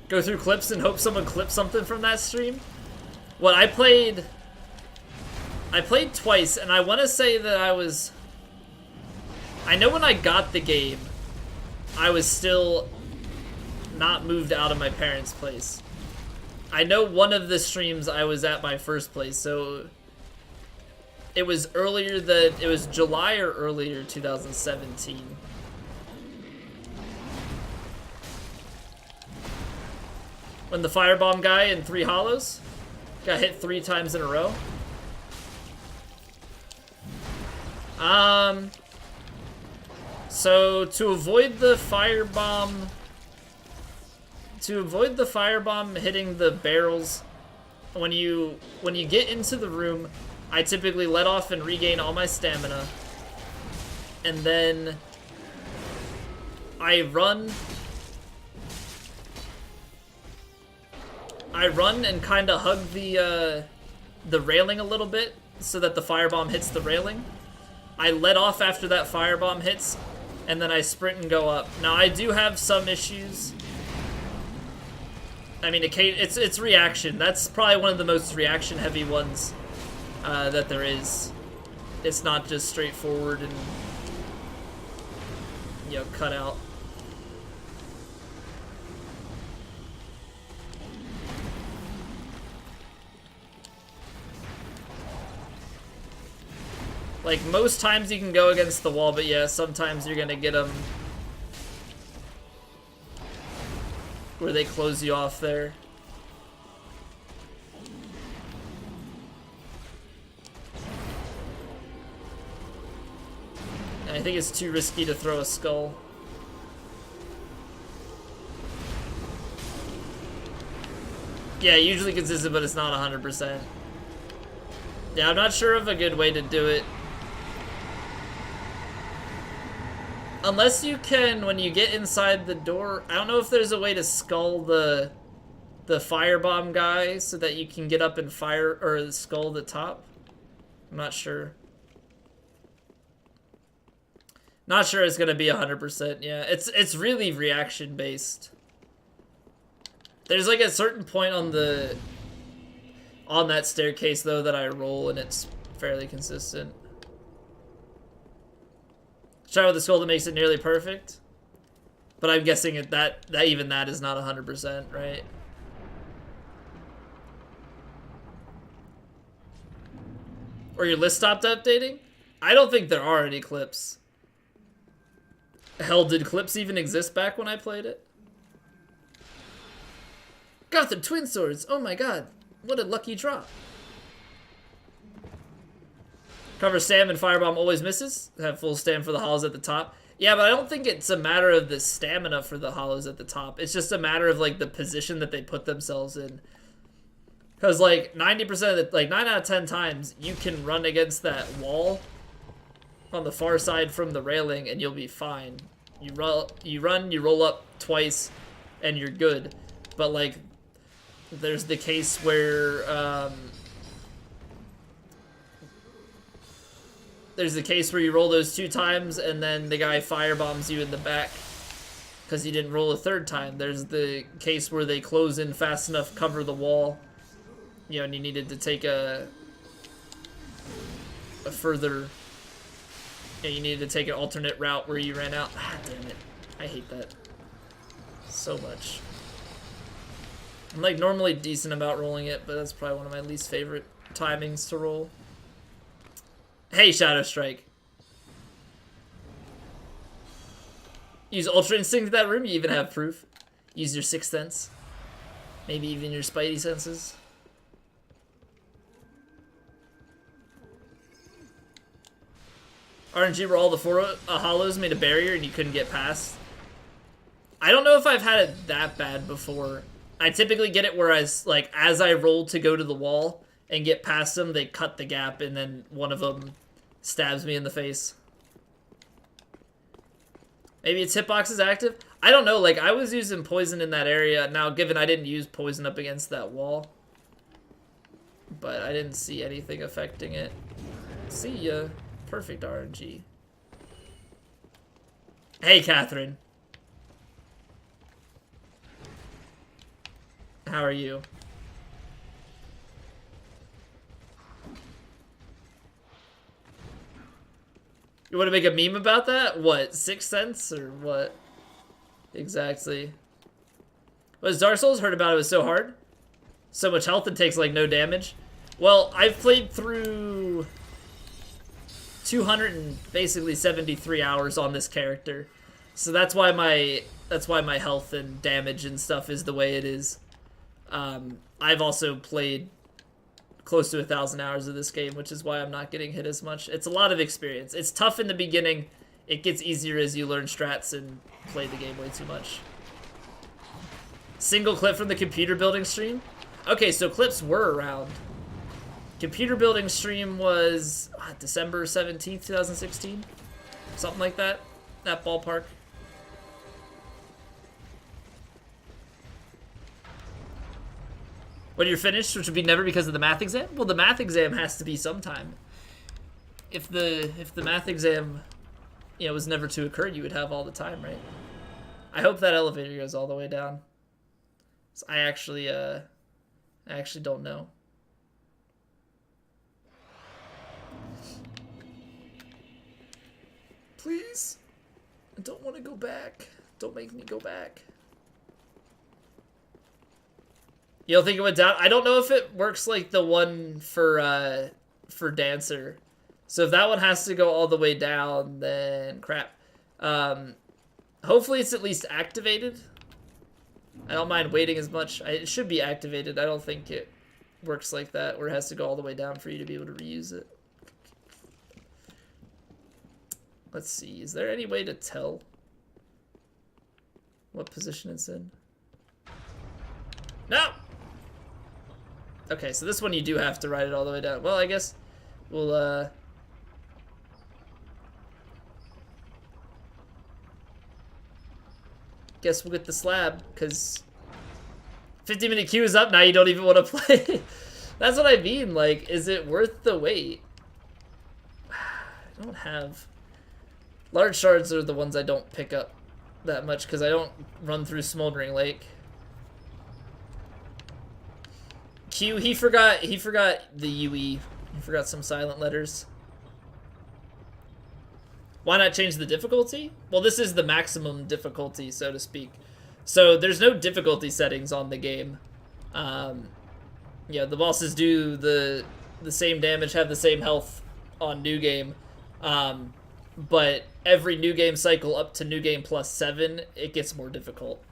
Go through clips and hope someone clips something from that stream? What, I played twice, and I want to say that I know when I got the game, I was still not moved out of my parents' place. I know one of the streams I was at my first place, so it was it was July or earlier 2017. When the firebomb guy in 3 Hollows got hit 3 times in a row. So to avoid the firebomb hitting the barrels, when you get into the room, I typically let off and regain all my stamina, and then I run and kind of hug the railing a little bit so that the firebomb hits the railing. I let off after that firebomb hits, and then I sprint and go up. Now I do have some issues. I mean, it's reaction. That's probably one of the most reaction-heavy ones that there is. It's not just straightforward and, you know, cut out. Like, most times you can go against the wall, but yeah, sometimes you're gonna get them where they close you off there. And I think it's too risky to throw a skull. Yeah, usually consistent, but it's not 100%. Yeah, I'm not sure of a good way to do it. Unless you can, when you get inside the door, I don't know if there's a way to skull the firebomb guy so that you can get up and fire, or skull the top. I'm not sure. Not sure it's gonna be 100%, yeah. It's really reaction based. There's like a certain point on that staircase though that I roll and it's fairly consistent. Try with the skull that makes it nearly perfect, but I'm guessing that even that is not 100%, right? Or your list stopped updating? I don't think there are any clips. Hell, did clips even exist back when I played it? Gotham Twin Swords! Oh my god. What a lucky drop. Cover Stam and Firebomb always misses. Have full Stam for the hollows at the top. Yeah, but I don't think it's a matter of the stamina for the hollows at the top. It's just a matter of, like, the position that they put themselves in. Because, like, 90% of the, like, 9 out of 10 times, you can run against that wall on the far side from the railing, and you'll be fine. You roll up twice, and you're good. But, like, there's the case where, there's the case where you roll those 2 times, and then the guy firebombs you in the back because you didn't roll a 3rd time. There's the case where they close in fast enough, cover the wall, you know, and you needed to take a further, you know, you needed to take an alternate route where you ran out. Ah, damn it. I hate that so much. I'm, like, normally decent about rolling it, but that's probably one of my least favorite timings to roll. Hey, Shadow Strike. Use Ultra Instinct in that room, you even have proof. Use your 6th sense. Maybe even your Spidey senses. RNG where all the 4 hollows made a barrier and you couldn't get past. I don't know if I've had it that bad before. I typically get it where as I roll to go to the wall and get past them, they cut the gap and then one of them stabs me in the face. Maybe its hitbox is active? I don't know, like, I was using poison in that area. Now, given I didn't use poison up against that wall, but I didn't see anything affecting it. See ya. Perfect RNG. Hey, Catherine. How are you? You want to make a meme about that? What, 6th sense or what? Exactly. Was Dark Souls? Heard about it, was so hard. So much health and takes like no damage. Well, I've played through 273 hours on this character. So that's why my health and damage and stuff is the way it is. I've also played close to 1,000 hours of this game, which is why I'm not getting hit as much. It's a lot of experience. It's tough in the beginning. It gets easier as you learn strats and play the game way too much. Single clip from the computer building stream? Okay, so clips were around. Computer building stream was December 17th, 2016? Something like that. That ballpark. When you're finished, which would be never because of the math exam? Well, the math exam has to be sometime. If the math exam, you know, was never to occur, you would have all the time, right? I hope that elevator goes all the way down. So I actually don't know. Please, I don't want to go back. Don't make me go back. You don't think it went down? I don't know if it works like the one for Dancer. So if that one has to go all the way down, then crap. Hopefully it's at least activated. I don't mind waiting as much. It should be activated. I don't think it works like that, where it has to go all the way down for you to be able to reuse it. Let's see. Is there any way to tell what position it's in? No! Okay, so this one you do have to ride it all the way down. Well, I guess we'll, guess we'll get the slab, because 50-minute queue is up, now you don't even want to play. That's what I mean, like, is it worth the wait? I don't have... Large shards are the ones I don't pick up that much, because I don't run through Smoldering Lake. Q, he forgot the UE. He forgot some silent letters. Why not change the difficulty? Well, this is the maximum difficulty, so to speak. So there's no difficulty settings on the game. Yeah, the bosses do the the same damage, have the same health on New Game. But every New Game cycle up to New Game plus 7, it gets more difficult.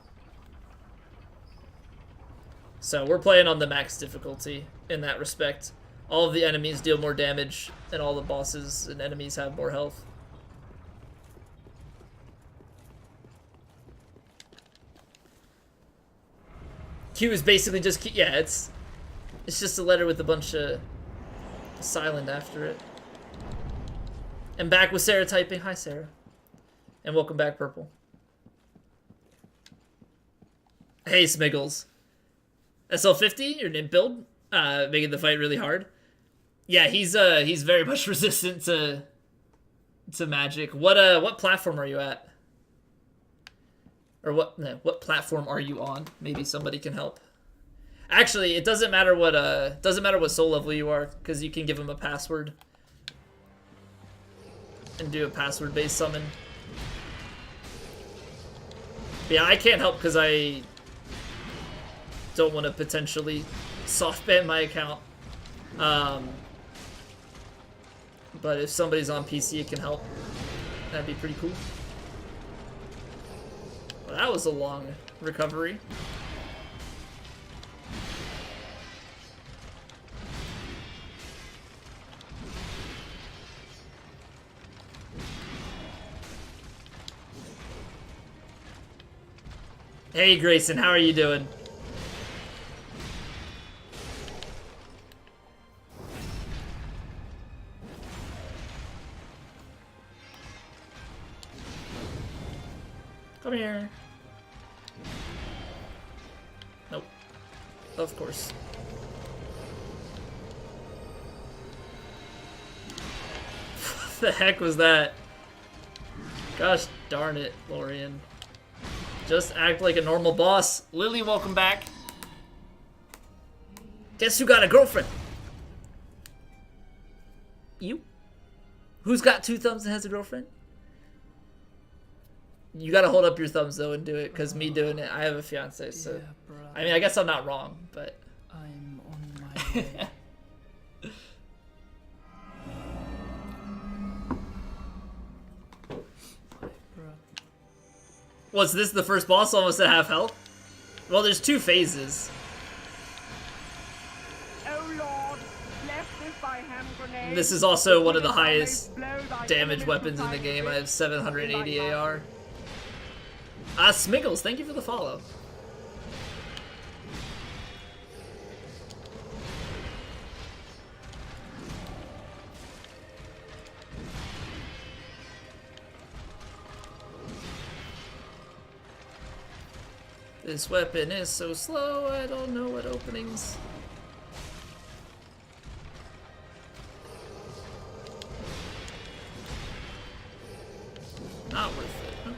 So we're playing on the max difficulty in that respect. All of the enemies deal more damage, and all the bosses and enemies have more health. Q is basically just yeah, it's just a letter with a bunch of silent after it. And back with Sarah typing. Hi, Sarah. And welcome back, Purple. Hey, Smiggles. SL50, your name build, making the fight really hard. Yeah, he's very much resistant to magic. What platform are you at? Or what platform are you on? Maybe somebody can help. Actually, it doesn't matter what soul level you are, because you can give him a password and do a password-based summon. But yeah, I can't help because I don't want to potentially soft ban my account. But if somebody's on PC, it can help. That'd be pretty cool. Well, that was a long recovery. Hey, Grayson, how are you doing? Come here. Nope. Of course. What the heck was that? Gosh darn it, Lorian. Just act like a normal boss. Lily, welcome back. Guess who got a girlfriend? You? Who's got 2 thumbs and has a girlfriend? You gotta hold up your thumbs though and do it, because me doing it, I have a fiance, so... Yeah, I mean, I guess I'm not wrong, but... I'm on my way. Was this the first boss almost at half health? Well, there's 2 phases. Oh Lord, blessed by hand grenade. This is also one of the highest damage weapons in the game. I have 780 AR. Smiggles, thank you for the follow. This weapon is so slow, I don't know what openings. Not worth it, okay.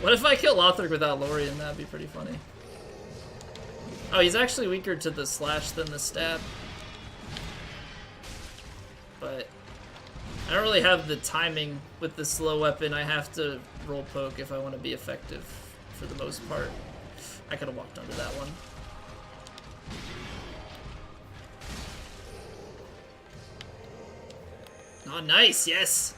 What if I kill Lothric without Lorian? That'd be pretty funny. Oh, he's actually weaker to the slash than the stab. But I don't really have the timing with the slow weapon. I have to roll poke if I want to be effective for the most part. I could have walked under that one. Oh, nice, yes!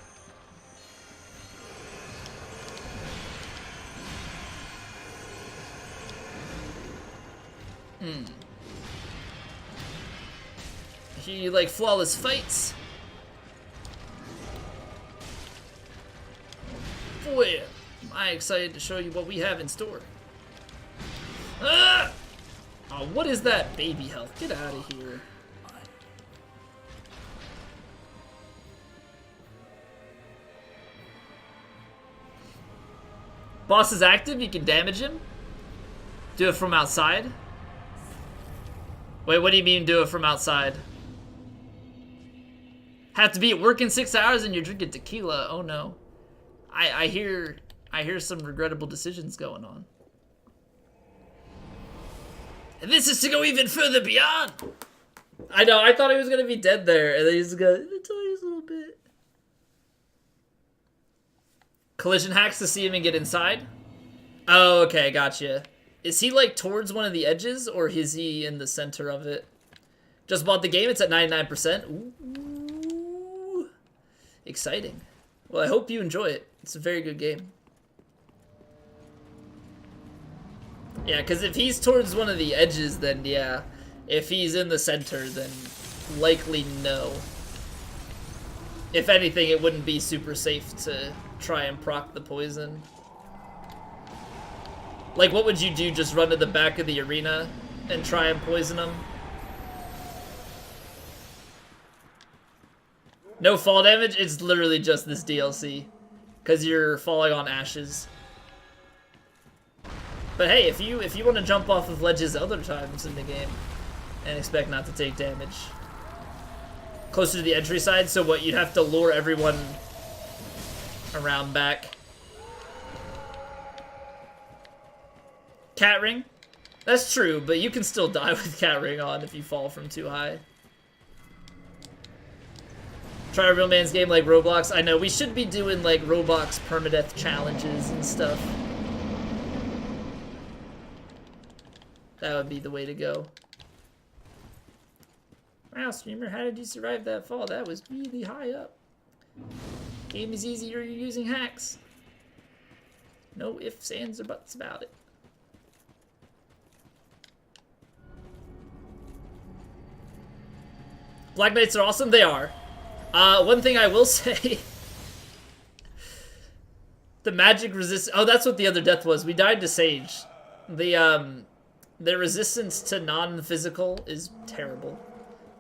You like flawless fights? Boy, am I excited to show you what we have in store. Ah! Oh, what is that baby health? Get out of here. Boss is active, you can damage him. Do it from outside. Wait, what do you mean do it from outside? Have to be at work in 6 hours and you're drinking tequila. Oh no. I hear some regrettable decisions going on. And this is to go even further beyond. I know, I thought he was gonna be dead there, and then he's gonna the tiniest little bit. Collision hacks to see him and get inside. Oh, okay, gotcha. Is he like towards one of the edges, or is he in the center of it? Just bought the game. It's at 99%. Ooh. Exciting. Well, I hope you enjoy it. It's a very good game. Yeah, because if he's towards one of the edges, then yeah. If he's in the center, then likely no. If anything, it wouldn't be super safe to try and proc the poison. Like, what would you do? Just run to the back of the arena and try and poison him? No fall damage? It's literally just this DLC. Because you're falling on ashes. But hey, if you want to jump off of ledges other times in the game and expect not to take damage. Closer to the entry side, so what, you'd have to lure everyone around back. Cat ring? That's true, but you can still die with cat ring on if you fall from too high. Try a real man's game like Roblox. I know, we should be doing like Roblox permadeath challenges and stuff. That would be the way to go. Wow, streamer, how did you survive that fall? That was really high up. Game is easy, you're using hacks. No ifs, ands, or buts about it. Black Knights are awesome, they are. One thing I will say, the magic resist. Oh, that's what the other death was. We died to Sage. The resistance to non-physical is terrible.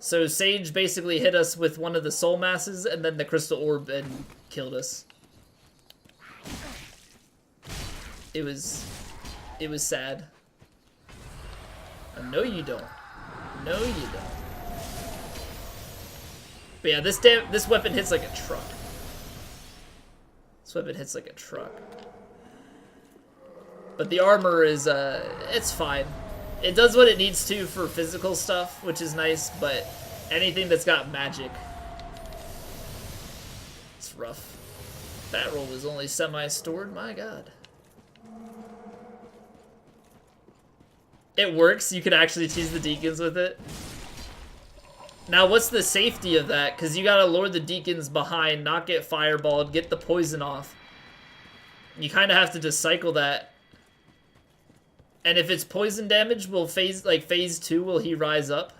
So Sage basically hit us with one of the soul masses and then the crystal orb and killed us. It was sad. Oh, no, you don't. No, you don't. But yeah, this weapon hits like a truck. This weapon hits like a truck. But the armor is, it's fine. It does what it needs to for physical stuff, which is nice, but anything that's got magic, it's rough. That roll was only semi-stored, my god. It works, you can actually tease the deacons with it. Now, what's the safety of that? Because you gotta lure the deacons behind, not get fireballed, get the poison off. You kind of have to just cycle that. And if it's poison damage, will phase 2, will he rise up?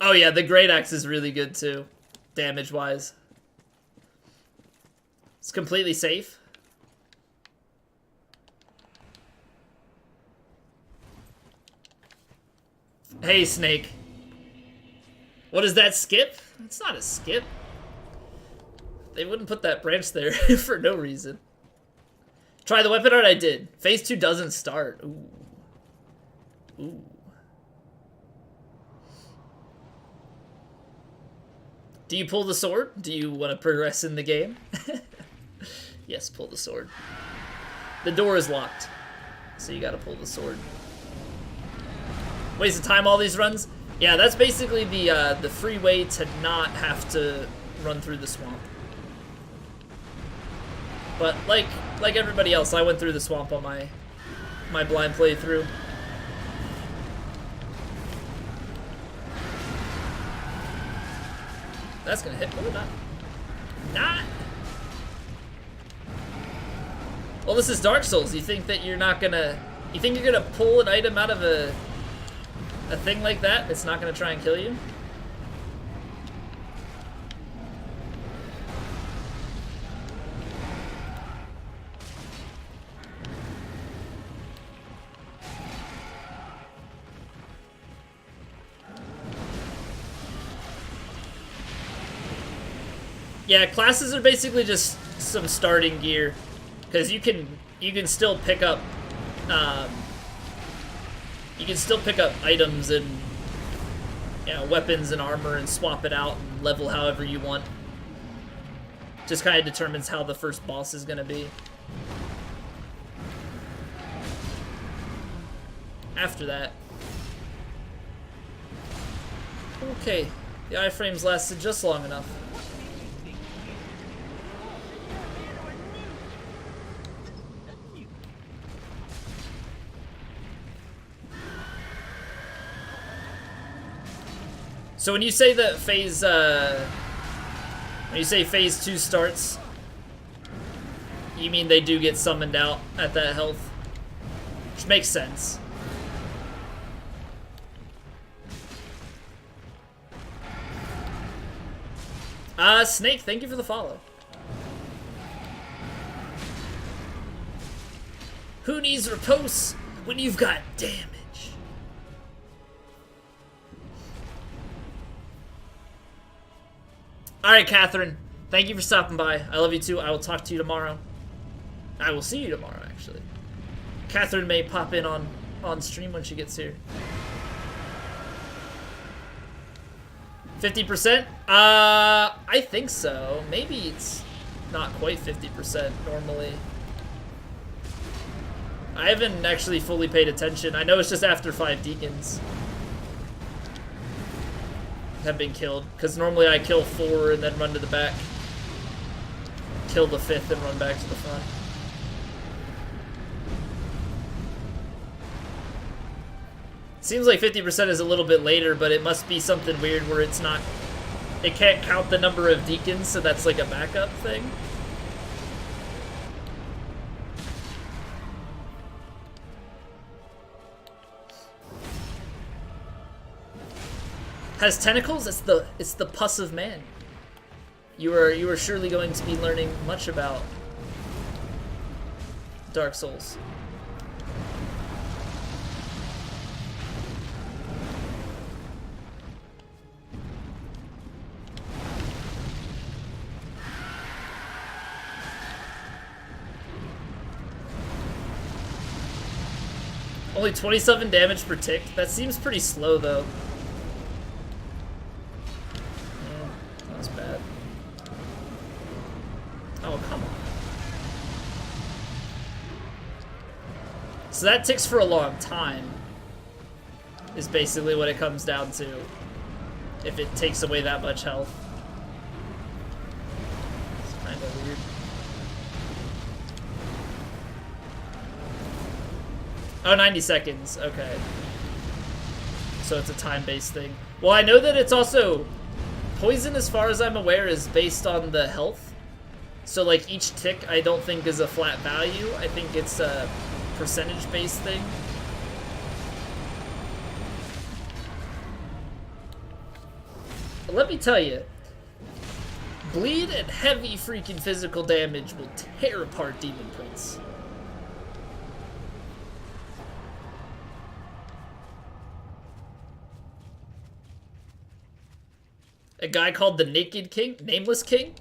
Oh yeah, the Great Axe is really good too, damage-wise. It's completely safe. Hey, Snake. What is that, skip? It's not a skip. They wouldn't put that branch there for no reason. Try the weapon art, I did. Phase 2 doesn't start. Ooh. Ooh. Do you pull the sword? Do you want to progress in the game? Yes, pull the sword. The door is locked, so you gotta pull the sword. Waste of time all these runs? Yeah, that's basically the free way to not have to run through the swamp. But like everybody else, I went through the swamp on my blind playthrough. That's gonna hit. Oh, not. Well, this is Dark Souls. You think that you're not gonna? You think you're gonna pull an item out of a thing like that? It's not gonna try and kill you. Yeah, classes are basically just some starting gear, because you can still pick up items and weapons and armor and swap it out and level however you want. Just kind of determines how the first boss is gonna be. After that, okay, the iframes lasted just long enough. So when you say that phase, when you say phase 2 starts, you mean they do get summoned out at that health? Which makes sense. Snake, thank you for the follow. Who needs repose when you've got damage? Alright, Catherine. Thank you for stopping by. I love you too. I will talk to you tomorrow. I will see you tomorrow, actually. Catherine may pop in on stream when she gets here. 50%? I think so. Maybe it's not quite 50% normally. I haven't actually fully paid attention. I know it's just after 5 deacons have been killed, because normally I kill 4 and then run to the back. Kill the 5th and run back to the front. Seems like 50% is a little bit later, but it must be something weird where it's not... It can't count the number of deacons, so that's like a backup thing. Has tentacles? It's the pus of man. You are surely going to be learning much about Dark Souls. Only 27 damage per tick? That seems pretty slow, though. Yeah, that was bad. Oh, come on. So that ticks for a long time, is basically what it comes down to, if it takes away that much health. It's kind of weird. Oh, 90 seconds. Okay. So it's a time-based thing. Well, I know that it's also... Poison, as far as I'm aware, is based on the health. So, like, each tick I don't think is a flat value. I think it's a percentage-based thing. But let me tell you, bleed and heavy freaking physical damage will tear apart Demon Prince. A guy called the Naked King? Nameless King?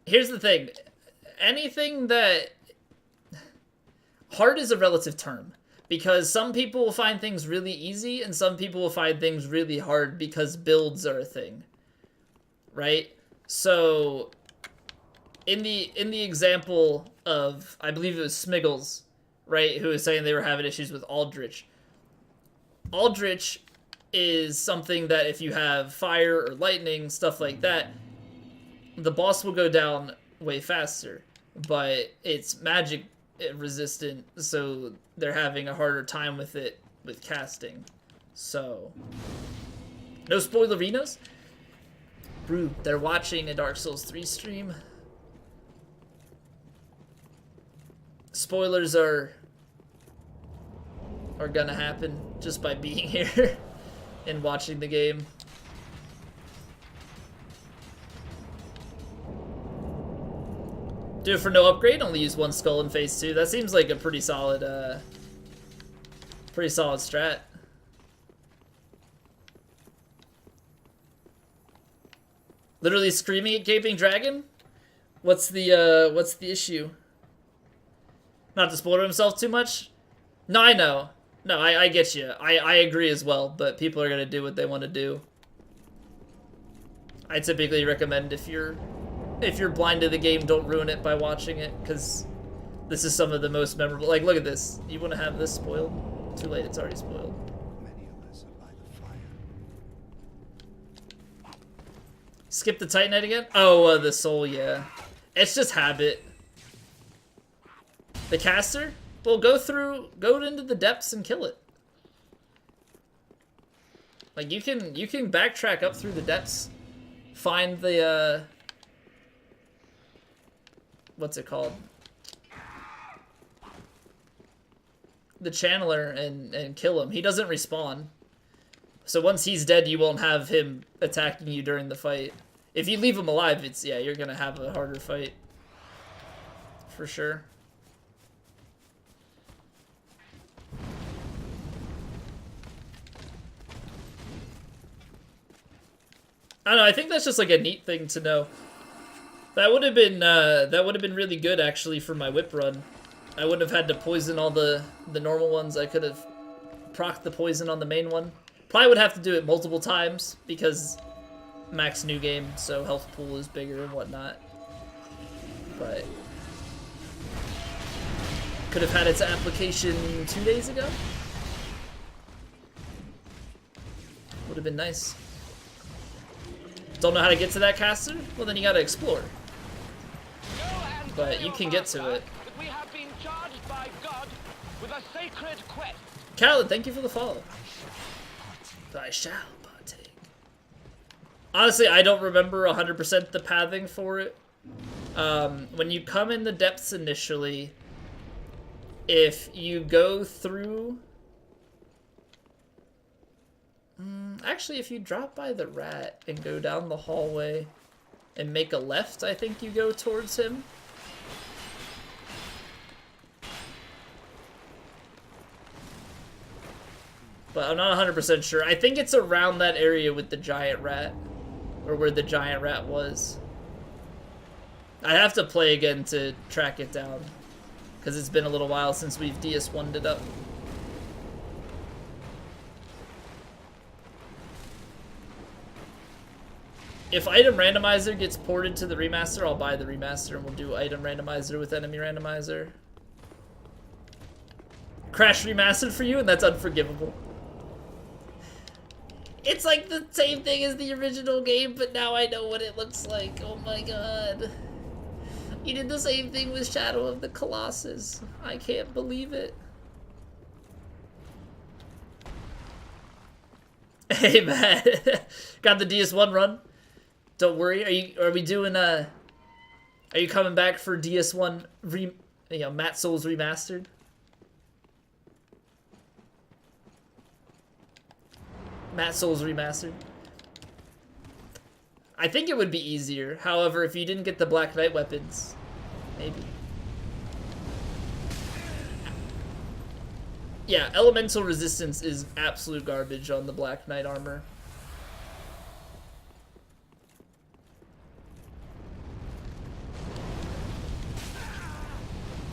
Here's the thing. Anything that... Hard is a relative term. Because some people will find things really easy, and some people will find things really hard because builds are a thing. Right? So... In the example of... I believe it was Smiggles, right? Who was saying they were having issues with Aldrich. Aldrich... is something that if you have fire or lightning, stuff like that, the boss will go down way faster, but it's magic resistant, so they're having a harder time with it with casting. So, no spoilerinos? Brew, they're watching a Dark Souls 3 stream. Spoilers are gonna happen just by being here. And watching the game. Do it for no upgrade, only use 1 skull in phase 2. That seems like a pretty solid strat. Literally screaming at Gaping Dragon? What's the issue? Not to spoil himself too much? No, I know. No, I get you. I agree as well, but people are gonna do what they want to do. I typically recommend if you're blind to the game, don't ruin it by watching it, because this is some of the most memorable. Like, look at this. You want to have this spoiled? Too late. It's already spoiled. Many of us are by the fire. Skip the Titanite again? Oh, the soul. Yeah, it's just habit. The caster. Well, go into the depths and kill it. Like you can backtrack up through the depths, find the what's it called? The channeler and kill him. He doesn't respawn. So once he's dead, you won't have him attacking you during the fight. If you leave him alive, yeah, you're gonna have a harder fight. For sure. I don't know, I think that's just like a neat thing to know. That would have been really good actually for my whip run. I wouldn't have had to poison all the normal ones. I could have procced the poison on the main one. Probably would have to do it multiple times because max new game, so health pool is bigger and whatnot. But could have had its application 2 days ago. Would have been nice. Don't know how to get to that caster? Well, then you gotta explore. But you can get to it. We have been charged by God with a sacred quest. Khaled, thank you for the follow. I shall partake. Honestly, I don't remember 100% the pathing for it. When you come in the depths initially, if you go through... actually, if you drop by the rat and go down the hallway and make a left, I think you go towards him. But I'm not 100% sure. I think it's around that area with the giant rat. Or where the giant rat was. I'd have to play again to track it down. Because it's been a little while since we've DS1'd it up. If item randomizer gets ported to the remaster, I'll buy the remaster and we'll do item randomizer with enemy randomizer. Crash remastered for you, and that's unforgivable. It's like the same thing as the original game, but now I know what it looks like. Oh my god. You did the same thing with Shadow of the Colossus. I can't believe it. Hey man, got the DS1 run. Don't worry. Are we doing are you coming back for DS1 Matt Souls remastered? Matt Souls remastered. I think it would be easier. However, if you didn't get the Black Knight weapons, maybe. Yeah, elemental resistance is absolute garbage on the Black Knight armor.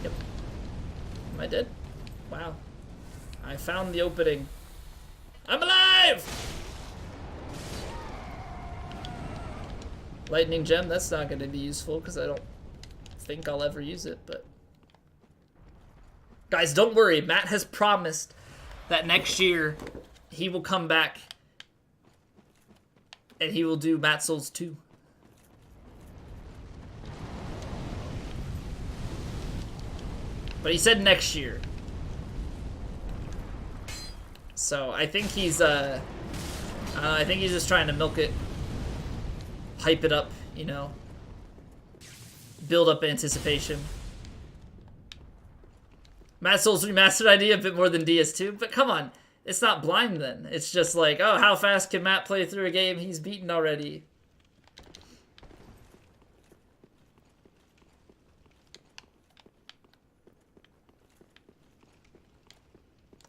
Yep. Am I dead? Wow. I found the opening. I'm alive! Lightning gem, that's not going to be useful because I don't think I'll ever use it, but... Guys, don't worry. Matt has promised that next year he will come back and he will do Matt Souls 2. But he said next year. So I think he's I think he's just trying to milk it, hype it up, you know, build up anticipation. Matt Souls remastered idea a bit more than DS2, but come on, it's not blind then. It's just like, oh, how fast can Matt play through a game he's beaten already?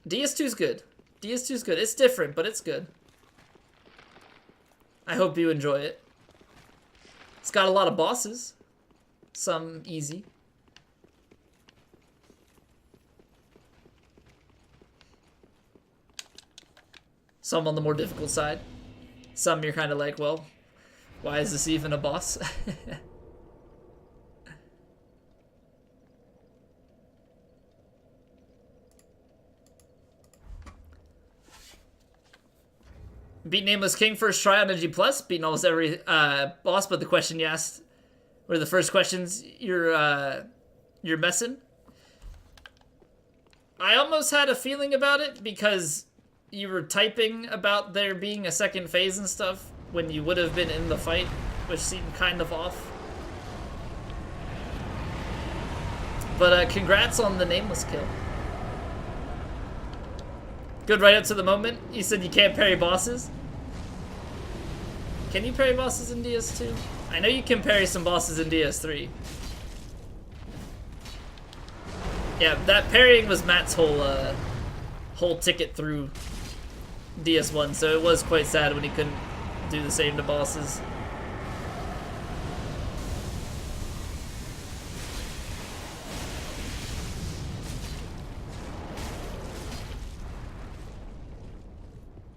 DS2's good. DS2's good. It's different, but it's good. I hope you enjoy it. It's got a lot of bosses. Some easy. Some on the more difficult side. Some you're kind of like, well, why is this even a boss? Beat Nameless King first try on NG+, beating almost every boss, but the question you asked, or the first questions you're messing. I almost had a feeling about it because you were typing about there being a second phase and stuff when you would have been in the fight, which seemed kind of off. But congrats on the nameless kill. Good right up to the moment. You said you can't parry bosses. Can you parry bosses in DS2? I know you can parry some bosses in DS3. Yeah, that parrying was Matt's whole ticket through DS1, so it was quite sad when he couldn't do the same to bosses.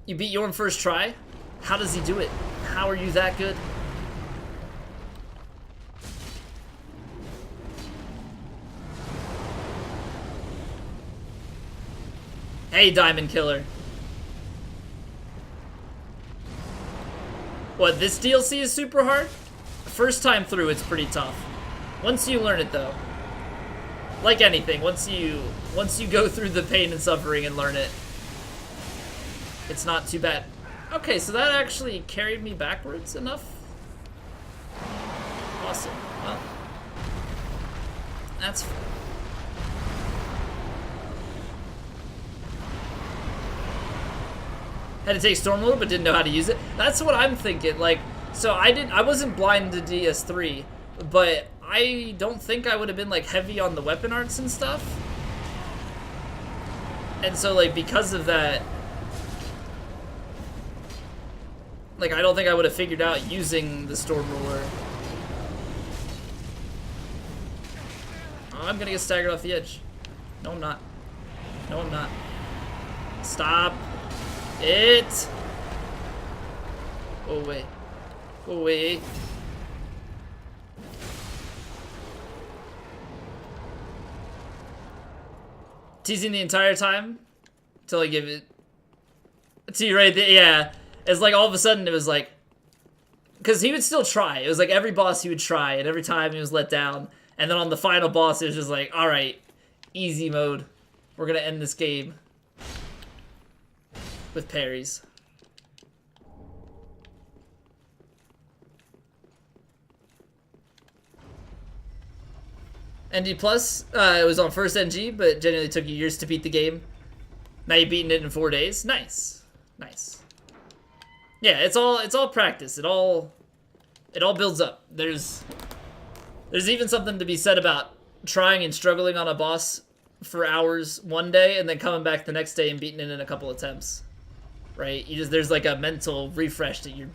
You beat Yorn first try? How does he do it? How are you that good? Hey, Diamond Killer. What, this DLC is super hard? First time through, it's pretty tough. Once you learn it, though. Like anything, once you go through the pain and suffering and learn it, it's not too bad. Okay, so that actually carried me backwards enough. Awesome. Well, that's... Had to take Stormlord, but didn't know how to use it. That's what I'm thinking. Like, so I wasn't blind to DS3, but I don't think I would have been like heavy on the weapon arts and stuff. And so like because of that, like I don't think I would have figured out using the Storm Ruler. Oh, I'm gonna get staggered off the edge. No, I'm not. No, I'm not. Stop it. Go away. Go away. Teasing the entire time until I give it to you right there. Yeah, it's like all of a sudden it was like, because he would still try. It was like every boss he would try, and every time he was let down. And then on the final boss, it was just like, all right, easy mode. We're gonna end this game with parries. NG Plus, it was on first NG, but genuinely took you years to beat the game. Now you've beaten it in 4 days. Nice, nice. Yeah, it's all practice. It all builds up. There's even something to be said about trying and struggling on a boss for hours one day and then coming back the next day and beating it in a couple attempts. Right? There's like a mental refresh that you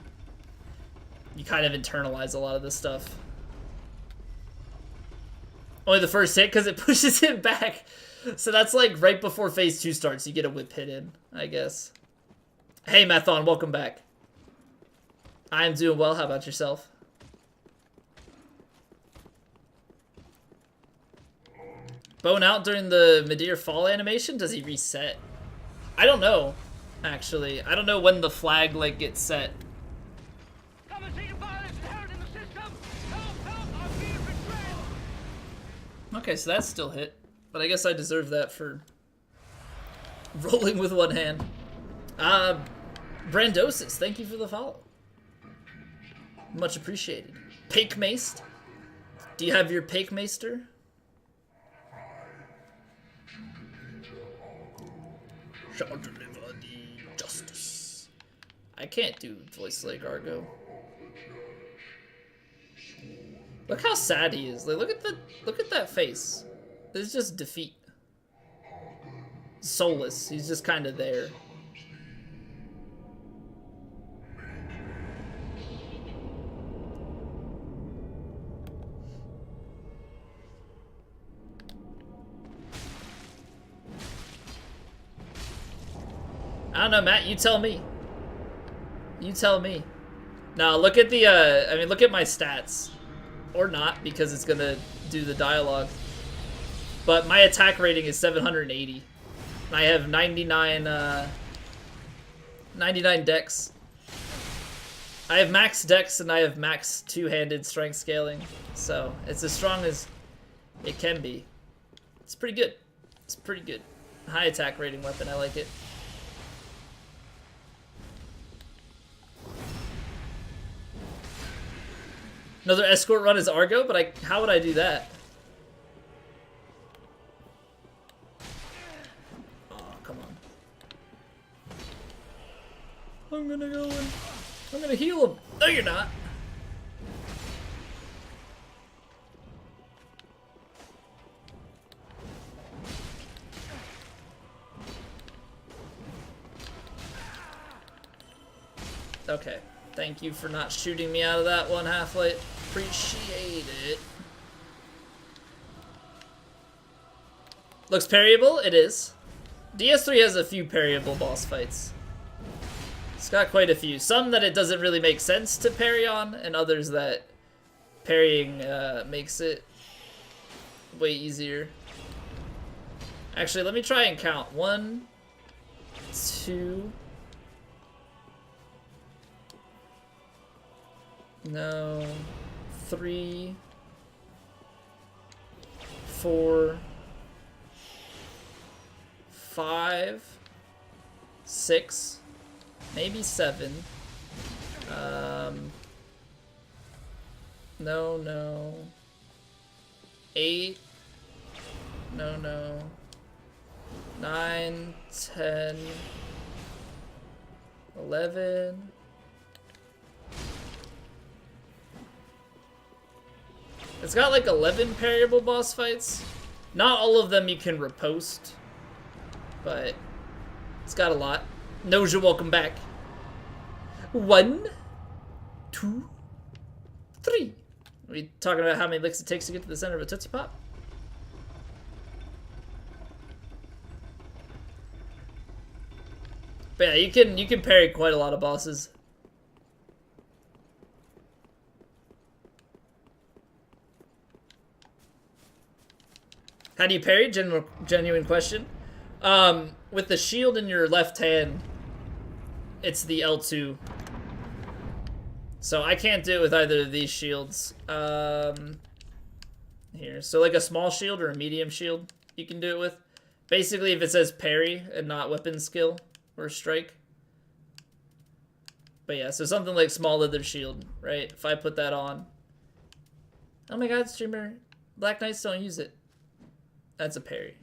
kind of internalize a lot of this stuff. Only the first hit because it pushes him back. So that's like right before phase 2 starts. You get a whip hit in, I guess. Hey, Mathon, welcome back. I'm doing well. How about yourself? Bone out during the Midir fall animation? Does he reset? I don't know, actually. I don't know when the flag like gets set. Come and see the violence inherent in the system! Help, help, I'm being betrayed! Okay, so that's still hit. But I guess I deserve that for rolling with one hand. Brandosis, thank you for the follow. Much appreciated. Pake Maced? Do you have your Pake Maester? Shall deliver the justice. I can't do voice like Argo. Look how sad he is. Like, look at that face. This is just defeat. Soulless. He's just kind of there. I don't know, Matt. You tell me. You tell me. Now look at the. I mean, look at my stats, or not, because it's gonna do the dialogue. But my attack rating is 780. I have 99 dex. I have max dex and I have max two-handed strength scaling. So it's as strong as it can be. It's pretty good. It's pretty good. High attack rating weapon, I like it. Another escort run is Argo, but how would I do that? Oh, come on. I'm gonna go in. I'm gonna heal him. No, you're not. Okay. Thank you for not shooting me out of that one, Half-Light. Appreciate it. Looks parryable? It is. DS3 has a few parryable boss fights. It's got quite a few. Some that it doesn't really make sense to parry on, and others that parrying makes it way easier. Actually, let me try and count. 1, 2... No. 3, 4, 5, 6, maybe 7. No. 8. No. 9, 10, 11. It's got like 11 parryable boss fights. Not all of them you can repost, but it's got a lot. Noja, welcome back. 1, 2, 3. Are we talking about how many licks it takes to get to the center of a Tootsie Pop? But yeah, you can parry quite a lot of bosses. How do you parry? Genuine question. With the shield in your left hand, it's the L2. So I can't do it with either of these shields. Here, so like a small shield or a medium shield, you can do it with. Basically, if it says parry and not weapon skill or strike. But yeah, so something like small leather shield, right? If I put that on. Oh my god, streamer. Black Knights don't use it. That's a parry.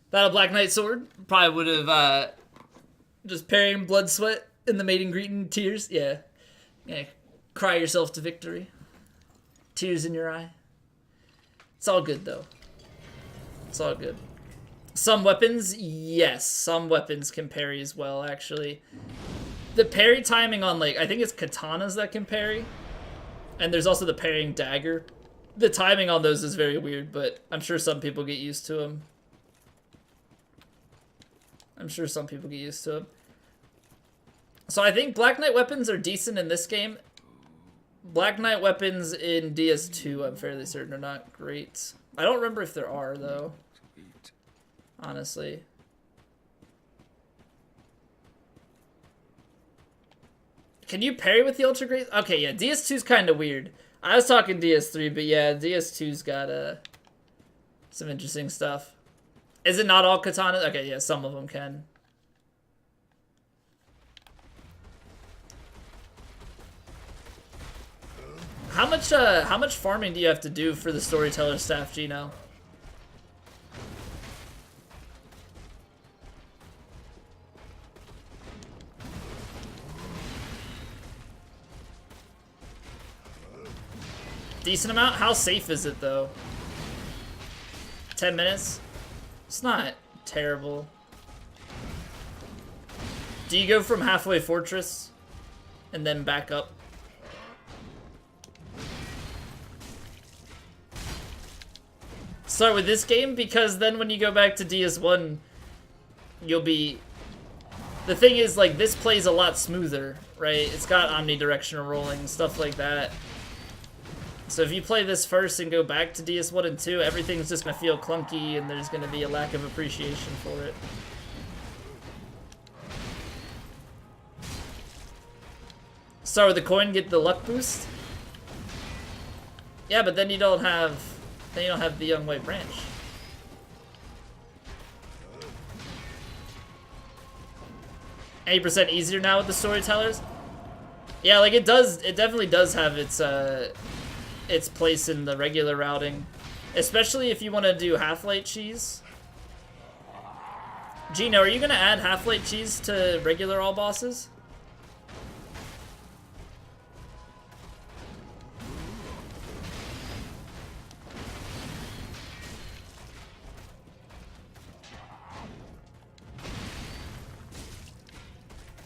That a Black Knight sword probably would have just parrying blood, sweat, in the maiden greeting, tears. Yeah, cry yourself to victory. Tears in your eye. It's all good though. It's all good. Some weapons, yes, some weapons can parry as well. Actually. The parry timing on, like, I think it's katanas that can parry. And there's also the parrying dagger. The timing on those is very weird, but I'm sure some people get used to them. So I think Black Knight weapons are decent in this game. Black Knight weapons in DS2, I'm fairly certain, are not great. I don't remember if there are, though. Honestly. Can you parry with the Ultra Great? Okay, yeah, DS2's kind of weird. I was talking DS3, but yeah, DS2's got some interesting stuff. Is it not all katanas? Okay, yeah, some of them can. How much farming do you have to do for the storyteller staff, Gino? Decent amount? How safe is it, though? 10 minutes? It's not terrible. Do you go from halfway fortress and then back up? Start with this game, because then when you go back to DS1, you'll be... The thing is, like, this plays a lot smoother, right? It's got omnidirectional rolling, stuff like that. So if you play this first and go back to DS1 and 2, everything's just going to feel clunky and there's going to be a lack of appreciation for it. Start with the coin, get the luck boost. Yeah, but then you don't have the young white branch. 80% easier now with the storytellers. Yeah, like it definitely does have its place in the regular routing, especially if you want to do half-light cheese. Gino, are you gonna add half-light cheese to regular all bosses?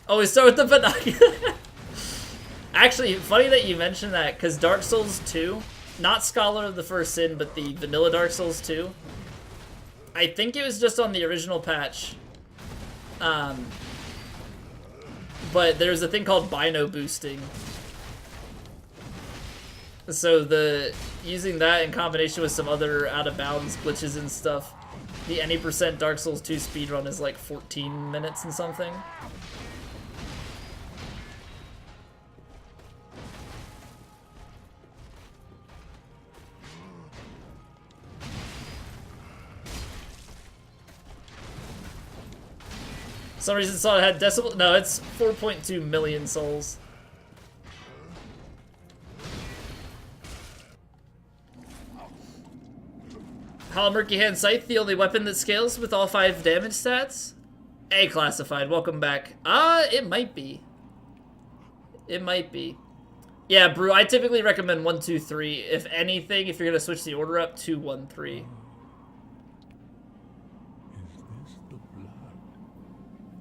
Oh, we start with the binocular. Actually, funny that you mentioned that, because Dark Souls 2, not Scholar of the First Sin, but the vanilla Dark Souls 2, I think it was just on the original patch. But there's a thing called bino boosting. So using that in combination with some other out of bounds glitches and stuff, the any percent Dark Souls 2 speedrun is like 14 minutes and something. For some reason saw it had decibel. No, it's 4.2 million souls. Hollow Murky Hand Scythe, the only weapon that scales with all 5 damage stats? A classified, welcome back. It might be. It might be. Yeah, Brew, I typically recommend 1, 2, 3. If anything, if you're gonna switch the order up, 2, 1, 3.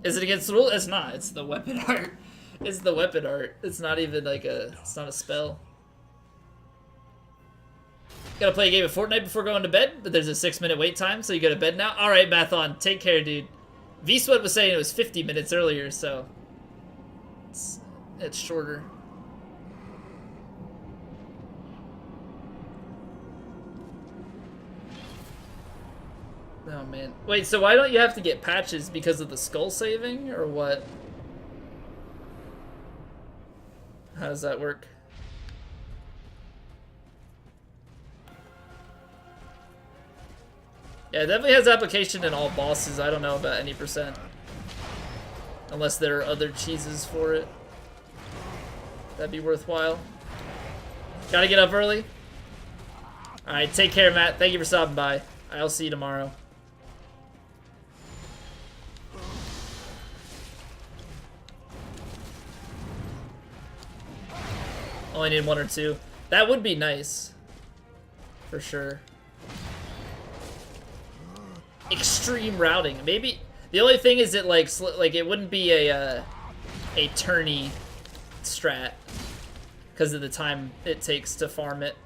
Is it against the rule? It's not. It's the weapon art. It's the weapon art. It's not even like it's not a spell. Gotta play a game of Fortnite before going to bed, but there's a 6-minute wait time, so you go to bed now? Alright, Mathon. Take care, dude. V-Sweat was saying it was 50 minutes earlier, so it's shorter. Oh man. Wait, so why don't you have to get patches because of the skull saving, or what? How does that work? Yeah, it definitely has application in all bosses. I don't know about any percent. Unless there are other cheeses for it. That'd be worthwhile. Gotta get up early. Alright, take care, Matt. Thank you for stopping by. I'll see you tomorrow. Only need 1 or 2. That would be nice. For sure. Extreme routing. Maybe the only thing is it like it wouldn't be a tourney strat because of the time it takes to farm it.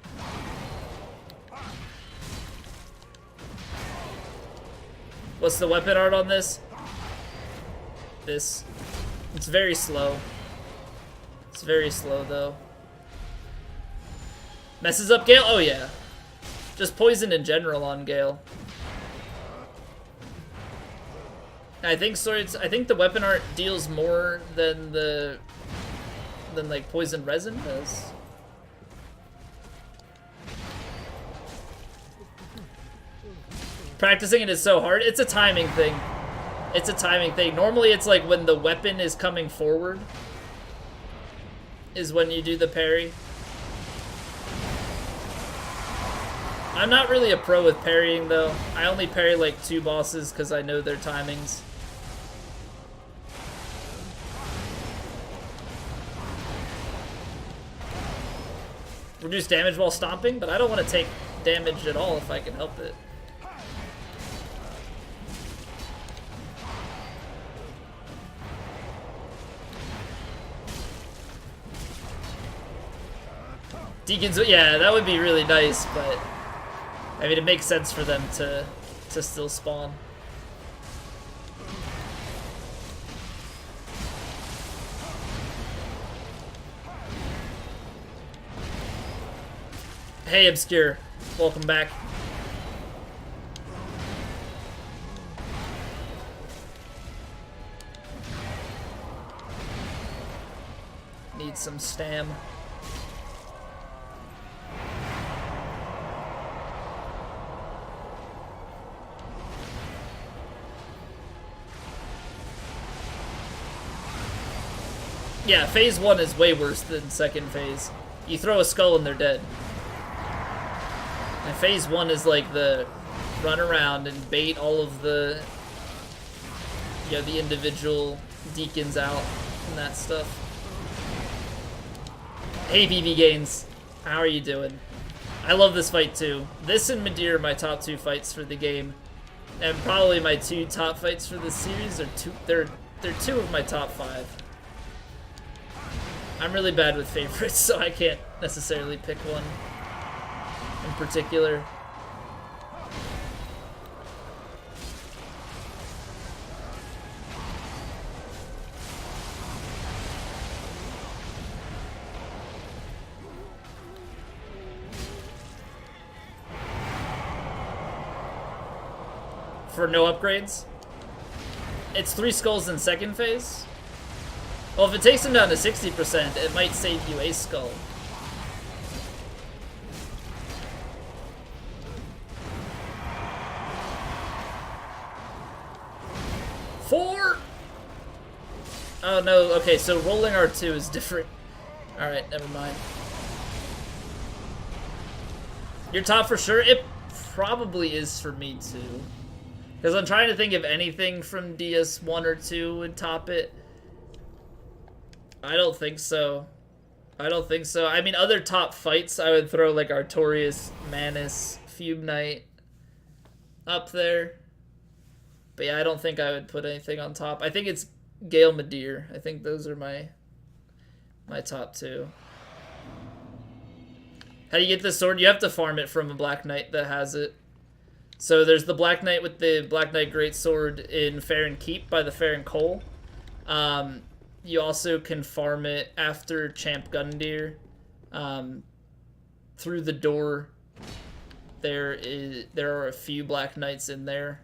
What's the weapon art on this? This. It's very slow. It's very slow though. Messes up Gale? Oh yeah. Just poison in general on Gale. I think the weapon art deals more than like poison resin does. Practicing it is so hard. It's a timing thing. It's a timing thing. Normally it's like when the weapon is coming forward is when you do the parry. I'm not really a pro with parrying though. I only parry like 2 bosses because I know their timings. Reduce damage while stomping, but I don't want to take damage at all if I can help it. Deacons, yeah, that would be really nice, but I mean, it makes sense for them to still spawn. Hey, Obscure. Welcome back. Need some stam. Yeah, phase 1 is way worse than second phase. You throw a skull and they're dead. And phase 1 is like the run around and bait all of the, you know, the individual deacons out and that stuff. Hey BB Gains, how are you doing? I love this fight too. This and Midir are my top 2 fights for the game. And probably my 2 top fights for the series are they're 2 of my top 5. I'm really bad with favorites, so I can't necessarily pick one in particular. For no upgrades? It's 3 skulls in second phase? Well, if it takes him down to 60%, it might save you a skull. Four! Oh no, okay, so rolling R2 is different. Alright, never mind. Your top for sure? It probably is for me too. Because I'm trying to think of anything from DS1 or 2 would top it. I don't think so. I don't think so. I mean, other top fights, I would throw like Artorias, Manus, Fume Knight up there. But yeah, I don't think I would put anything on top. I think it's Gale Midir. I think those are my top 2. How do you get this sword? You have to farm it from a Black Knight that has it. So there's the Black Knight with the Black Knight Greatsword in Farron Keep by the Farron Cole. You also can farm it after Champ Gundyr. Through the door, there are a few Black Knights in there.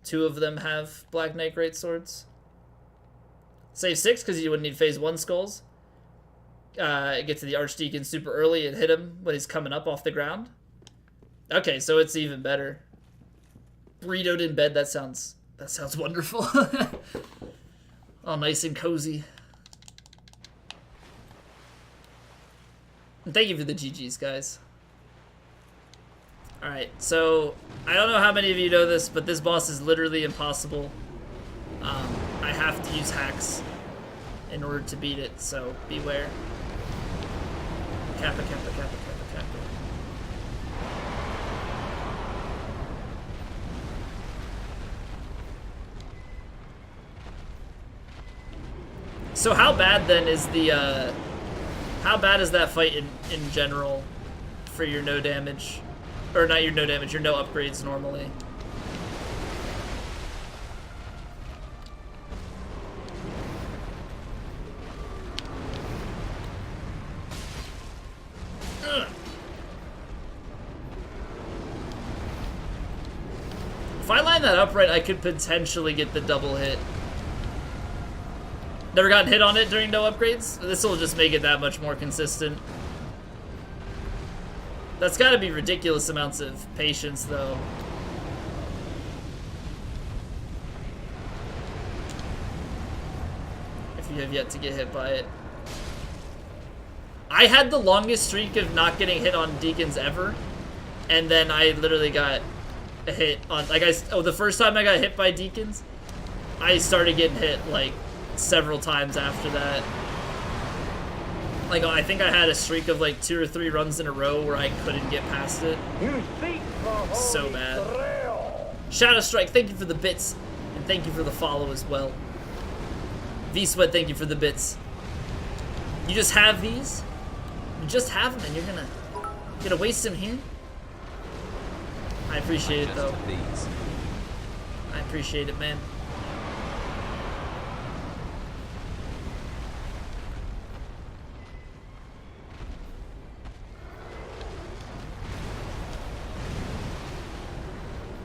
2 of them have Black Knight Greatswords. Save 6 because you wouldn't need phase 1 skulls. Get to the Archdeacon super early and hit him when he's coming up off the ground. Okay, so it's even better. Burritoed in bed, that sounds wonderful. All nice and cozy. And thank you for the GGs, guys. Alright, so I don't know how many of you know this, but this boss is literally impossible. I have to use hacks in order to beat it, so beware. Kappa, kappa, kappa, kappa, kappa. So how bad then is the, how bad is that fight in general for your no damage? Or not your no damage, your no upgrades normally? Ugh. If I line that up right, I could potentially get the double hit. Never gotten hit on it during no upgrades? This will just make it that much more consistent. That's gotta be ridiculous amounts of patience, though. If you have yet to get hit by it. I had the longest streak of not getting hit on Deacons ever. And then I literally got a hit on, like, the first time I got hit by Deacons, I started getting hit, like, several times after that. Like, I think I had a streak of like 2 or 3 runs in a row where I couldn't get past it. So bad. Shadow Strike, thank you for the bits. And thank you for the follow as well. V-Sweat, thank you for the bits. You just have these? You just have them and you're gonna waste them here? I appreciate it though. I appreciate it, man.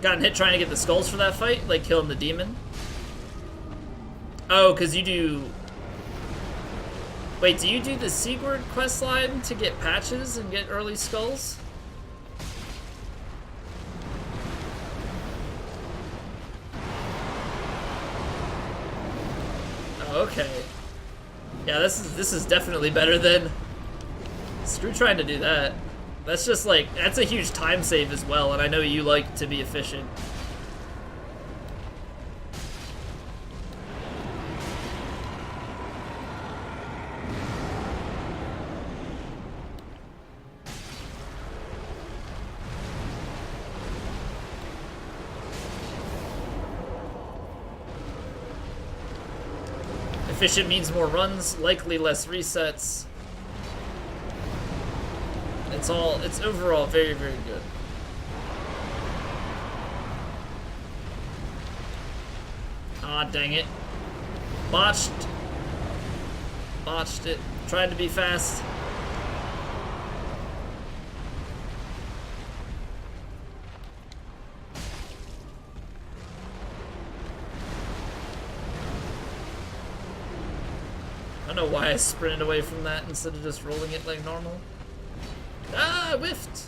Gotten hit trying to get the skulls for that fight, like killing the demon. Oh, because you do... Wait, do you do the Sigurd questline to get patches and get early skulls? Oh, okay. Yeah, this is definitely better than... Screw trying to do that. That's just like, that's a huge time save as well, and I know you like to be efficient. Efficient means more runs, likely less resets. It's overall very, very good. Ah, dang it. Botched it. Tried to be fast. I don't know why I sprinted away from that instead of just rolling it like normal. Ah, I whiffed!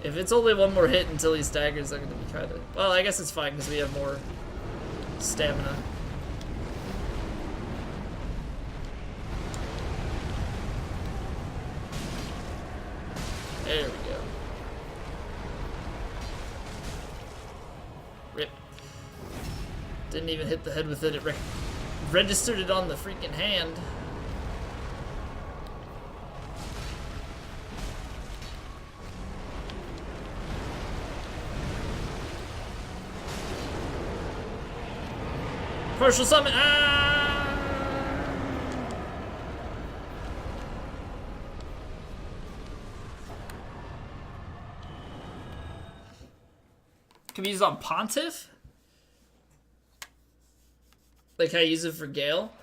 If it's only one more hit until he staggers, I'm gonna be kinda... Well, I guess it's fine because we have more stamina. There we go. Rip. Didn't even hit the head with it. It registered it on the freaking hand. Partial summon. Ah! Can we use it on Pontiff? Like how I use it for Gale?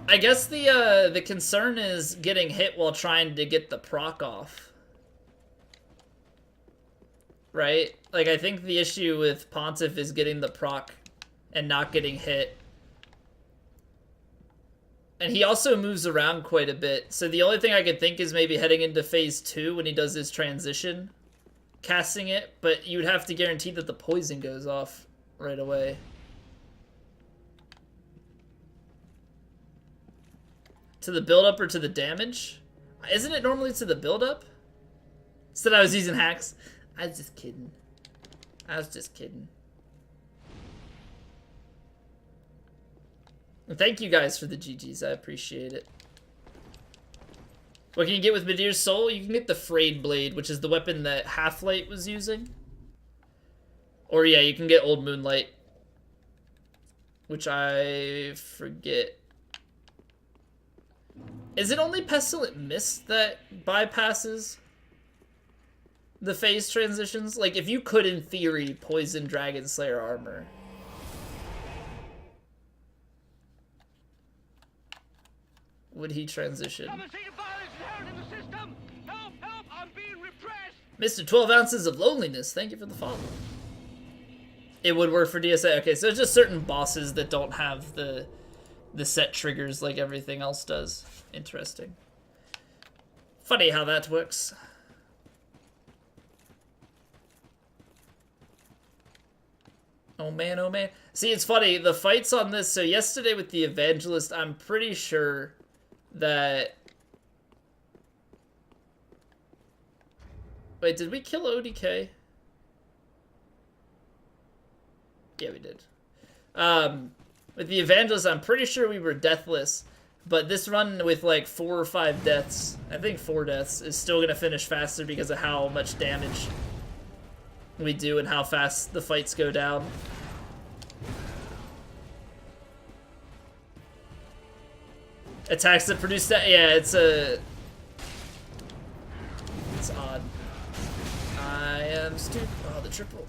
I guess the concern is getting hit while trying to get the proc off. Right? Like, I think the issue with Pontiff is getting the proc and not getting hit. And he also moves around quite a bit. So the only thing I could think is maybe heading into phase 2 when he does his transition, casting it, but you'd have to guarantee that the poison goes off right away. To the build-up or to the damage? Isn't it normally to the build-up? Said I was using hacks. I was just kidding. I was just kidding. And thank you guys for the GGs. I appreciate it. What can you get with Midir's Soul? You can get the Frayed Blade, which is the weapon that Half-Light was using. Or yeah, you can get Old Moonlight, which I forget. Is it only Pestilent Mist that bypasses the phase transitions? Like, if you could, in theory, poison Dragon Slayer armor. Would he transition? Come and see the violence inherent in the system! Help! Help! I'm being repressed! Mr. 12 Ounces of Loneliness, thank you for the follow. It would work for DSA. Okay, so it's just certain bosses that don't have the set triggers like everything else does. Interesting. Funny how that works. Oh man, oh man. See, it's funny, the fights on this, so yesterday with the Evangelist, I'm pretty sure that... Wait, did we kill ODK? Yeah, we did. With the Evangelist, I'm pretty sure we were deathless, but this run with like 4 or 5 deaths, I think 4 deaths, is still gonna finish faster because of how much damage we do and how fast the fights go down. Attacks that produce that, yeah, it's odd. I am stupid. Oh, the triple.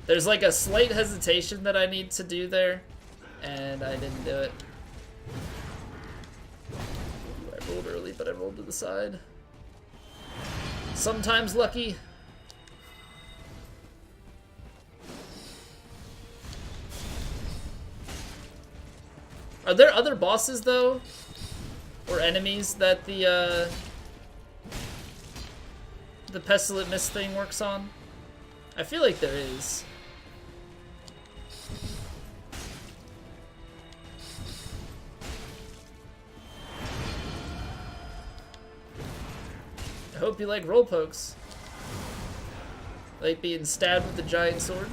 There's like a slight hesitation that I need to do there, and I didn't do it. I rolled early, but I rolled to the side. Sometimes lucky. Are there other bosses though, or enemies that the Pestilent Mist thing works on? I feel like there is. I hope you like roll pokes. Like being stabbed with a giant sword.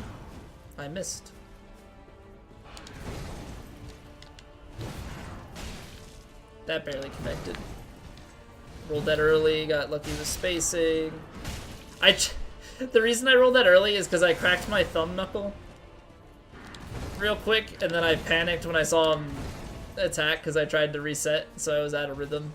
I missed. That barely connected. Rolled that early, got lucky with spacing. The reason I rolled that early is because I cracked my thumb knuckle real quick, and then I panicked when I saw him attack because I tried to reset, so I was out of rhythm.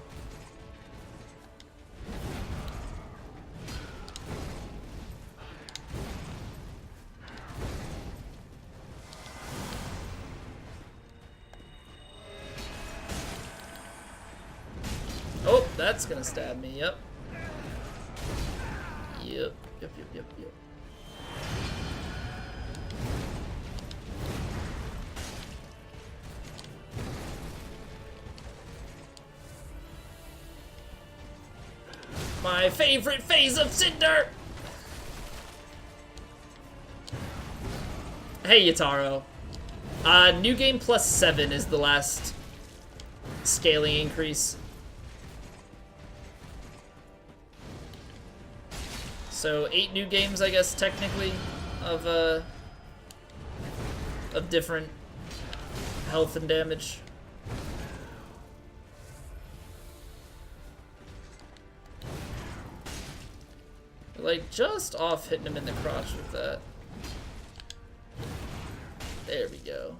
Oh, that's gonna stab me, yep. Yep. My favorite phase of Cinder! Hey, Yataro. New game plus 7 is the last scaling increase. So 8 new games, I guess, technically, of different health and damage. Like, just off hitting him in the crotch with that. There we go.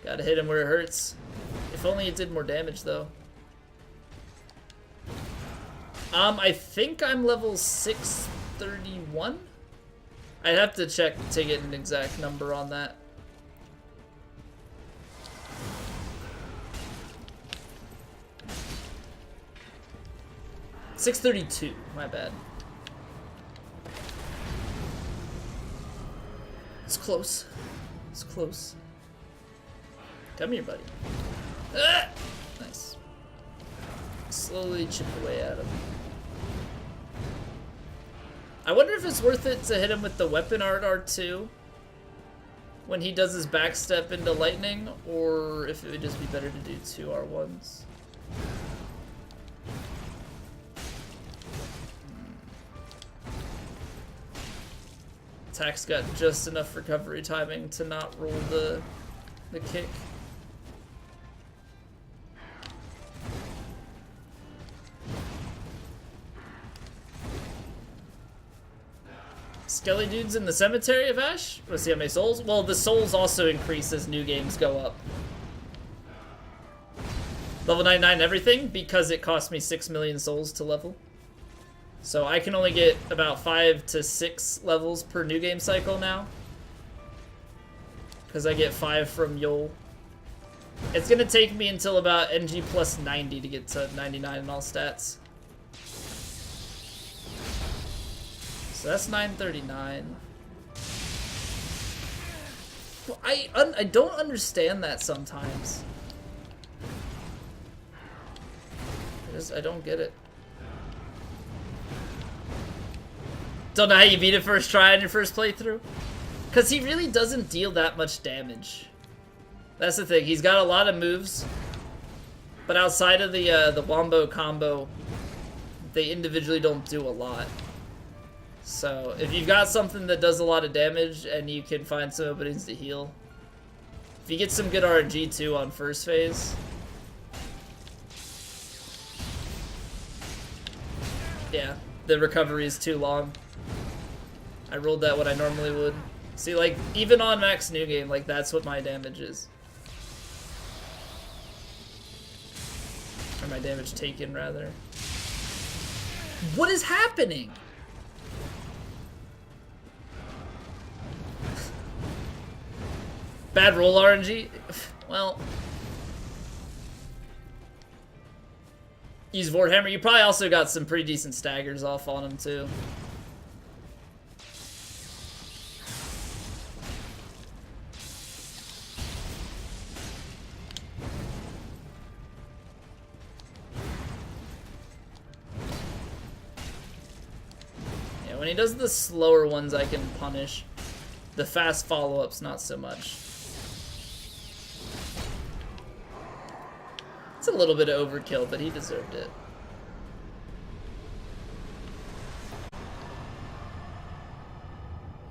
Gotta hit him where it hurts. If only it did more damage, though. I think I'm level 631? I'd have to check to get an exact number on that. $632, my bad. It's close. It's close. Come here, buddy. Ah! Nice. Slowly chip away at him. I wonder if it's worth it to hit him with the weapon art R2 when he does his backstep into lightning, or if it would just be better to do 2 R1s. Attack's got just enough recovery timing to not roll the kick. Skelly dudes in the cemetery of Ash? Let's see how many souls. Well, the souls also increase as new games go up. Level 99 everything because it cost me 6 million souls to level. So I can only get about 5 to 6 levels per new game cycle now. Because I get 5 from Yol. It's gonna take me until about NG plus 90 to get to 99 in all stats. So that's 939. Well, I don't understand that sometimes. I don't get it. Don't know how you beat it first try on your first playthrough? Because he really doesn't deal that much damage. That's the thing. He's got a lot of moves, but outside of the wombo combo, they individually don't do a lot. So if you've got something that does a lot of damage and you can find some openings to heal, if you get some good RNG too on first phase, yeah, the recovery is too long. I rolled that what I normally would. See, like, even on max new game, like, that's what my damage is. Or my damage taken, rather. What is happening? Bad roll RNG? Well. Use Vorhammer. You probably also got some pretty decent staggers off on him, too. When he does the slower ones, I can punish. The fast follow-ups, not so much. It's a little bit of overkill, but he deserved it.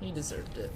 He deserved it.